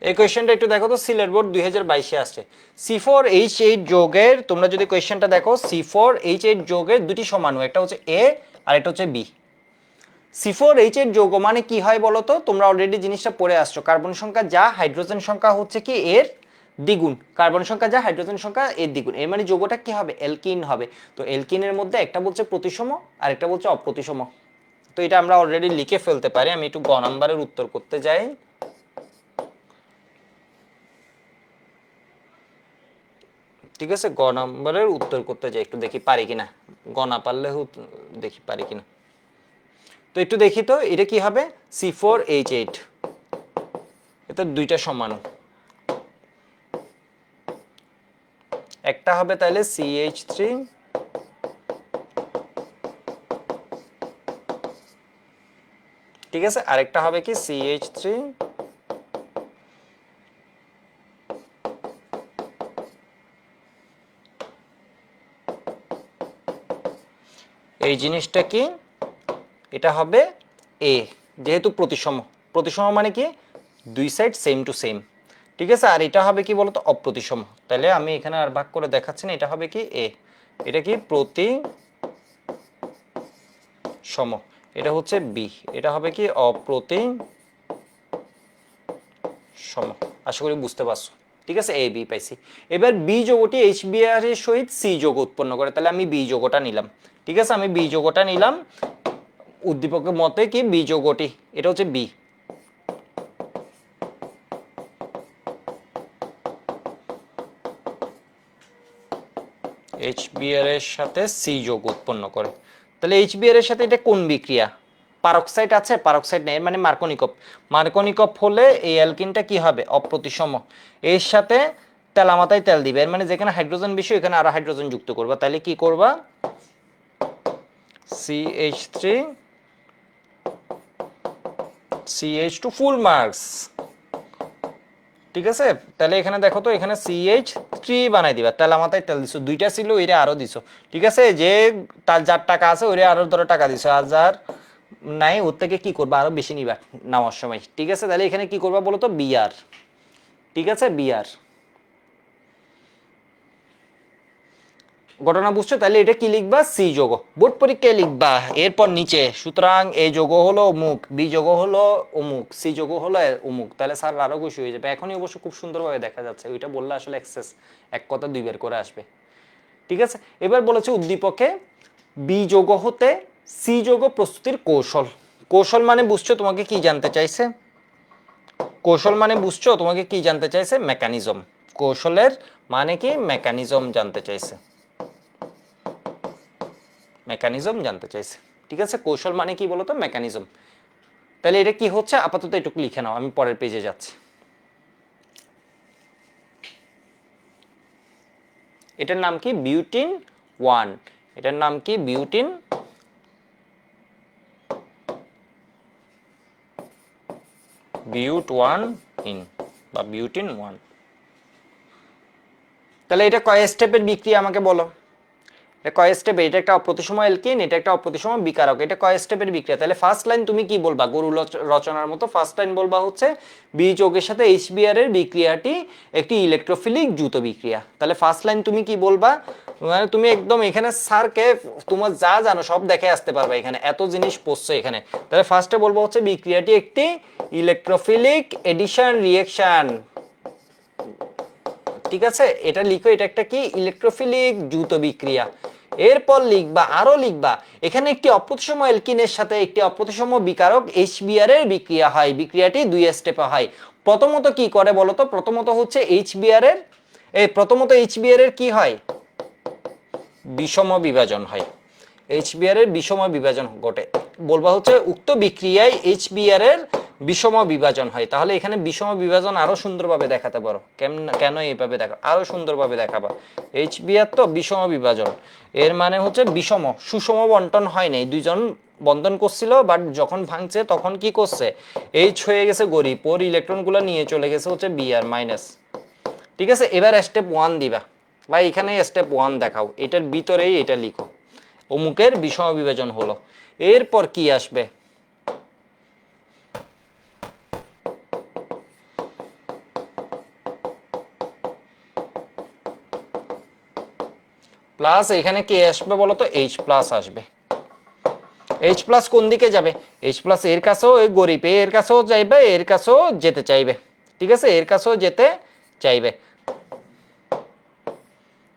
এই কোয়েশ্চেনটা একটু দেখো তো, সিলেট বোর্ড 2022-এ আসছে। C4H8 যৌগের, তোমরা যদি কোয়েশ্চেনটা দেখো, C4H8 যৌগের দুটি সমাণু, একটা হচ্ছে A আর একটা হচ্ছে B। C4H8 যৌগ মানে কি হয় বলো তো? তোমরা অলরেডি জিনিসটা পড়ে আসছো। কার্বন সংখ্যা যা, হাইড্রোজেন সংখ্যা হচ্ছে কি এর দ্বিগুণ। কার্বন সংখ্যা যা, হাইড্রোজেন সংখ্যা এর দ্বিগুণ। এর মানে যৌগটা কি হবে? অ্যালকিন হবে। তো অ্যালকিনের মধ্যে একটা বলছে প্রতিসম আর একটা বলছে অপ্রতিসম। তো এটা আমরা অলরেডি লিখে ফেলতে পারি। আমি একটু গ নাম্বারের উত্তর করতে যাই। ঠিক আছে, গ নম্বরের উত্তর করতে যাই, একটু দেখি পারি কিনা। গ না পারলে দেখি পারি কিনা। তো একটু দেখি তো, এটা কি হবে? C4H8, এটা দুইটা সমাণু। একটা হবে তাহলে CH3, ঠিক আছে? আরেকটা হবে কি CH3। এই জিনিসটা কি? এটা হবে A, যেহেতু প্রতিসম। প্রতিসম মানে কি? দুই সাইড সেম টু সেম, ঠিক আছে? আর এটা হবে কি বলতো? অপ্রতিসম। তাহলে আমি এখানে আর ভাগ করে দেখাচ্ছি না, এটা হবে কি A। এটা কি? প্রতিসম। এটা হচ্ছে B, এটা হবে কি? অপ্রতিসম। আশা করি বুঝতে পারছো, ঠিক আছে? A B পাইছি। এবার B যৌগটি HBr এর সহিত C যৌগ উৎপন্ন করে, তাহলে আমি B যৌগটা নিলাম, ঠিক আছে? আমি B যৌগটা নিলাম। উদ্দীপকের মতে কি B যৌগটি, এটা হচ্ছে B। HBr এর সাথে C যৌগ উৎপন্ন করে, তাহলে এইচবিআর এর সাথে এটা কোন বিক্রিয়া? পারক্সাইড আছে? পারক্সাইড নেই, মানে মার্কনিকপ। মার্কনিকপ হলে এই অ্যালকিনটা কি হবে? অপ্রতিসম। এর সাথে তেলামাতায় তেল দিবে, এর মানে যেখানে হাইড্রোজেন বেশি এখানে আরো হাইড্রোজেন যুক্ত করবা। তাহলে কি করবা? CH3 CH2 full marks. ঠিক আছে, তাহলে এখানে দেখো তো, এখানে CH3 বানাই দিবা, তেলা মাথায় তেল দিছো, দুইটা ছিল ওইটা আরো দিছো। ঠিক আছে, যে তার যার টাকা আছে ওইটা আরো ধরো টাকা দিছো, আর যার নাই ওর থেকে কি করবা? আরো বেশি নিবা নেওয়ার সময়। ঠিক আছে, তাহলে এখানে কি করবা বলো তো? বিআর। ঠিক আছে, বিআর। ঘটনা বুঝছো? তাহলে এটা কি লিখবা? সি যৌগ। বোর্ড পরীক্ষায় লিখবা এরপর নিচে, সুতরাং এই যৌগ হলো অমুক, বি যৌগ হলো অমুক, সি যৌগ হলো অমুক। তাহলে স্যার আরো খুশি হয়ে যাবে। এখনই অবশ্য খুব সুন্দরভাবে দেখা যাচ্ছে, ওইটা বললে আসলে এক্সেস এক কথা দুইবার করে আসবে। ঠিক আছে, এবার বলেছে উদ্দীপকে বি যৌগ হতে সি যৌগ প্রস্তুতির কৌশল। কৌশল মানে বুঝছো তোমাকে কি জানতে চাইছে? কৌশল মানে বুঝছো তোমাকে কি জানতে চাইছে? মেকানিজম। কৌশলের মানে কি? মেকানিজম জানতে চাইছে, মেকানিজম জানতে চাইছে। ঠিক আছে, কৌশল মানে কি বলতো? মেকানিজম। তাহলে এটা কি হচ্ছে আপাতত এটুকু লিখে নাও, আমি পরের পেজে যাচ্ছি। এটার নাম কি? বিউটিন 1। এটার নাম কি? বিউটিন বিউট 1 ইন বা বিউটিন 1। তাহলে এটা কয় স্টেপের বিক্রিয়া আমাকে বলো? এটা কয় স্টেপে? এটা একটা অপ্রতিসম অ্যালকিন, এটা একটা অপ্রতিসম বিকারক। এটা কয় স্টেপের বিক্রিয়া? তাহলে ফার্স্ট লাইন তুমি কি বলবা? গরু রচনার মতো ফার্স্ট লাইন বলবা হচ্ছে বি যৌগের সাথে এইচবিআর এর বিক্রিয়াটি একটি ইলেকট্রোফিলিক দ্রুত বিক্রিয়া। তাহলে ফার্স্ট লাইন তুমি কি বলবা? মানে তুমি একদম এখানে স্যারকে তোমার যা জানো সব দেখে আসতে পারবে, এখানে এত জিনিস পড়ছে এখানে। তাহলে ফার্স্টে বলবো হচ্ছে বিক্রিয়াটি একটি ইলেকট্রোফিলিক এডিশন রিঅ্যাকশন। ঠিক আছে, এটা লিখো, এটা একটা কি? ইলেকট্রোফিলিক দ্রুত বিক্রিয়া। এরপর লিখবা, আরো লিখবা, এখানে একটি অপ্রতিসম অ্যালকিনের সাথে একটি অপ্রতিসম বিকারক এইচবিআর এর বিক্রিয়া হয়। বিক্রিয়াটি দুই স্টেপে হয়। প্রথমত কি করে বলতো? প্রথমত হচ্ছে এইচবিআর এর প্রথমত এইচবিআর এর কি হয়? বিষম বিভাজন হয়। এইচবিআর এর বিষম বিভাজন ঘটে। বলবা হচ্ছে উক্ত বিক্রিয়ায় এইচবিআর এর বিষম বিভাজন হয়। তাহলে এখানে বিষম বিভাজন আরো সুন্দরভাবে দেখাতে পারো। কেন এইভাবে দেখা? আরো সুন্দরভাবে দেখাবা। এইচবিআর তো বিষম বিভাজন, এর মানে হচ্ছে বিষম, সুষম বন্টন হয় নাই। দুইজন বন্ধন করছিল, বাট যখন ভাঙছে তখন কি করছে? এইচ হয়ে গেছে গরিব, ওর ইলেকট্রনগুলো নিয়ে চলে গেছে হচ্ছে বিআর মাইনাস। ঠিক আছে, এবার স্টেপ 1 দিবা, বা এখানে স্টেপ 1 দেখাও, এটার ভিতরেই এটা লিখো, অমুকের বিষম বিভাজন হলো। এরপর কি আসবে? প্লাস এখানে কি আসবে বলতো? এইচ প্লাস আসবে। এইচ প্লাস কোন দিকে যাবে? এইচ প্লাস এর কাছেও, এই গরিব এর কাছেও যাইবে, এর কাছেও যেতে চাইবে। ঠিক আছে, এর কাছেও যেতে চাইবে।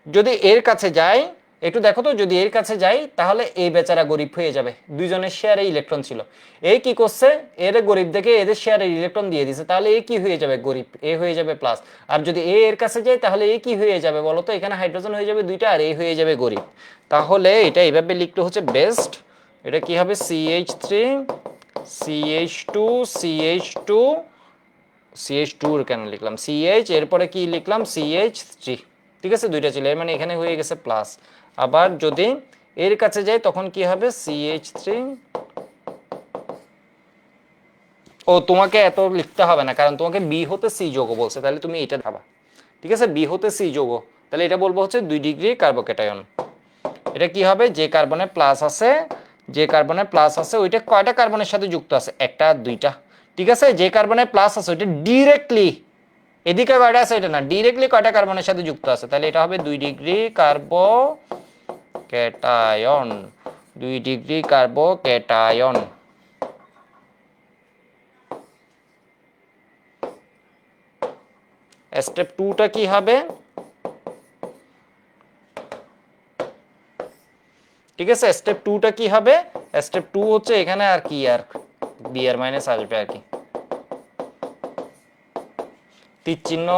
যদি এর কাছে যায়, একটু দেখো তো, যদি এর কাছে যাই তাহলে এই বেচারা গরিব হয়ে যাবে। দুইজনের শেয়ারে ইলেকট্রন ছিল, এই কি করছে? এর গরিব দেখে এদের শেয়ারে ইলেকট্রন দিয়ে দিছে, তাহলে এ কি হয়ে যাবে? গরিব, এ হয়ে যাবে প্লাস। আর যদি এর কাছে যায় তাহলে এ কি হয়ে যাবে বলতো? এখানে হাইড্রোজেন হয়ে যাবে দুইটা, আর এ হয়ে যাবে গরিব। তাহলে এটা এইভাবে লিখলে হচ্ছে বেস্ট। এটা কি হবে? CH3 CH2 CH2 CH2 কেন লিখলাম? CH, এরপরে কি লিখলাম? CH3। ঠিক আছে, দুইটা ছিল, এর মানে এখানে হয়ে গেছে প্লাস। আবার যদি এর কাছে যাই তখন কি হবে? CH3। ও, তোমাকে এত লিখতে হবে না, কারণ তোমাকে বি হতে সি যৌগ বলছে, তাহলে তুমি এটা ভাবা। ঠিক আছে, বি হতে সি যৌগ, তাহলে এটা বলবো হচ্ছে 2 ডিগ্রি কার্বোক্যাটায়ন। এটা কি হবে? যে কার্বনে প্লাস আছে, যে কার্বনে প্লাস আছে ওইটা কয়টা কার্বনের সাথে যুক্ত আছে? একটা, দুইটা। ঠিক আছে, যে কার্বনে প্লাস আছে ওইটা ডিরেক্টলি, এদিকে কয়টা আছে এটা না, ডিরেক্টলি কয়টা কার্বনের সাথে যুক্ত আছে, তাহলে এটা হবে 2 degree carbocation. 2 degree carbocation. Step 2টা কি হবে? ঠিক আছে, স্টেপ 2টা কি হবে? স্টেপ 2 হচ্ছে এখানে আর কি, আর বি আর মাইনাস আসবে আর কি। তীর চিহ্ন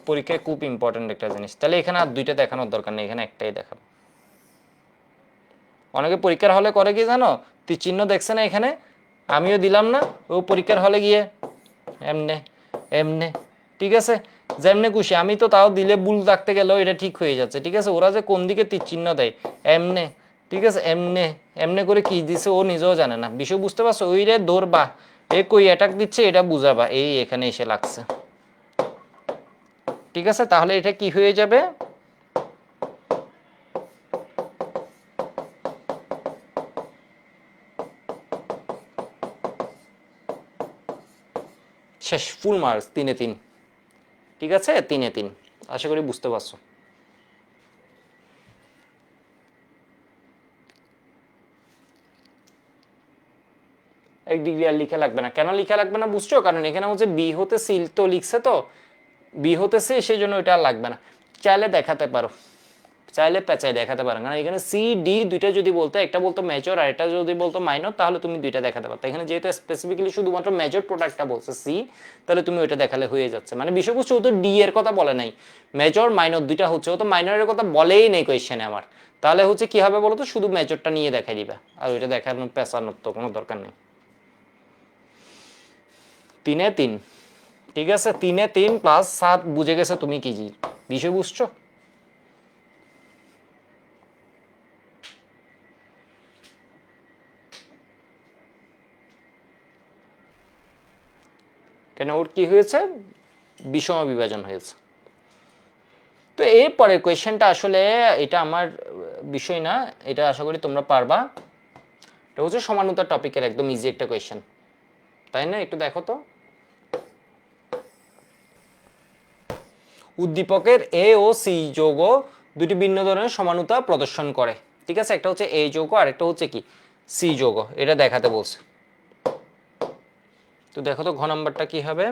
পরীক্ষায় খুব ইম্পর্টেন্ট একটা জিনিস। তাহলে এখানে আর দুইটা দেখানোর দরকার নেই, এখানে একটাই দেখাবো। অনেকে পরীক্ষার হলে করে কি জানো, তীর চিহ্ন দেখছে না এখানে, আমিও দিলাম না, ও পরীক্ষার হলে গিয়ে এমনে এমনে, ঠিক আছে, যেমনে খুশি, আমি তো তাও দিলে ভুল রাখতে গেলেও এটা ঠিক হয়ে যাচ্ছে, ঠিক আছে। ওরা যে কোন দিকে তীর চিহ্ন দেয়, এমনে, ঠিক আছে, এমনে এমনে করে কি দিছে ও নিজেও জানে না, বিষয় বুঝতে পারছো, ওই রে ধরবা, এ কই অ্যাটাক দিচ্ছে এটা বুঝাবা, এই এখানে এসে লাগছে, ঠিক আছে। তাহলে এটা কি হয়ে যাবে, শেষ, ফুল মার্কস, 3-3, ঠিক আছে, 3-3। আশা করি বুঝতে পারছো। এক ডিগ্রি আর লিখা লাগবে না, কেন লিখা লাগবে না বুঝছো, কারণ এখানে হচ্ছে বি হতে সি তো লিখছে, তো বি হতে সি, সেই জন্য এটা আর লাগবে না। চাইলে দেখাতে পারো, চাইলে পেঁচাই দেখাতে পারো, কারণ এখানে সি ডি দুইটা যদি বলতো, একটা বলতো মেজর আর একটা যদি বলতো মাইনর, তাহলে তুমি দুইটা দেখাতে পারতো। এখানে যেহেতু স্পেসিফিক্যালি শুধুমাত্র মেজর প্রোডাক্টটা বলছে সি, তাহলে তুমি ওইটা দেখালে হয়ে যাচ্ছে। মানে বিষয়বস্তু ও তো ডি এর কথা বলে নাই, মেজর মাইনর দুইটা হচ্ছে, ও তো মাইনরের কথা বলেই নেই কোয়েশ্চেনে আমার। তাহলে হচ্ছে কি হবে বলো তো, শুধু মেজরটা নিয়ে দেখাই দিবা, আর ওইটা দেখানোর পেঁচানোর তো কোনো দরকার নেই। 3-3, ঠিক আছে, 3-3 প্লাস 7, বুঝে গেছে তুমি কি বিষয় বুঝছো। কেন ওর কি হয়েছে, বিষম বিভাজন হয়েছে। তো এরপরের কোয়েশ্চেনটা আসলে এটা আমার বিষয় না, এটা আশা করি তোমরা পারবা। এটা হচ্ছে সমানুতার টপিকের একদম ইজি একটা কোয়েশ্চেন, তাই না? একটু দেখো তো, উদ্দীপকের এ ও সি যৌগ দুটি ভিন্ন ধরনের সমানুতা প্রদর্শন করে, ঠিক আছে। একটা হচ্ছে এ যৌগ আর একটা হচ্ছে কি সি যৌগ, এটা দেখাতে বলছে। তো দেখো তো ঘ নাম্বারটা কি হবে,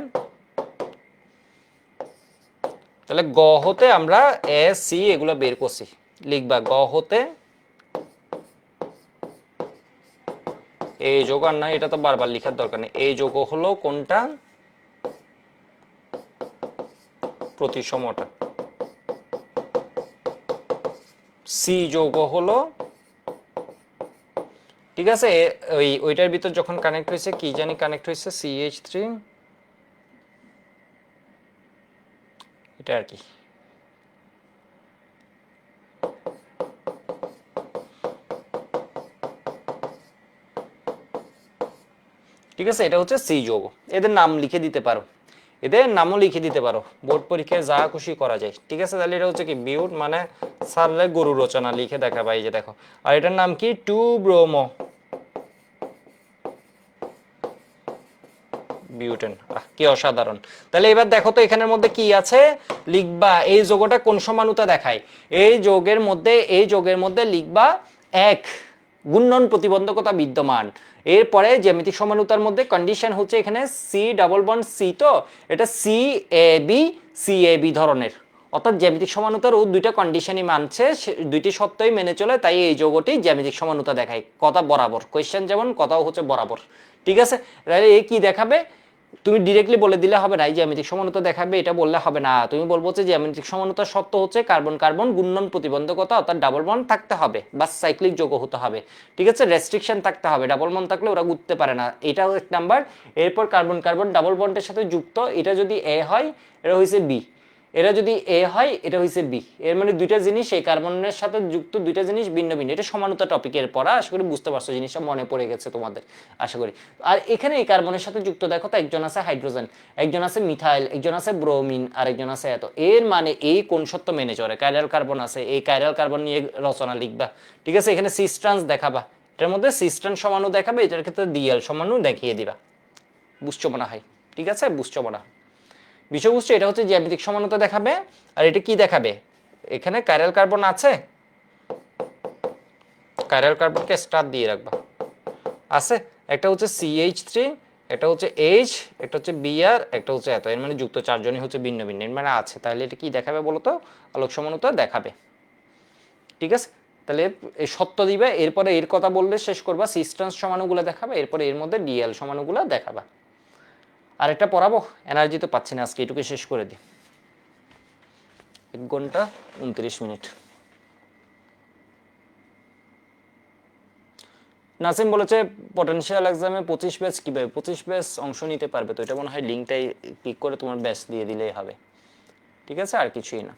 তাহলে গ হতে আমরা এ সি এগুলো বের করছি, লিখবা গ হতে এই যোগ, আর না এটা তো বারবার লেখার দরকার নেই, এই যোগ হলো কোনটা, প্রতিসমটা, সি যোগ হলো, ঠিক আছে, ওইটার ভিতর যখন কানেক্ট হয়েছে, কি জানি কানেক্ট হয়েছে, CH3, এটা আর কি, ঠিক আছে, এটা হচ্ছে সি যৌগ। এদের নাম লিখে দিতে পারো, এদের নামও লিখে দিতে পারো, বোর্ড পরীক্ষায় যা খুশি করা যায়, ঠিক আছে। তাহলে এটা হচ্ছে কি বিউট, মানে সারলে গরু রচনা লিখে দেখাবা, এই যে দেখো। আর এটার নাম কি, 2 ব্রোমো বিউটেন, কি অসাধারণ। তাহলে এবার দেখো তো এখানের মধ্যে কি আছে, লিখবা এই যৌগটা কোন সমানুতা দেখায়, এই যৌগের মধ্যে লিখবা 1 ঘূর্ণন প্রতিবন্ধকতা বিদ্যমান। এরপরে জ্যামিতিক সমানুতার মধ্যে কন্ডিশন হচ্ছে এখানে সি ডাবল বন্ড সি, তো এটা সি এ বি ধরনের, অর্থাৎ জ্যামিতিক সমানুতার ও দুইটা কন্ডিশনই মানছে, দুইটি সত্যই মেনে চলে, তাই এই যৌগটি জ্যামিতিক সমানুতা দেখায়, কথা বরাবর, কোয়েশ্চেন যেমন কথাও হচ্ছে বরাবর, ঠিক আছে। তাহলে এই কি দেখাবে, তুমি ডিরেক্টলি বলে দিলে হবে না এই জ্যামিতিক সমানুতা দেখাবে, এটা বললে হবে না, তুমি বলবো যে জ্যামিতিক সমানুতার শর্ত হচ্ছে কার্বন কার্বন ঘূর্ণন প্রতিবন্ধকতা, অর্থাৎ ডাবল বন্ড থাকতে হবে, বা সাইক্লিক যৌগ হতে হবে, ঠিক আছে, রেস্ট্রিকশন থাকতে হবে, ডাবল বন্ড থাকলে ওরা ঘুরতে পারে না, এটাও এক নাম্বার। এরপর কার্বন কার্বন ডাবল বন্ডের সাথে যুক্ত, এটা যদি এ হয় এটা হয়েছে বি, এটা যদি এ হয় এটা হয়েছে বি, এর মানে দুইটা জিনিস এই কার্বনের সাথে যুক্ত, দুইটা জিনিস ভিন্ন ভিন্ন, এটা সমানুতা টপিকের পড়া, আশা করি বুঝতে পারছো, জিনিসটা মনে পড়ে গেছে তোমাদের আশা করি। আর এখানে এই কার্বনের সাথে যুক্ত দেখো তো, একজন আছে হাইড্রোজেন, একজন আছে মিথাইল, একজন আছে ব্রোমিন, আর একজন আছে এত, এর মানে এই কোন সত্য মেনে চলে, কাইরাল কার্বন আছে, এই কাইরাল কার্বন নিয়ে রচনা লিখবা, ঠিক আছে। এখানে সিস্ট্রান্স দেখাবা, এটার মধ্যে সিস্ট্রান সমানু দেখাবে, এটার ক্ষেত্রে ডিএল সমানু দেখিয়ে দিবা, বুঝছো মনে হয়, ঠিক আছে, বুঝছো মনে হয় বিষয়বস্তু। এটা হচ্ছে জ্যামিতিক সমানুতা দেখাবে। আর এটা কি দেখাবে, এখানে কাইরাল কার্বন আছে, কাইরাল কার্বনকে স্টার দিয়ে রাখবা, আছে, একটা হচ্ছে CH3, এটা হচ্ছে H, একটা হচ্ছে Br, একটা হচ্ছে এত, এর মানে যুক্ত চারজনই হচ্ছে ভিন্ন ভিন্ন, এর মানে আছে, তাহলে এটা কি দেখাবে বলো তো, আলোক সমানুতা দেখাবে, ঠিক আছে। তাহলে এই সত্য দিবে, এরপরে এর কথা বললে শেষ করবা, সিস্ট্রান্স সমানুগুলো দেখাবে, এরপরে এর মধ্যে ডিএল সমানুগুলো দেখাবা। আরেকটা পড়াবো, এনার্জি তো পাচ্ছি না আজকে, এটুকু শেষ করে দিই, 1 ঘন্টা 29 মিনিট। নাসিম বলেছে পটেনশিয়াল এক্সামে 25 ব্যাচ কিভাবে, 25 ব্যাচ অংশ নিতে পারবে? তো এটা মনে হয় লিঙ্কটাই ক্লিক করে তোমার ব্যাচ দিয়ে দিলেই হবে। ঠিক আছে, আর কিছুই না।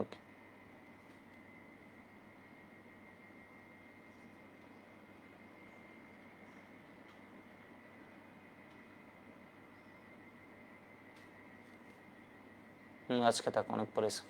ওকে। আজকে থাক, অনেক পড়েছে।